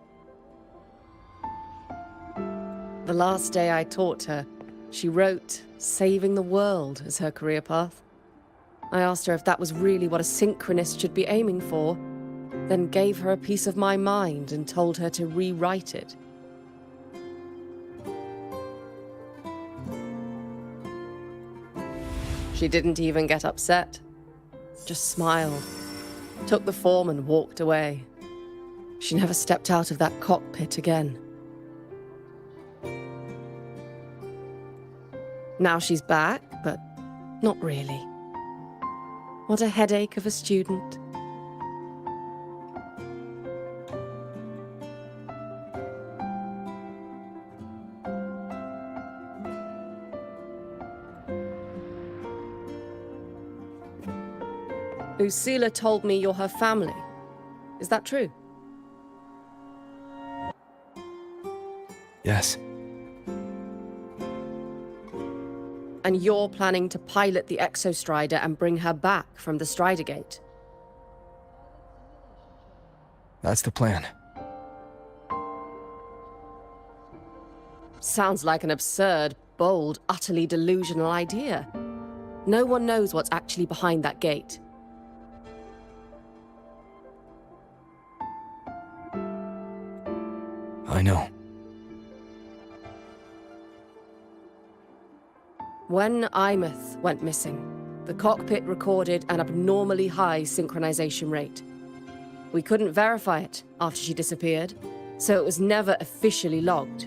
[SPEAKER 21] The last day I taught her, she wrote saving the world as her career path. I asked her if that was really what a synchronist should be aiming for, then gave her a piece of my mind and told her to rewrite it. She didn't even get upset, just smiled, took the form and walked away. She never stepped out of that cockpit again. Now she's back, but not really. What a headache of a student. Lucilla told me you're her family. Is that true?
[SPEAKER 17] Yes.
[SPEAKER 21] And you're planning to pilot the Exostrider and bring her back from the Strider Gate?
[SPEAKER 17] That's the plan.
[SPEAKER 21] Sounds like an absurd, bold, utterly delusional idea. No one knows what's actually behind that gate.
[SPEAKER 17] I know.
[SPEAKER 21] When Imeth went missing, the cockpit recorded an abnormally high synchronization rate. We couldn't verify it after she disappeared, so it was never officially logged.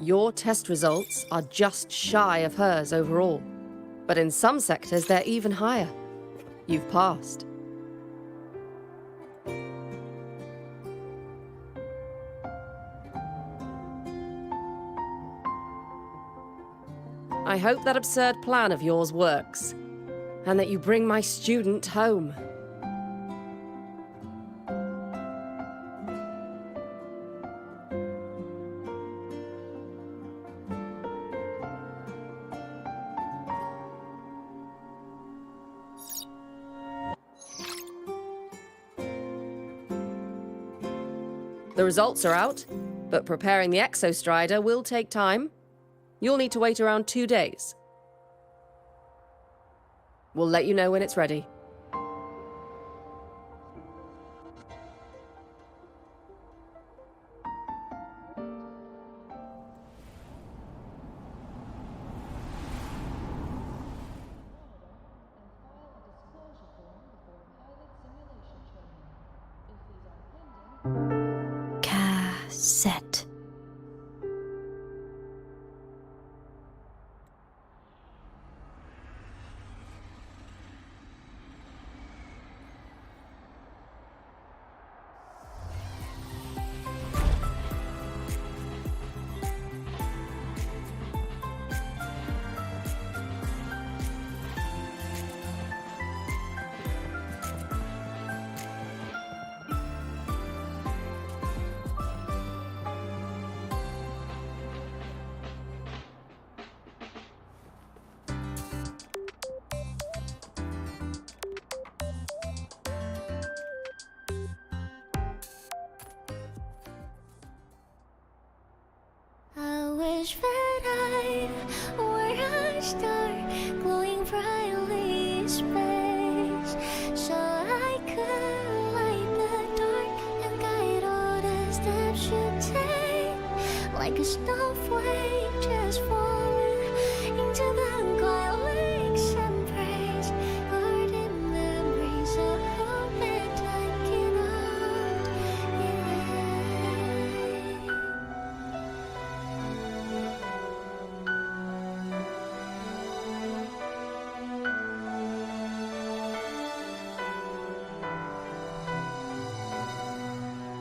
[SPEAKER 21] Your test results are just shy of hers overall, but in some sectors they're even higher. You've passed. I hope that absurd plan of yours works, and that you bring my student home. The results are out, but preparing the Exostrider will take time. You'll need to wait around 2 days. We'll let you know when it's ready.
[SPEAKER 6] Cassette.
[SPEAKER 11] star glowing brightly in space, so I could light the dark and guide all the steps you take, like a snowflake just falling into the quiet lake's embrace, caught in the breeze of hope that time cannot erase.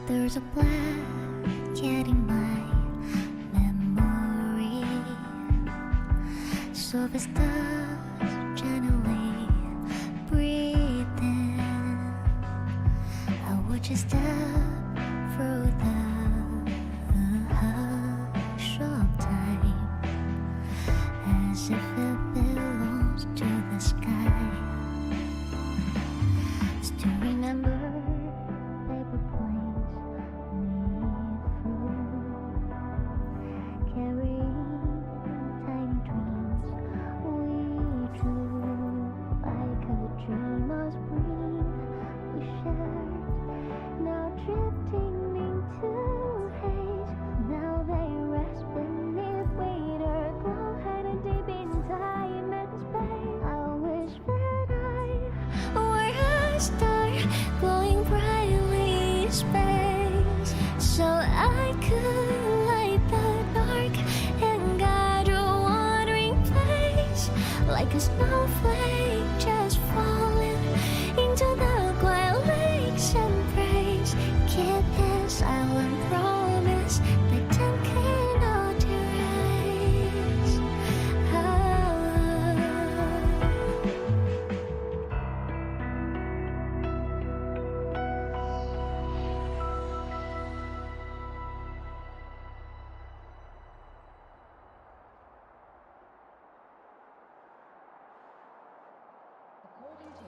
[SPEAKER 11] There's a blanket in my memory, soft as dust, gently breathe in. I would just step through the hush of time, as if it belongs to the sky. Still remember paper planes carrying tiny dreams we drew, like a dream of spring we shared, now drifting into haze. Now they rest beneath waiter glow, hiding deep in time and space. I wish that I were a star glowing brightly in space, so I could light the dark and guide a wandering place, like a snowflake just falling into the quiet lake's embrace. Keep this silent promise that time cannot erase.
[SPEAKER 2] According to